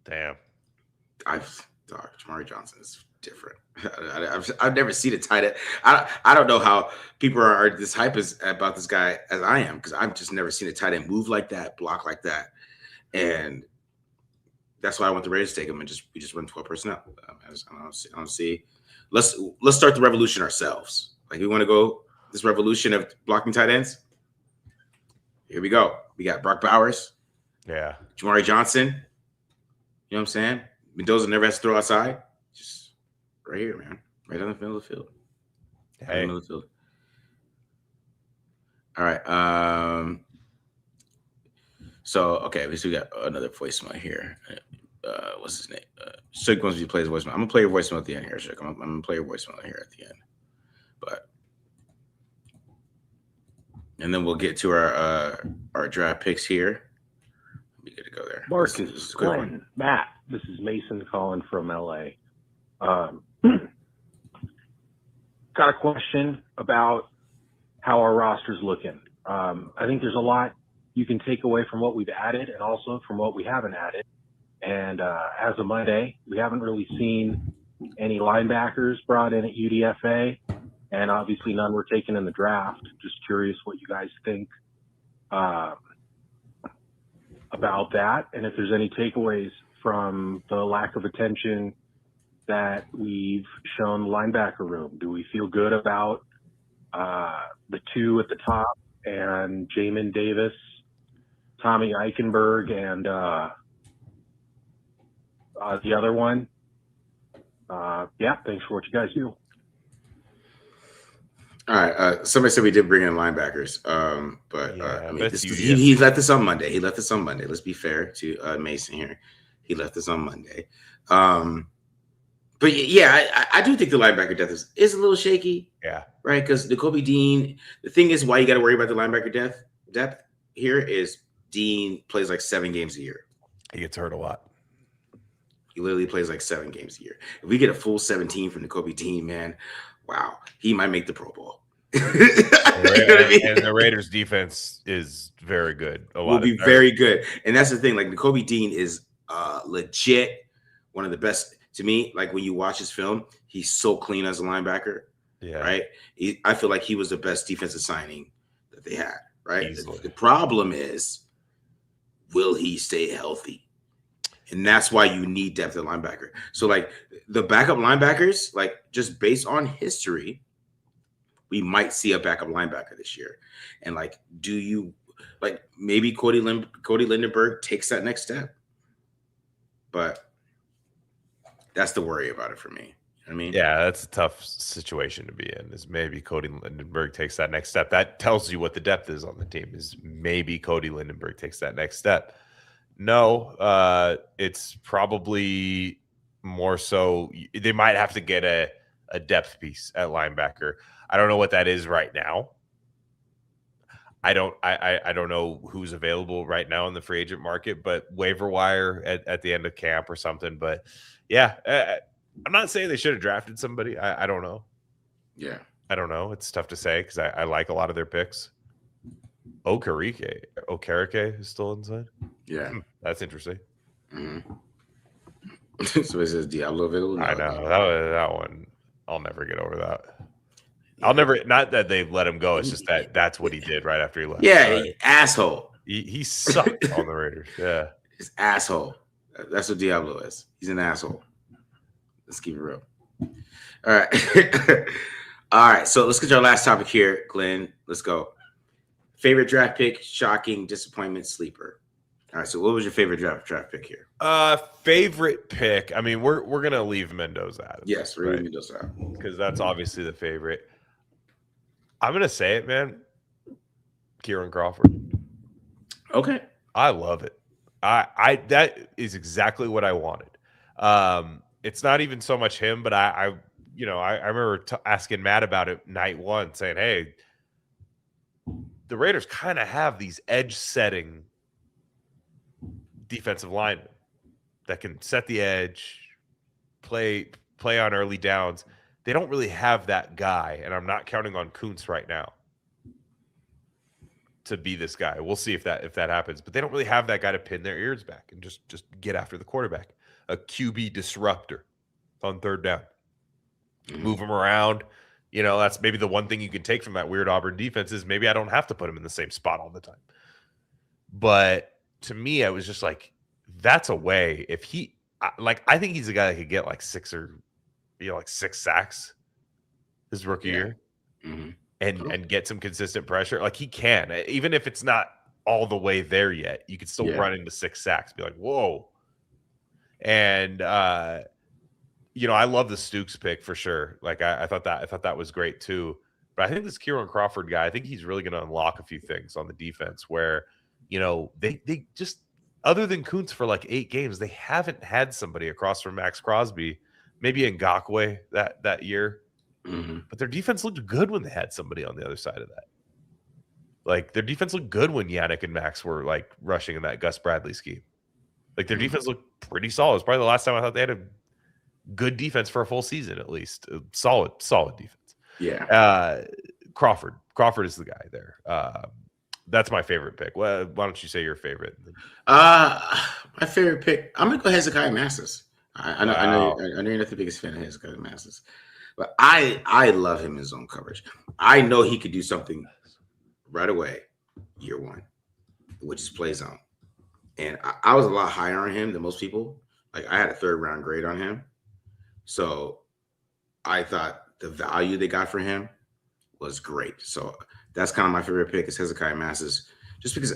S2: Damn.
S1: Jamari Johnson is different. I've never seen a tight end. I don't know how people are this hype about this guy as I am, because I've just never seen a tight end move like that, block like that, and that's why I want the Raiders to take him, and we just run 12 personnel. I don't see. Let's start the revolution ourselves. Like, we want to go this revolution of blocking tight ends. Here we go. We got Brock Bowers.
S2: Yeah.
S1: Jamari Johnson. You know what I'm saying? Mendoza never has to throw outside. Just right here, man. Right on the middle of the field.
S2: Hey.
S1: Right in the middle of the field. All right. So, okay, at least we got another voicemail here. What's his name? Shook wants me to play his voicemail. I'm going to play your voicemail at the end here, Shook. I'm going to play your voicemail here at the end. And then we'll get to our draft picks here. Be good to go there.
S4: Marcus, Glenn, Matt, this is Mason calling from LA. Got a question about how our roster's looking. I think there's a lot you can take away from what we've added and also from what we haven't added. And as of Monday, we haven't really seen any linebackers brought in at UDFA, and obviously none were taken in the draft. Just curious what you guys think about that, and if there's any takeaways from the lack of attention that we've shown the linebacker room. Do we feel good about the two at the top and Jamin Davis, Tommy Eichenberg, and the other one? Yeah, thanks for what you guys do.
S1: All right. Somebody said we did bring in linebackers, but
S2: Yeah,
S1: I mean,
S2: that's
S1: he left us on Monday. Let's be fair to Mason here. He left us on Monday. But yeah, I do think the linebacker depth is a little shaky.
S2: Yeah.
S1: Right, because Nakobe Dean. The thing is, why you got to worry about the linebacker depth here is Dean plays like 7 games a year.
S2: He gets hurt a lot.
S1: He literally plays like 7 games a year. If we get a full 17 from Nakobe Dean, man, wow, he might make the Pro Bowl. You know what I mean?
S2: And the Raiders defense is very good.
S1: Will be very good. And that's the thing. Like, Nakobe Dean is legit one of the best to me. Like, when you watch his film, he's so clean as a linebacker.
S2: Yeah.
S1: Right. I feel like he was the best defensive signing that they had. Right.
S2: Easily.
S1: The problem is, will he stay healthy? And that's why you need depth at linebacker. So, like, the backup linebackers, like, just based on history, we might see a backup linebacker this year. And, like, maybe Cody Lindenberg takes that next step. But that's the worry about it for me. You know what I mean?
S2: Yeah, that's a tough situation to be in. Is maybe Cody Lindenberg takes that next step. That tells you what the depth is on the team. Is maybe Cody Lindenberg takes that next step. No, it's probably more so they might have to get a depth piece at linebacker. I don't know what that is right now. I don't know who's available right now in the free agent market, but waiver wire at the end of camp or something. But yeah, I'm not saying they should have drafted somebody. I don't know.
S1: Yeah.
S2: I don't know. It's tough to say because I like a lot of their picks. Okereke is still inside.
S1: Yeah.
S2: That's interesting.
S1: Mm-hmm. So it says Diablo available.
S2: I know that one. I'll never get over that. I'll never. Not that they've let him go. It's just that's what he did right after he left.
S1: Yeah, asshole.
S2: He sucked on the Raiders. Yeah,
S1: he's asshole. That's what Diablo is. He's an asshole. Let's keep it real. All right. All right. So let's get to our last topic here, Glenn. Let's go. Favorite draft pick, shocking, disappointment, sleeper. All right. So what was your favorite draft pick here?
S2: Favorite pick. I mean, we're gonna leave Mendoza out.
S1: Yes, we're leaving Mendoza out
S2: because that's obviously the favorite. I'm gonna say it, man. Kieran Crawford. Okay. I love it. I that is exactly what I wanted. It's not even so much him, but I remember asking Matt about it night one, saying, "Hey, the Raiders kind of have these edge-setting defensive linemen that can set the edge, play on early downs. They don't really have that guy, and I'm not counting on Kuntz right now to be this guy. We'll see if that happens, but they don't really have that guy to pin their ears back and just get after the quarterback. A QB disruptor on third down. Move him around. You know, that's maybe the one thing you can take from that weird Auburn defense is maybe I don't have to put him in the same spot all the time. But to me, I was just like, that's a way. If he I think he's a guy that could get like 6 sacks his rookie year
S1: Mm-hmm.
S2: and get some consistent pressure. Like he can, even if it's not all the way there yet, you could still run into 6 sacks, be like, whoa. And I love the Stooks pick for sure. Like I thought that was great too. But I think this Kieran Crawford guy, I think he's really going to unlock a few things on the defense where, they just, other than Kuntz for like 8 games, they haven't had somebody across from Maxx Crosby, maybe Ngakoue that year.
S1: Mm-hmm.
S2: But their defense looked good when they had somebody on the other side of that. Like their defense looked good when Yannick and Max were like rushing in that Gus Bradley scheme. Like their defense looked pretty solid. It's probably the last time I thought they had a good defense for a full season, at least. A solid defense.
S1: Yeah.
S2: Crawford is the guy there. That's my favorite pick. Well, why don't you say your favorite?
S1: My favorite pick. I'm gonna go Hezekiah Masses. I know you're not the biggest fan of Hezekiah Masses, but I love him in zone coverage. I know he could do something right away, year one, which is play zone. And I was a lot higher on him than most people. Like I had a 3rd round grade on him, so I thought the value they got for him was great. So that's kind of my favorite pick is Hezekiah Masses, just because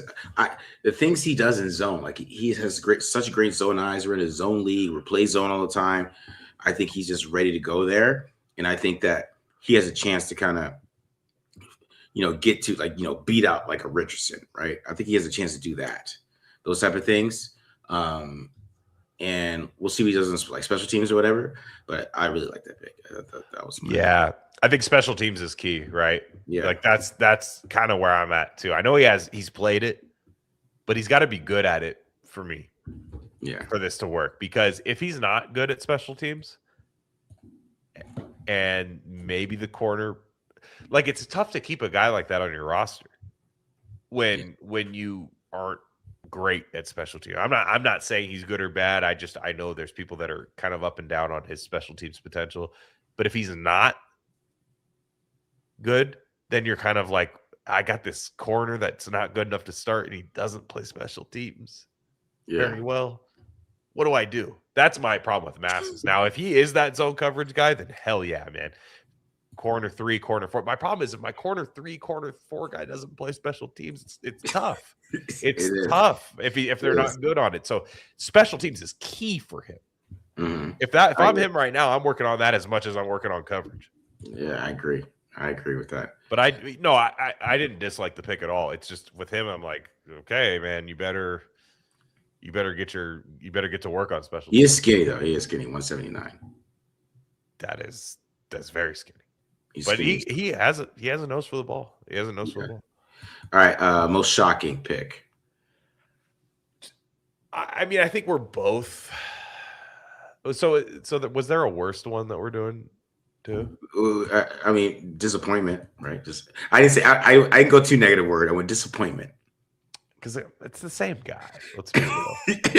S1: the things he does in zone, like he has such great zone eyes. We're in a zone league. We play zone all the time. I think he's just ready to go there, and I think that he has a chance to kind of, get to beat out like a Richardson, right? I think he has a chance to do that, those type of things. And we'll see what he does in like special teams or whatever. But I really like that pick. That was
S2: I think special teams is key, right?
S1: Yeah,
S2: like that's kind of where I'm at too. I know he's played it, but he's got to be good at it for me.
S1: Yeah,
S2: for this to work, because if he's not good at special teams, and maybe the corner, like it's tough to keep a guy like that on your roster when you aren't great at special teams. I'm not saying he's good or bad. I know there's people that are kind of up and down on his special teams potential. But if he's not good, then you're kind of like, I got this corner that's not good enough to start, and he doesn't play special teams very well. What do I do? That's my problem with Masses. Now, if he is that zone coverage guy, then hell yeah, man. Corner 3, corner 4. My problem is if my corner 3, corner 4 guy doesn't play special teams, it's tough. It's tough if they're not good on it. So special teams is key for him.
S1: Mm-hmm.
S2: If I'm him right now, I'm working on that as much as I'm working on coverage.
S1: Yeah, I agree with that.
S2: But I didn't dislike the pick at all. It's just with him, I'm like, okay, man, you better get to work on special teams.
S1: He is skinny though. He is skinny, 179.
S2: That's very skinny.
S1: He's
S2: but
S1: skinny.
S2: he has a nose for the ball. He has a nose for the ball.
S1: All right, most shocking pick.
S2: I mean, I think we're both. So was there a worst one that we're doing too?
S1: I mean, disappointment, right? I didn't say I didn't go too negative word. I went disappointment.
S2: Because it's the same guy. Let's be real.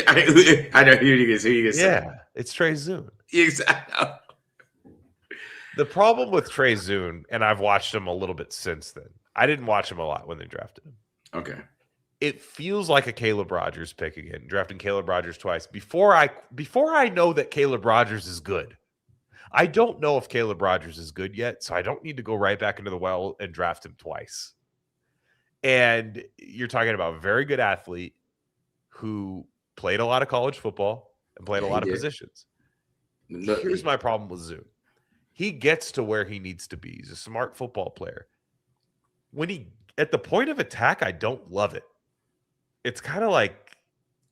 S1: I know who you can say.
S2: Yeah, it's Trey Zun.
S1: Exactly.
S2: The problem with Trey Zun, and I've watched him a little bit since then. I didn't watch him a lot when they drafted him.
S1: Okay.
S2: It feels like a Caleb Rogers pick again, drafting Caleb Rogers twice. Before I know that Caleb Rogers is good. I don't know if Caleb Rogers is good yet, so I don't need to go right back into the well and draft him twice. And you're talking about a very good athlete who played a lot of college football and played a lot of positions. Here's my problem with Zun. He gets to where he needs to be. He's a smart football player. When he at the point of attack, I don't love it. It's kind of like,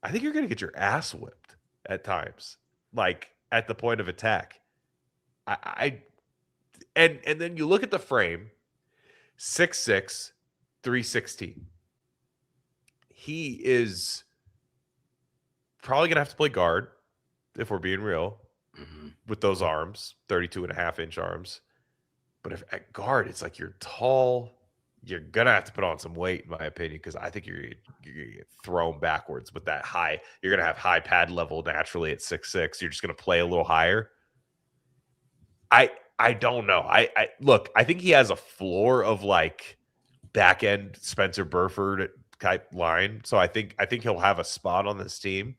S2: I think you're going to get your ass whipped at times, like at the point of attack. And then you look at the frame, 6'6", 316. He is probably going to have to play guard, if we're being real, with those arms, 32.5-inch arms. But if at guard, it's like you're tall, you're going to have to put on some weight, in my opinion, because I think you're going to get thrown backwards with that high. You're going to have high pad level naturally at 6'6". You're just going to play a little higher. I don't know. Look, I think he has a floor of like back end Spencer Burford type line. So I think he'll have a spot on this team.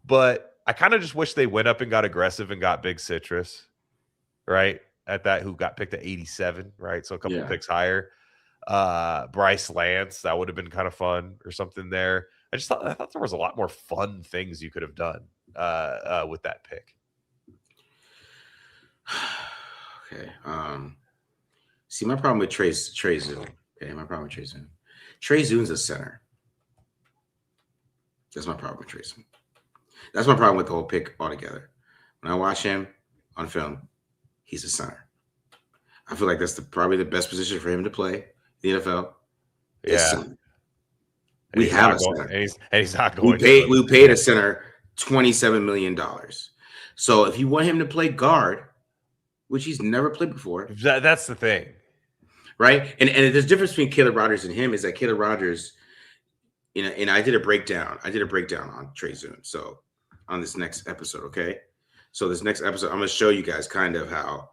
S2: but I kind of just wish they went up and got aggressive and got Big Citrus, right? At that, who got picked at 87, right? So a couple picks higher. Bryce Lance, that would have been kind of fun or something there. I thought there was a lot more fun things you could have done with that pick.
S1: Okay. See, my problem with Trey Zun. Okay, my problem with Trey Zun. Trey Zun's a center. That's my problem with Trey Zun. That's my problem with the whole pick altogether. When I watch him on film, he's a center. I feel like that's probably the best position for him to play in the NFL.
S2: Yeah.
S1: We have a center.
S2: And he's not going.
S1: We paid a center $27 million. So if you want him to play guard, which he's never played before.
S2: That's the thing.
S1: Right? And there's a difference between Caleb Rogers and him is that Caleb Rogers, and I did a breakdown. On Trey Zun. So on this next episode, okay? So this next episode, I'm going to show you guys kind of how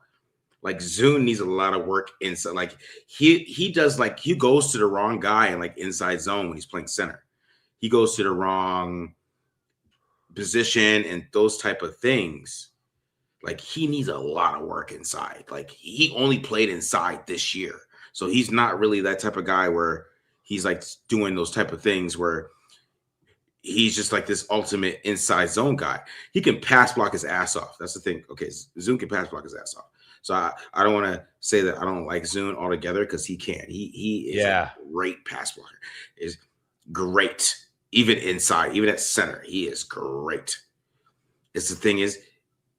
S1: like Zun needs a lot of work inside. Like he does, like he goes to the wrong guy in like inside zone when he's playing center. He goes to the wrong position and those type of things. Like he needs a lot of work inside. Like he only played inside this year. So he's not really that type of guy where he's like doing those type of things where he's just like this ultimate inside zone guy. He can pass block his ass off. That's the thing. Okay, Zun can pass block his ass off. So I don't want to say that I don't like Zun altogether because he can. He is a great pass blocker. Is great. Even inside, even at center, he is great. It's the thing is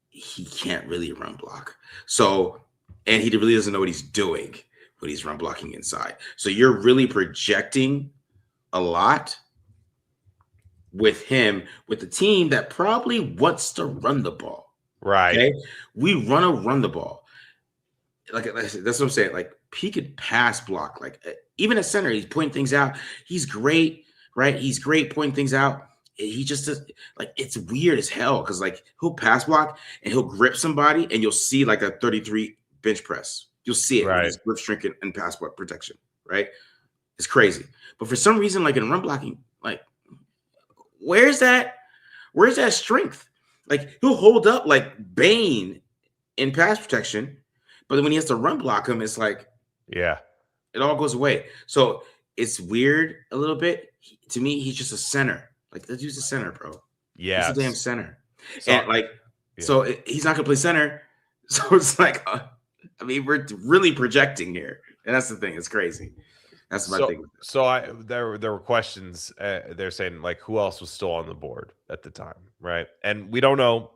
S1: he can't really run block. So, and he really doesn't know what he's doing when he's run blocking inside. So you're really projecting a lot with him, with the team that probably wants to run the ball.
S2: Right.
S1: Okay? We run the ball. Like that's what I'm saying. Like he could pass block. Like even at center, he's pointing things out. He's great, right? He's great pointing things out. He just does, like it's weird as hell because like he'll pass block and he'll grip somebody and you'll see like a 33 bench press. You'll see it with his grip strength and pass block protection, right? It's crazy. But for some reason, like in run blocking, like where's that strength? Like he'll hold up like Bane in pass protection, but then when he has to run block him, it's like it all goes away. So it's weird a little bit. To me, he's just a center. Like that dude's a center, bro.
S2: Yeah,
S1: he's a damn center. So, and like, so he's not gonna play center. So it's like, I mean, we're really projecting here, and that's the thing. It's crazy. That's my thing.
S2: So there were questions. They're saying like, who else was still on the board at the time, right? And we don't know.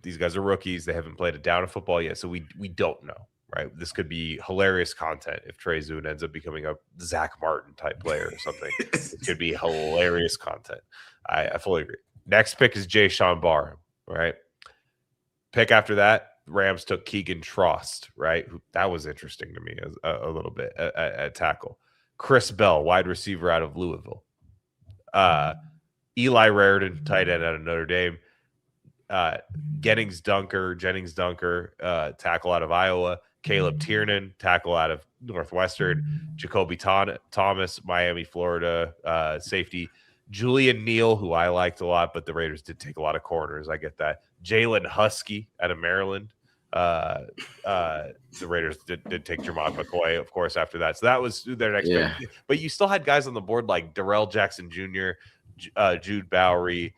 S2: These guys are rookies. They haven't played a down of football yet, so we don't know, right? This could be hilarious content if Trey Zun ends up becoming a Zach Martin type player or something. It could be hilarious content. I fully agree. Next pick is Jayshon Barham, right? Pick after that, Rams took Keegan Trost, right? That was interesting to me a little bit at tackle. Chris Bell, wide receiver out of Louisville. Eli Raridan, tight end out of Notre Dame. Jennings Dunker, tackle out of Iowa. Caleb Tiernan, tackle out of Northwestern. Jacoby Thomas, Miami, Florida, safety. Julian Neal, who I liked a lot, but the Raiders did take a lot of corners. I get that. Jalen Husky out of Maryland. The Raiders did take Jermon McCoy, of course, after that. So that was their next pick. But you still had guys on the board like Darrell Jackson Jr., Jude Bowery,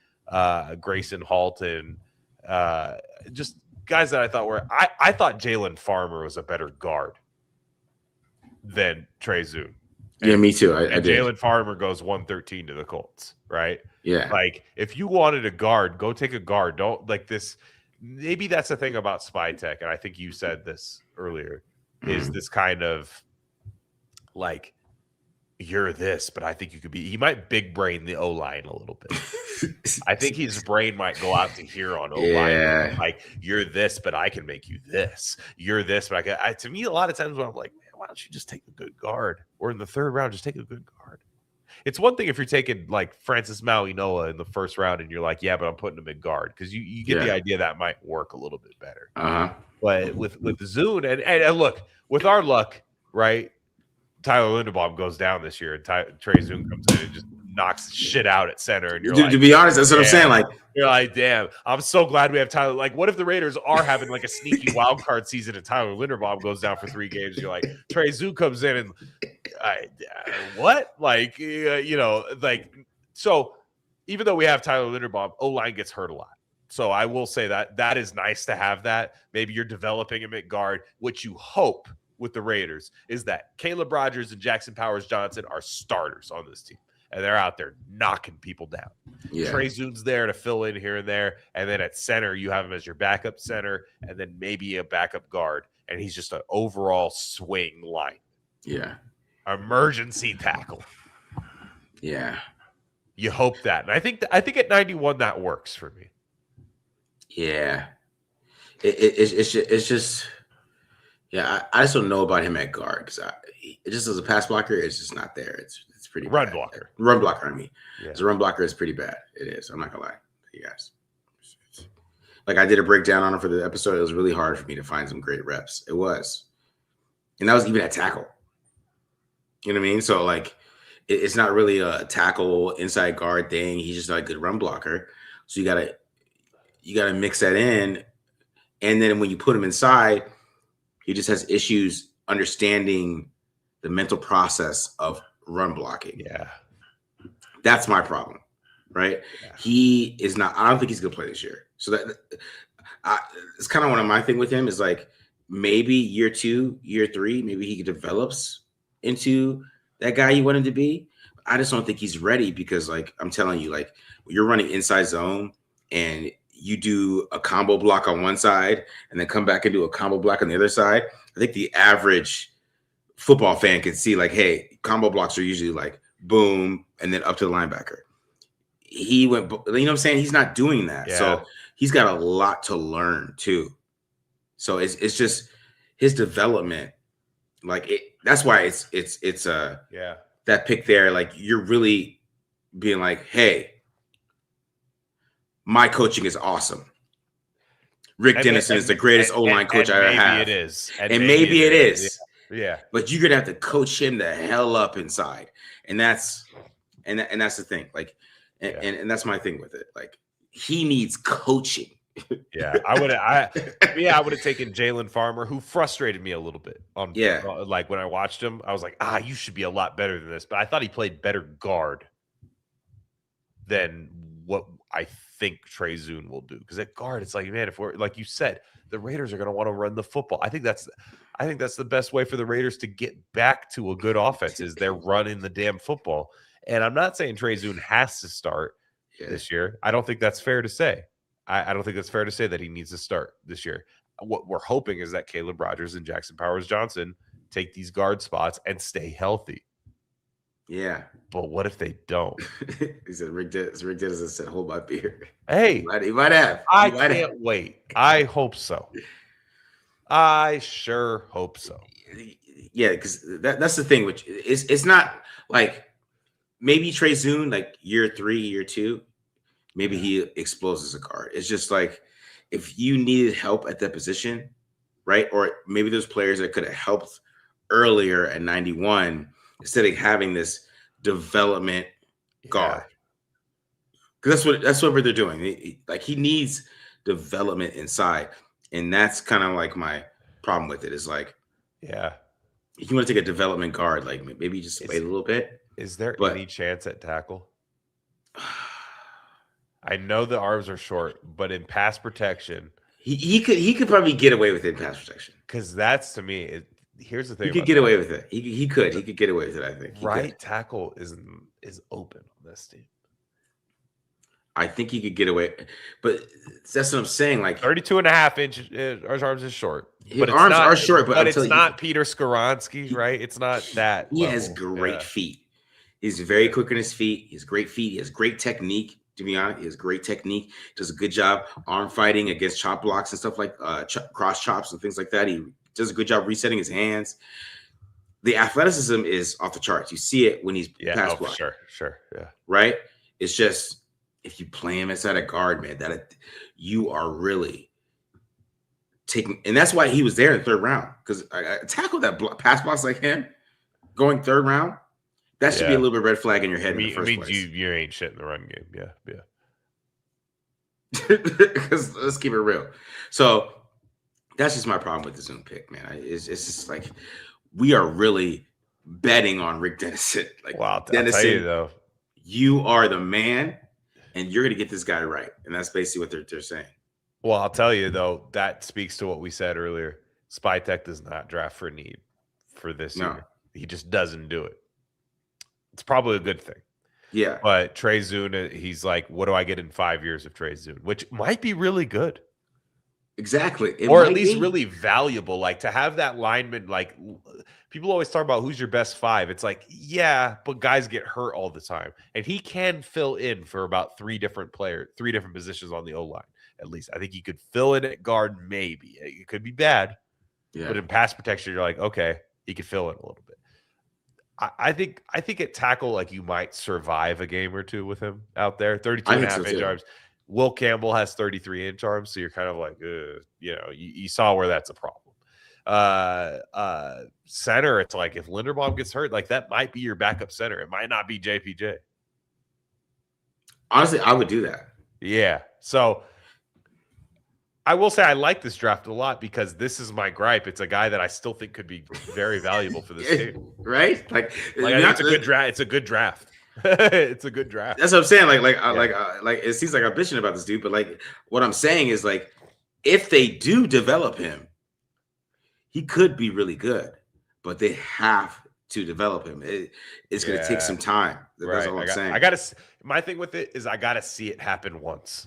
S2: Grayson Halton, just guys that I thought were I thought Jalen Farmer was a better guard than Trey Zun.
S1: Yeah, me too. I did.
S2: Jalen Farmer goes 113 to the Colts, right?
S1: Yeah.
S2: Like if you wanted a guard, go take a guard. Don't like this. Maybe that's the thing about Spy Tech, and I think you said this earlier, is this kind of like you're this, but I think you could be. He might big brain the O line a little bit. I think his brain might go out to here on O line.
S1: Yeah.
S2: Like you're this, but I can make you this. You're this, but I can. To me, a lot of times when I'm like, man, why don't you just take a good guard? Or in the third round, just take a good guard. It's one thing if you're taking like Francis Mauigoa in the first round and you're like, yeah, but I'm putting him in guard because you get the idea that might work a little bit better. But with the Zun and look, with our luck, right? Tyler Linderbaum goes down this year, and Trey Zun comes in and just knocks shit out at center, and you're
S1: to,
S2: like,
S1: to be honest, that's what I'm saying. Like,
S2: you're like, damn, I'm so glad we have Tyler. Like, what if the Raiders are having like a sneaky wild card season and Tyler Linderbaum goes down for 3 games? You're like, Trey Zun comes in and what? Like, like, so even though we have Tyler Linderbaum, O-line gets hurt a lot. So I will say that is nice to have that. Maybe you're developing him at guard. What you hope with the Raiders is that Caleb Rogers and Jackson Powers-Johnson are starters on this team. And they're out there knocking people down.
S1: yeah.
S2: Trey Zun's there to fill in here and there. And then at center, you have him as your backup center and then maybe a backup guard. And he's just an overall swing line.
S1: Yeah.
S2: Emergency tackle.
S1: Yeah.
S2: You hope that. And I think at 91 that works for me.
S1: Yeah. It's just yeah, I just don't know about him at guard because it just as a pass blocker, it's just not there. It's pretty
S2: Run
S1: bad.
S2: blocker.
S1: Run blocker, I mean.
S2: Yeah.
S1: As a run blocker, it's pretty bad. It is. I'm not gonna lie to you guys. Like I did a breakdown on it for the episode. It was really hard for me to find some great reps. It was. And that was even at tackle. You know what I mean? So like it's not really a tackle inside guard thing. He's just not a good run blocker. So you gotta mix that in. And then when you put him inside, he just has issues understanding the mental process of run blocking.
S2: Yeah.
S1: That's my problem, right?
S2: Yeah.
S1: He is not, I don't think he's going to play this year. So it's kind of one of my thing with him is like maybe year 2, year 3, maybe he develops into that guy you want him to be. I just don't think he's ready because like, I'm telling you, like you're running inside zone and you do a combo block on one side and then come back and do a combo block on the other side. I think the average football fan can see like, hey, combo blocks are usually like boom and then up to the linebacker. He went, you know what I'm saying? He's not doing that.
S2: Yeah.
S1: So he's got a lot to learn too. So it's just his development. Like that's why it's that pick there. Like you're really being like, hey, my coaching is awesome. Rick Dennison is the greatest O-line coach I ever had.
S2: Maybe it is.
S1: And maybe it is.
S2: Yeah.
S1: But you're gonna have to coach him the hell up inside. And that's the thing. Like and that's my thing with it. Like he needs coaching.
S2: Yeah. I would have taken Jalen Farmer, who frustrated me a little bit on like when I watched him. I was like, you should be a lot better than this. But I thought he played better guard than what I think Trey Zun will do. Because at guard, it's like, man, if we're like you said, the Raiders are going to want to run the football. I think that's the best way for the Raiders to get back to a good offense is they're running the damn football. And I'm not saying Trey Zun has to start this year. I don't think that's fair to say. I don't think that's fair to say that he needs to start this year. What we're hoping is that Caleb Rogers and Jackson Powers-Johnson take these guard spots and stay healthy.
S1: Yeah.
S2: But what if they don't?
S1: He said Rick Dennison said, hold my beer.
S2: Hey.
S1: He might have.
S2: I can't wait. I hope so. I sure hope so.
S1: Yeah, because that's the thing, which it's not like maybe Trey Zun, like year 3, year 2, maybe he explodes as a guard. It's just like if you needed help at that position, right? Or maybe there's players that could have helped earlier at 91 instead of having this development guard. Because that's what they're doing. He needs development inside. And that's kind of like my problem with it is like, if you want to take a development guard, like maybe just wait a little bit.
S2: Is there any chance at tackle? I know the arms are short, but in pass protection,
S1: he could probably get away with it in pass protection.
S2: Because that's to me, here's the thing.
S1: He could get away with it. He could get away with it. I think
S2: right tackle is open on this team.
S1: I think he could get away, but that's what I'm saying. Like
S2: 32.5 inches, our arms is short.
S1: His arms are short, but
S2: it's not Peter Skoronski, right? It's not that.
S1: He has great feet. He's very quick on his feet. He has great feet. He has great technique. To be honest, he has great technique. Does a good job arm fighting against chop blocks and stuff like cross chops and things like that. He does a good job resetting his hands. The athleticism is off the charts. You see it when he's pass blocking.
S2: Sure, yeah.
S1: Right? It's just if you play him inside a guard, man, that you are really taking, and that's why he was there in the 3rd round because I tackled that pass blocks like him going 3rd round. That should be a little bit red flag in your head
S2: I mean,
S1: in the first place.
S2: you ain't shit in the run game. Yeah.
S1: Because let's keep it real. So that's just my problem with the Zun pick, man. It's just like we are really betting on Rick Dennison. Like,
S2: Wow,
S1: Dennison,
S2: I'll tell you though,
S1: you are the man, and you're going to get this guy right. And that's basically what they're saying.
S2: Well, I'll tell you though, that speaks to what we said earlier. Spytek does not draft for need for this year. He just doesn't do it. It's probably a good thing.
S1: Yeah.
S2: But Trey Zun, he's like, what do I get in 5 years of Trey Zun? Which might be really good.
S1: Exactly.
S2: Or at least really valuable. Like to have that lineman, like people always talk about who's your best 5. It's like, yeah, but guys get hurt all the time. And he can fill in for about 3 different positions on the O-line. At least I think he could fill in at guard, maybe. It could be bad. Yeah. But in pass protection, you're like, okay, he could fill in a little bit. I think at tackle, like you might survive a game or two with him out there. 32.5-inch arms. Will Campbell has 33-inch arms, so you're kind of like, you saw where that's a problem. Center, it's like if Linderbaum gets hurt, like that might be your backup center. It might not be JPJ.
S1: Honestly, I would do that.
S2: Yeah. So I will say I like this draft a lot because this is my gripe. It's a guy that I still think could be very valuable for this team.
S1: Right?
S2: Like I think it's a good draft. It's a good draft. It's a good draft.
S1: That's what I'm saying. Like it seems like I'm bitching about this dude, but like what I'm saying is like if they do develop him, he could be really good, but they have to develop him. It's going to take some time. That's all I'm saying.
S2: My thing with it is I got to see it happen once.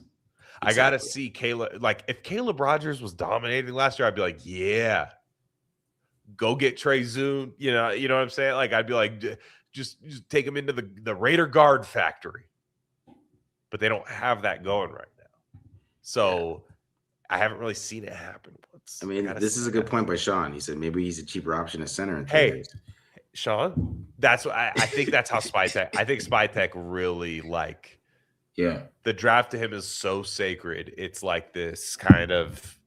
S2: Exactly. I got to see Caleb. Like if Caleb Rogers was dominating last year, I'd be like, yeah, go get Trey Zun. You know what I'm saying? Like I'd be like, just take him into the Raider guard factory. But they don't have that going right now. So I haven't really seen it happen once.
S1: I mean, this is a good point by Sean. He said maybe he's a cheaper option at center in 3 years.
S2: Sean, that's what I think that's how Spytek. I think Spytek really like.
S1: Yeah.
S2: The draft to him is so sacred. It's like this kind of.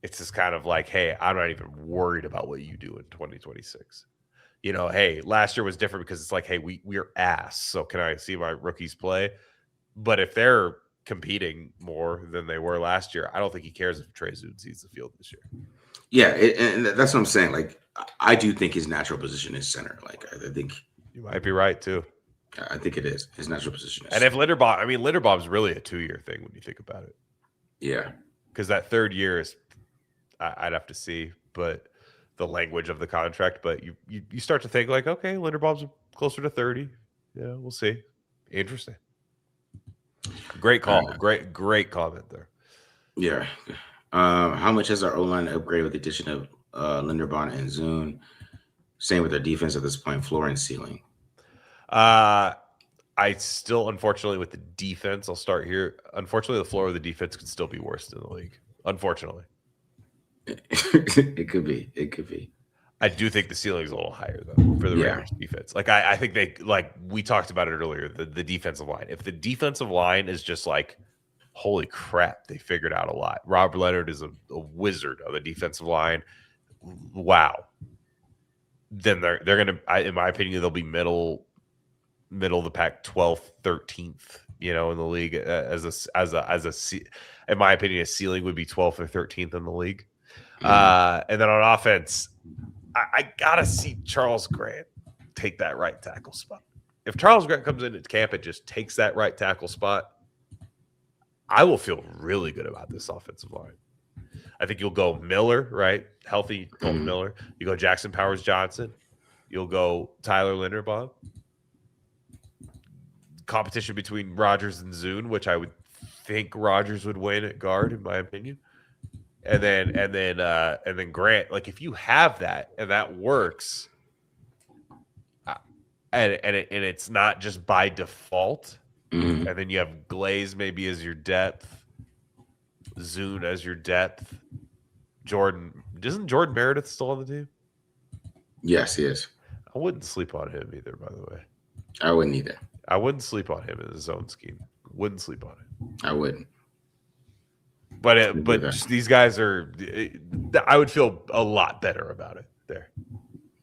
S2: It's this kind of like, hey, I'm not even worried about what you do in 2026. Hey, last year was different because it's like, hey, we're ass. So can I see my rookies play? But if they're competing more than they were last year, I don't think he cares if Trey Zun sees the field this year.
S1: Yeah, and that's what I'm saying. Like, I do think his natural position is center. Like, I think
S2: you might be right too.
S1: I think it is his natural position.
S2: And if Linderbaum's really a 2-year thing when you think about it.
S1: Yeah,
S2: because that 3rd year is, I'd have to see, but the language of the contract. But you start to think like, okay, Linderbaum's closer to 30. Yeah, we'll see. Interesting. Great call. Great comment there.
S1: Yeah. How much has our O-line upgraded with the addition of Linderbaum and Zun? Same with their defense at this point, floor and ceiling.
S2: I still, unfortunately, with the defense, I'll start here. Unfortunately, the floor of the defense could still be worse in the league. Unfortunately.
S1: It could be.
S2: I do think the ceiling is a little higher though for the Raiders defense. Like I think they, like we talked about it earlier, the defensive line. If the defensive line is just like, holy crap, they figured out a lot. Rob Leonard is a wizard of the defensive line. Wow. Then they're gonna, in my opinion, they'll be middle of the pack, 12th, 13th. In the league as a in my opinion, a ceiling would be 12th or 13th in the league. And then on offense, I gotta see Charles Grant take that right tackle spot. If Charles Grant comes into camp and just takes that right tackle spot, I will feel really good about this offensive line. I think you'll go Miller, right? Healthy Colton Miller. You go Jackson Powers Johnson. You'll go Tyler Linderbaum. Competition between Rodgers and Zun, which I would think Rodgers would win at guard, in my opinion. And then Grant. Like if you have that and that works, and it's not just by default, and then you have Glaze maybe as your depth, Zun as your depth. Isn't Jordan Meredith still on the team?
S1: Yes, he is.
S2: I wouldn't sleep on him either, by the way.
S1: I wouldn't either.
S2: I wouldn't sleep on him in the zone scheme. Wouldn't sleep on it.
S1: I wouldn't.
S2: But just these guys are. I would feel a lot better about it there.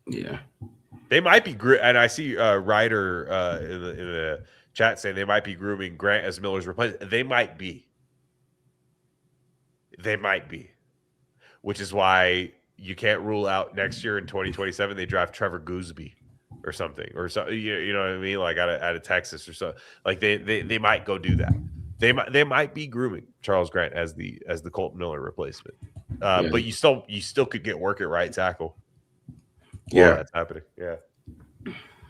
S1: Yeah.
S2: They might be, and I see Ryder in the chat saying they might be grooming Grant as Miller's replacement. They might be. They might be, which is why you can't rule out next year in 2027 they draft Trevor Gooseby or something, or so, you know what I mean, like out of Texas or so. Like they might go do that. They might be grooming Charles Grant as the Colt Miller replacement. But you still could get work at right tackle.
S1: Yeah,
S2: that's happening. Yeah.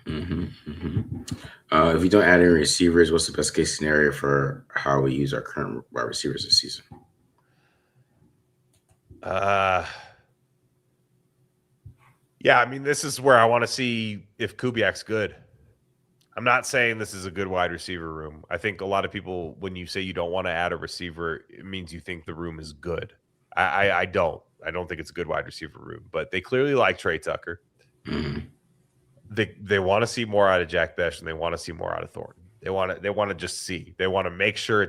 S1: If we don't add any receivers, what's the best case scenario for how we use our current wide receivers this season?
S2: Yeah, I mean, this is where I want to see if Kubiak's good. I'm not saying this is a good wide receiver room. I think a lot of people, when you say you don't want to add a receiver, it means you think the room is good. I don't. I don't think it's a good wide receiver room, but they clearly like Trey Tucker.
S1: Mm-hmm.
S2: They want to see more out of Jack Besh, and they want to see more out of Thornton. They want to just see. They want to make sure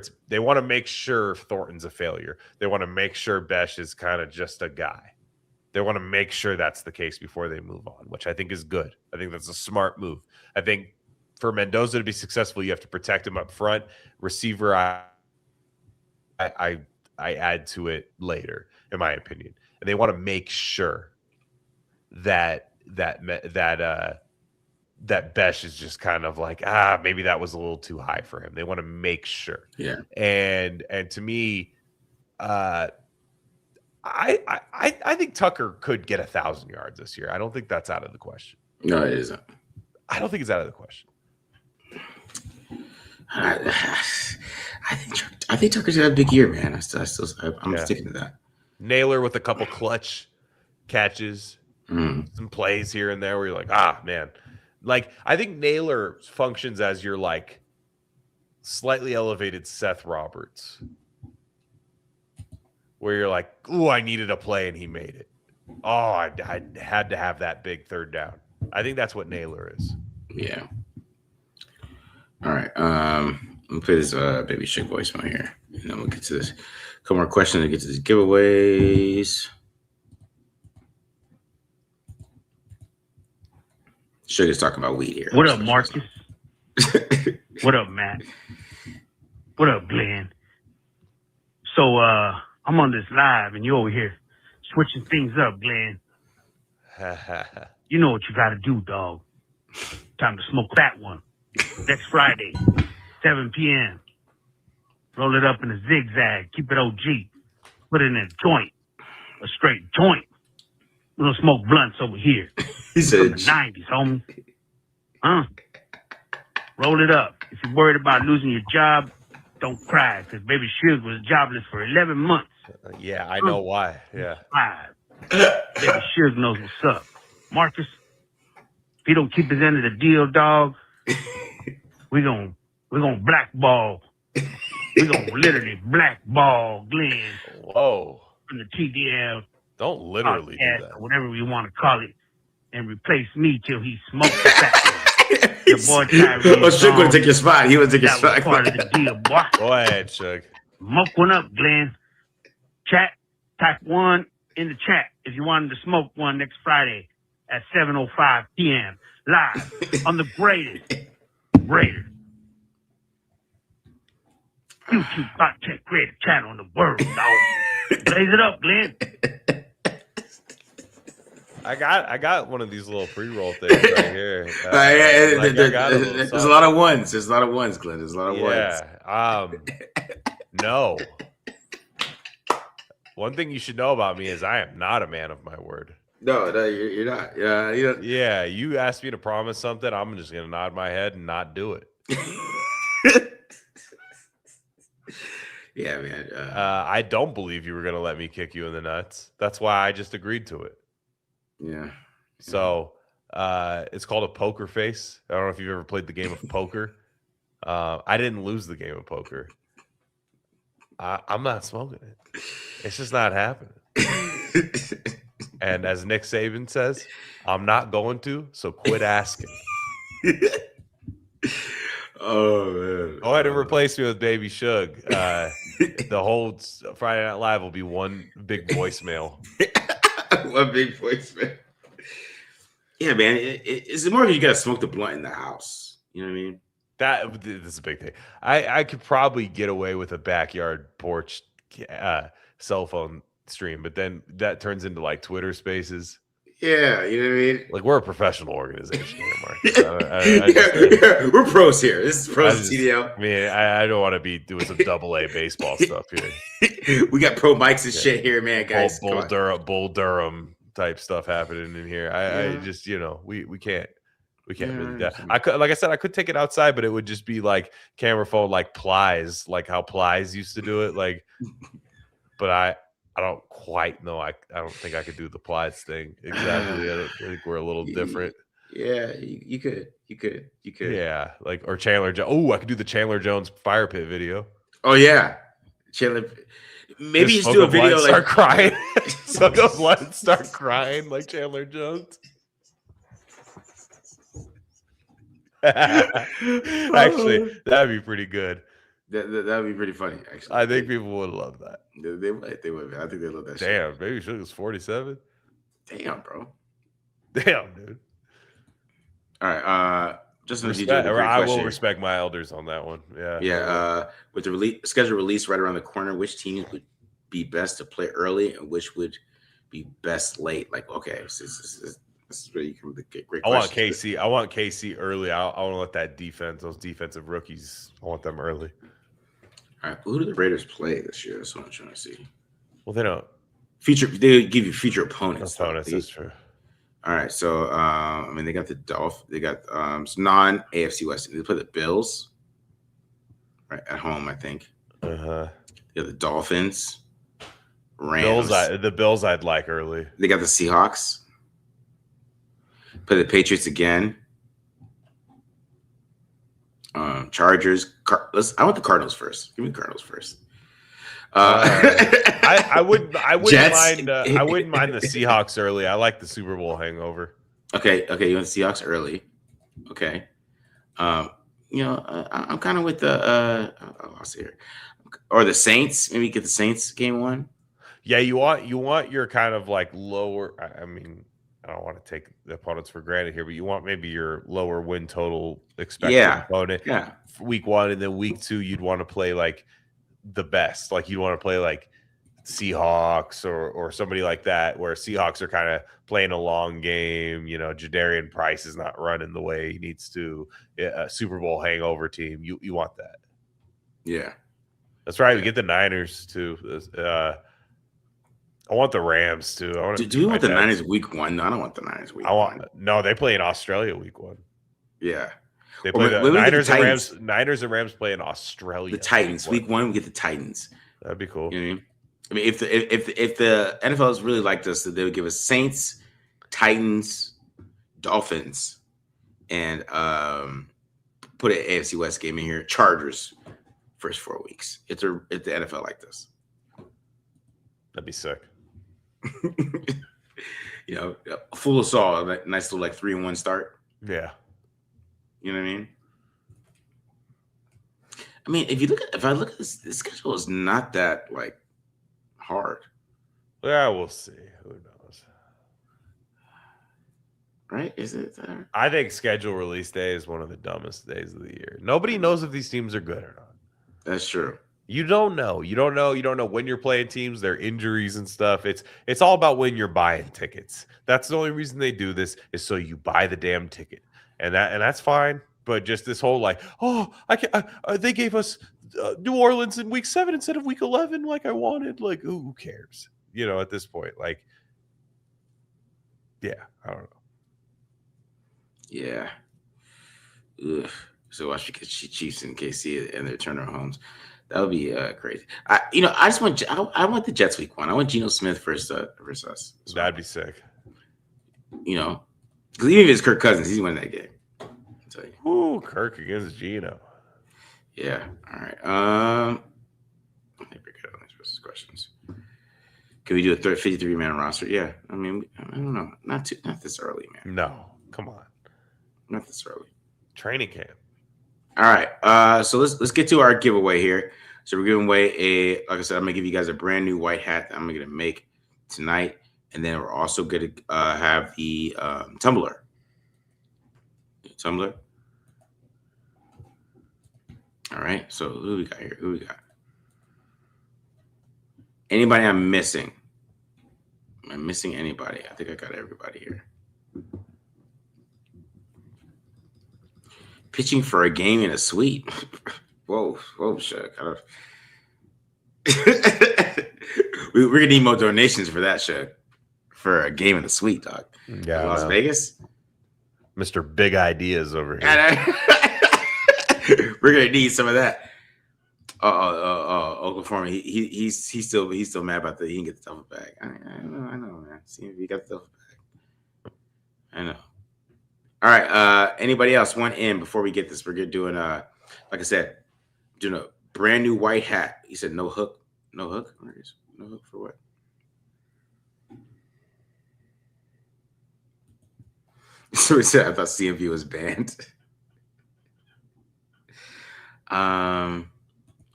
S2: Thornton's a failure. They want to make sure Besh is kind of just a guy. They want to make sure that's the case before they move on, which I think is good. I think that's a smart move. I think for Mendoza to be successful, you have to protect him up front. Receiver, I add to it later, in my opinion. And they want to make sure that Besh is just kind of like, maybe that was a little too high for him. They want to make sure.
S1: Yeah.
S2: And to me, I think Tucker could get 1,000 yards this year. I don't think that's out of the question.
S1: No, it isn't.
S2: I don't think it's out of the question.
S1: I think Tucker's got a big year, man. I'm sticking to that.
S2: Naylor with a couple clutch catches, some plays here and there where you're like, man. Like, I think Naylor functions as your, like, slightly elevated Seth Roberts, where you're like, ooh, I needed a play and he made it. Oh, I had to have that big third down. I think that's what Naylor is.
S1: Yeah. All right. Let me play this Baby Shug voicemail here. And then we'll get to this. A couple more questions to get to these giveaways. Shug is talking about weed here.
S5: What up, Marcus? What up, Matt? What up, Glenn? So I'm on this live and you're over here switching things up, Glenn. You know what you got to do, dog. Time to smoke that one. Next Friday, 7 p.m. Roll it up in a zigzag. Keep it OG. Put it in a joint. A straight joint. We don't smoke blunts over here.
S1: He said,
S5: from the 90s, homie. Roll it up. If you're worried about losing your job, don't cry, because Baby Shug was jobless for 11 months.
S2: Yeah, I know why. Yeah.
S5: Baby Shug knows what's up. Marcus, if he don't keep his end of the deal, dog, we're gonna blackball. We're gonna literally blackball Glenn.
S2: Whoa.
S5: From the TDL.
S2: Don't literally do that.
S5: Or whatever you want to call it, and replace me till he smokes the fat. Your boy Tyree.
S1: Shug would take your spot. He would take your spot.
S5: That was part of the deal, boy.
S2: Go ahead, Shug.
S5: Smoke one up, Glenn. Chat, type one in the chat if you wanted to smoke one next Friday at 7:05 p.m. live on the greatest Raider YouTube content creator channel in the world, dog. Blaze it up, Glenn.
S2: I got one of these little pre-roll things right here.
S1: There's a lot of ones. There's a lot of ones, Glenn. There's a lot of ones.
S2: No. One thing you should know about me is I am not a man of my word.
S1: No, you're not.
S2: Yeah, you asked me to promise something, I'm just gonna nod my head and not do it.
S1: Yeah, man.
S2: I don't believe you were gonna let me kick you in the nuts. That's why I just agreed to it.
S1: Yeah.
S2: So it's called a poker face. I don't know if you've ever played the game of poker. I didn't lose the game of poker. I'm not smoking it. It's just not happening. And as Nick Saban says, I'm not going to, so quit asking.
S1: Oh, man.
S2: Go ahead and replace me with Baby Shug. The whole Friday Night Live will be one big voicemail.
S1: One big voicemail. Yeah, man. It's more you got to smoke the blunt in the house. You know what I mean?
S2: That's a big thing. I could probably get away with a backyard porch cell phone stream, but then that turns into like Twitter Spaces.
S1: Yeah, you know what I mean?
S2: Like we're a professional organization here, Marcus.
S1: We're pros here. This is pros TDL.
S2: I mean, I don't want to be doing some AA baseball stuff here.
S1: We got pro mics and shit here, man, guys.
S2: Bull Durham type stuff happening in here. I just, we can't really do that. I could, like I said, I could take it outside, but it would just be like camera phone, like Plies, like how Plies used to do it. Like, but I don't quite know. I don't think I could do the Plies thing exactly. I think we're a little different.
S1: Yeah, you could.
S2: Yeah, like or Chandler Jones. Oh, I could do the Chandler Jones fire pit video.
S1: Oh yeah, Chandler. Maybe just do a video like
S2: start crying. So go blood and start crying like Chandler Jones. Actually, that'd be pretty good.
S1: That'd be pretty funny. Actually,
S2: I think people would love that.
S1: They would. I think they love that.
S2: Damn, Baby Sugar's 47.
S1: Damn, bro.
S2: Damn, dude.
S1: All right. Just
S2: I will respect my elders on that one. Yeah.
S1: Yeah. With the schedule release right around the corner, which teams would be best to play early and which would be best late? Like, okay, this is where you can get great.
S2: I want KC early. I want to let those defensive rookies. I want them early.
S1: All right. Who do the Raiders play this year? That's what I'm trying to see.
S2: Well, they don't.
S1: They give you future opponents.
S2: That's true.
S1: All right, so they got the Dolphins. They got non-AFC West. They play the Bills, right at home, I think. They got the Dolphins, Rams.
S2: The Bills I'd like early.
S1: They got the Seahawks. Play the Patriots again. Chargers. I want the Cardinals first. Give me the Cardinals first.
S2: I wouldn't
S1: Jets.
S2: mind. I wouldn't mind the Seahawks early. I like the Super Bowl hangover.
S1: Okay. You want the Seahawks early? Okay. I'm kind of with the. I'll see here, or the Saints. Maybe get the Saints game one.
S2: Yeah, you want your kind of like lower. I mean, I don't want to take the opponents for granted here, but you want maybe your lower win total expected opponent.
S1: Yeah.
S2: Week 1 and then week 2, you'd want to play like the best. Like you'd want to play like Seahawks or somebody like that, where Seahawks are kind of playing a long game. Jadarian Price is not running the way he needs to. A Super Bowl hangover team. You want that.
S1: Yeah.
S2: That's right. We get the Niners too. I want the Rams too.
S1: Do you want the Niners week 1? No, I don't want the Niners week 1.
S2: No, they play in Australia week 1.
S1: Yeah.
S2: They play the Niners and Rams. Niners and Rams play in Australia.
S1: The Titans week 1. We get the Titans.
S2: That'd be cool.
S1: You know what I mean? If the NFL is really like this, they would give us Saints, Titans, Dolphins, and put an AFC West game in here. Chargers first 4 weeks. If the NFL like this,
S2: that'd be sick.
S1: full assault, a nice little 3-1 start.
S2: Yeah.
S1: You know what I mean? If I look at this schedule is not that hard.
S2: Yeah, we'll see. Who knows?
S1: Right? Is it?
S2: I think schedule release day is one of the dumbest days of the year. Nobody knows if these teams are good or not.
S1: That's true.
S2: You don't know. You don't know when you're playing teams, their injuries and stuff. It's all about when you're buying tickets. That's the only reason they do this, is so you buy the damn ticket. And that's fine, but just this whole they gave us New Orleans in week 7 instead of week 11 like I wanted. Like, who cares? At this point, yeah, I don't know.
S1: Yeah. Ugh. So watch the Chiefs and KC and their Turner Homes. That would be crazy. I want the Jets week 1. I want Geno Smith versus us.
S2: That'd be sick.
S1: Because even if it's Kirk Cousins, he's winning that game. I'll tell you.
S2: Ooh, Kirk against Geno.
S1: Yeah. All right. Here we go. Let's versus questions. Can we do a 53-man roster? Yeah. I mean, I don't know. Not this early, man.
S2: No. Come on.
S1: Not this early.
S2: Training camp.
S1: All right. So let's get to our giveaway here. So we're giving away like I said, I'm gonna give you guys a brand new white hat that I'm gonna make tonight. And then we're also going to have the tumbler Tumblr. All right. So who we got here? Who we got? Anybody I'm missing? Am I missing anybody? I think I got everybody here. Pitching for a game in a suite. Whoa, shit. We're gonna need more donations for that shit. For a game in the suite, dog.
S2: Yeah,
S1: Las Vegas.
S2: Mr. Big Ideas over here.
S1: We're gonna need some of that. Oklahoma. He's still mad about he can get the duffel bag. I know, man. See if he got the duffel bag. I know. All right. Anybody else want in before we get this? We're doing like I said, doing a brand new white hat. He said no hook. No hook? No hook for what? So he said I thought CMV was banned.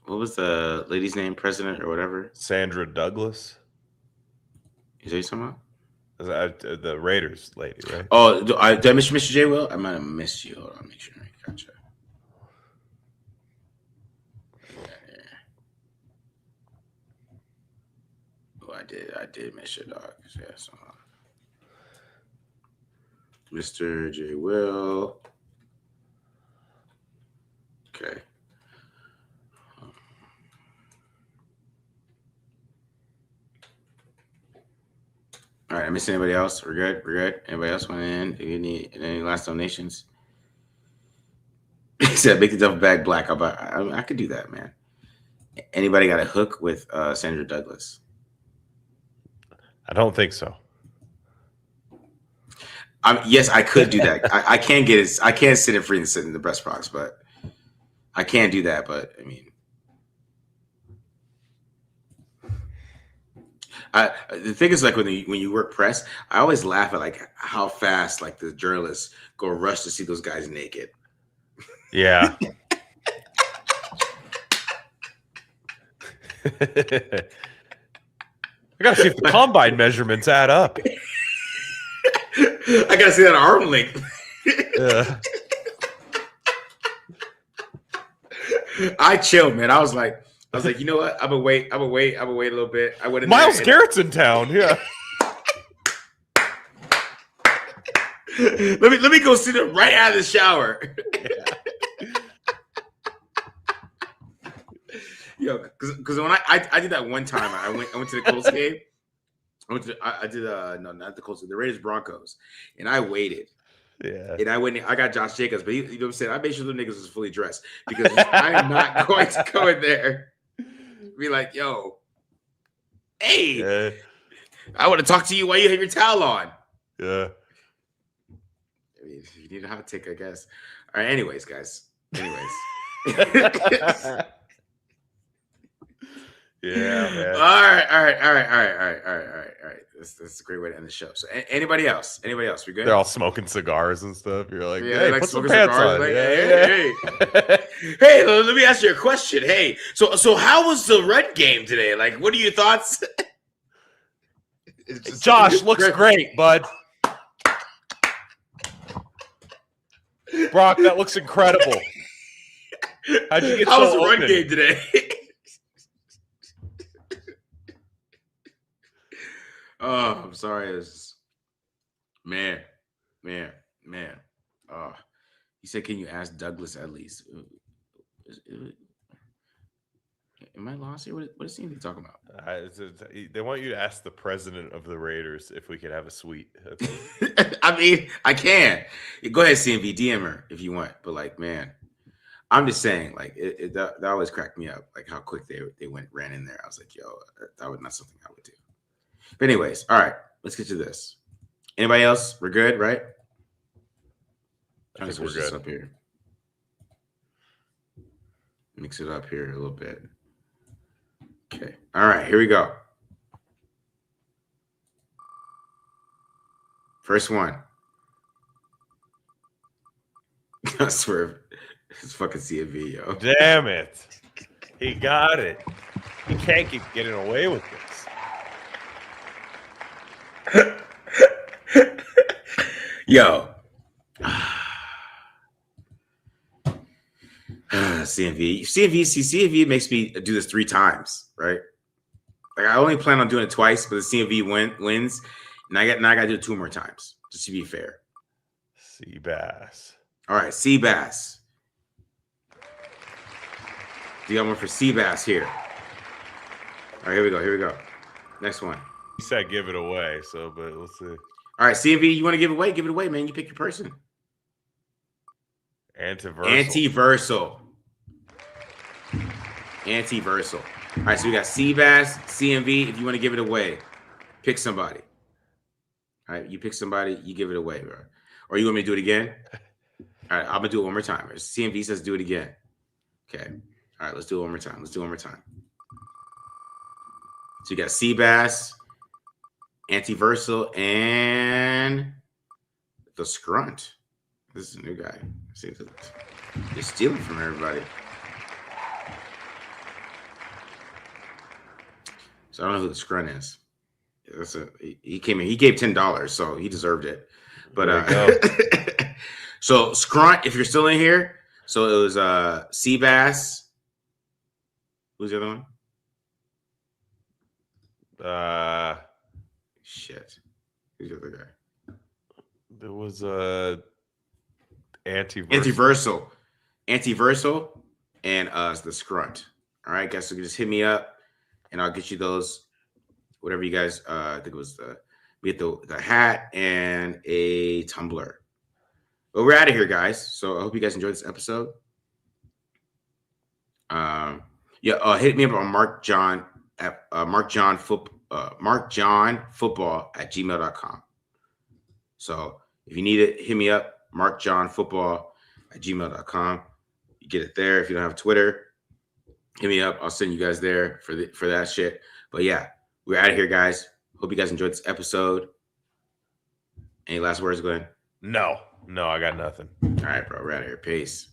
S1: What was the lady's name? President or whatever?
S2: Sandra Douglas.
S1: Is that talking about?
S2: The Raiders lady, right?
S1: Oh, did I miss Mr. J. Will? I might have missed you. Hold on, make sure I gotcha. Oh, I did miss your dog. Yeah, so. Mr. J. Will. Okay. All right, I missed anybody else? We're good. Anybody else want in? Do you need any last donations? He said, make the duffel bag black. I could do that, man. Anybody got a hook with Sandra Douglas?
S2: I don't think so.
S1: Yes, I could do that. I can't get it. I can't sit in free and sit in the breast box, but I can't do that. But I mean, the thing is, like when you work press, I always laugh at like how fast like the journalists go rush to see those guys naked.
S2: Yeah. I gotta see if the combine measurements add up.
S1: I gotta see that arm length.
S2: Yeah.
S1: I chilled, man. I was like, you know what? I'm gonna wait a little bit. I went in
S2: Miles
S1: there
S2: Garrett's in town. Yeah.
S1: let me go sit him right out of the shower.
S2: Yeah.
S1: Yo, because when I did that one time, I went to the Colts game. I did no, not the Colts, the Raiders Broncos, and I waited.
S2: Yeah.
S1: And I got Josh Jacobs, but you know what I'm saying? I made sure the niggas was fully dressed because I am not going to go in there. Be like, yo, hey, I want to talk to you while you have your towel on.
S2: Yeah.
S1: I mean, you need a hot take, I guess. All right, anyways, guys.
S2: Yeah, man.
S1: All right. That's a great way to end the show. So, anybody else? We good?
S2: They're all smoking cigars and stuff. You're like,
S1: yeah,
S2: hey,
S1: like
S2: put some
S1: smoking
S2: pants
S1: cigars.
S2: on.
S1: Like,
S2: Yeah.
S1: hey, let me ask you a question. Hey, so how was the Red game today? Like, what are your thoughts?
S2: Josh looks great, bud. Brock, that looks incredible. How'd you get
S1: How was the
S2: open?
S1: Run game today? Oh, I'm sorry. Man. Oh, he said, "Can you ask Douglas at least?" Am I lost here? What is he talking about?
S2: They want you to ask the president of the Raiders if we could have a suite.
S1: I mean, I can. Go ahead, CMV, DM her if you want. But like, man, I'm just saying, like, that always cracked me up. Like how quick they ran in there. I was like, yo, that was not something I would do. But anyways, all right, let's get to this. Anybody else? We're good, right?
S2: I think we're good.
S1: Up here. Mix it up here a little bit. Okay. All right, here we go. First one. I swear, it's fucking CFV, yo.
S2: Damn it. He got it. He can't keep getting away with this.
S1: Yo. CMV. CMV makes me do this 3 times, right? Like I only plan on doing it twice, but the CMV wins, and I got to do it 2 more times just to be fair.
S2: Seabass.
S1: All right, Seabass. You got one for Seabass here. All right, here we go. Next one.
S2: He said give it away, so but we'll see.
S1: All right, CMV, you want to give it away? Give it away, man. You pick your person.
S2: Antiversal.
S1: All right, so we got Seabass, CMV. If you want to give it away, pick somebody. All right, you pick somebody, you give it away, bro. Or you want me to do it again? All right, I'm gonna do it one more time. CMV says do it again. Okay. All right, let's do it one more time. So you got Seabass, Antiversal, and the Scrunt. This is a new guy. Seems like you're stealing from everybody. So I don't know who the Scrunt is. He came in. He gave $10, so he deserved it. But so Scrunt, if you're still in here, so it was Seabass. Who's the other one? Shit. Who's the other guy?
S2: There was Antiversal, and the Scrunt. All right, guys. So you just hit me up, and I'll get you those. Whatever you guys. I think it was we get the hat and a tumbler. But we're out of here, guys. So I hope you guys enjoyed this episode. Hit me up on Mark John Football@gmail.com. So if you need it, hit me up, markjohnfootball@gmail.com. You get it there. If you don't have Twitter, hit me up. I'll send you guys there for that shit. But yeah, we're out of here, guys. Hope you guys enjoyed this episode. Any last words, Glenn? No, I got nothing.
S1: All right, bro. We're out of here. Peace.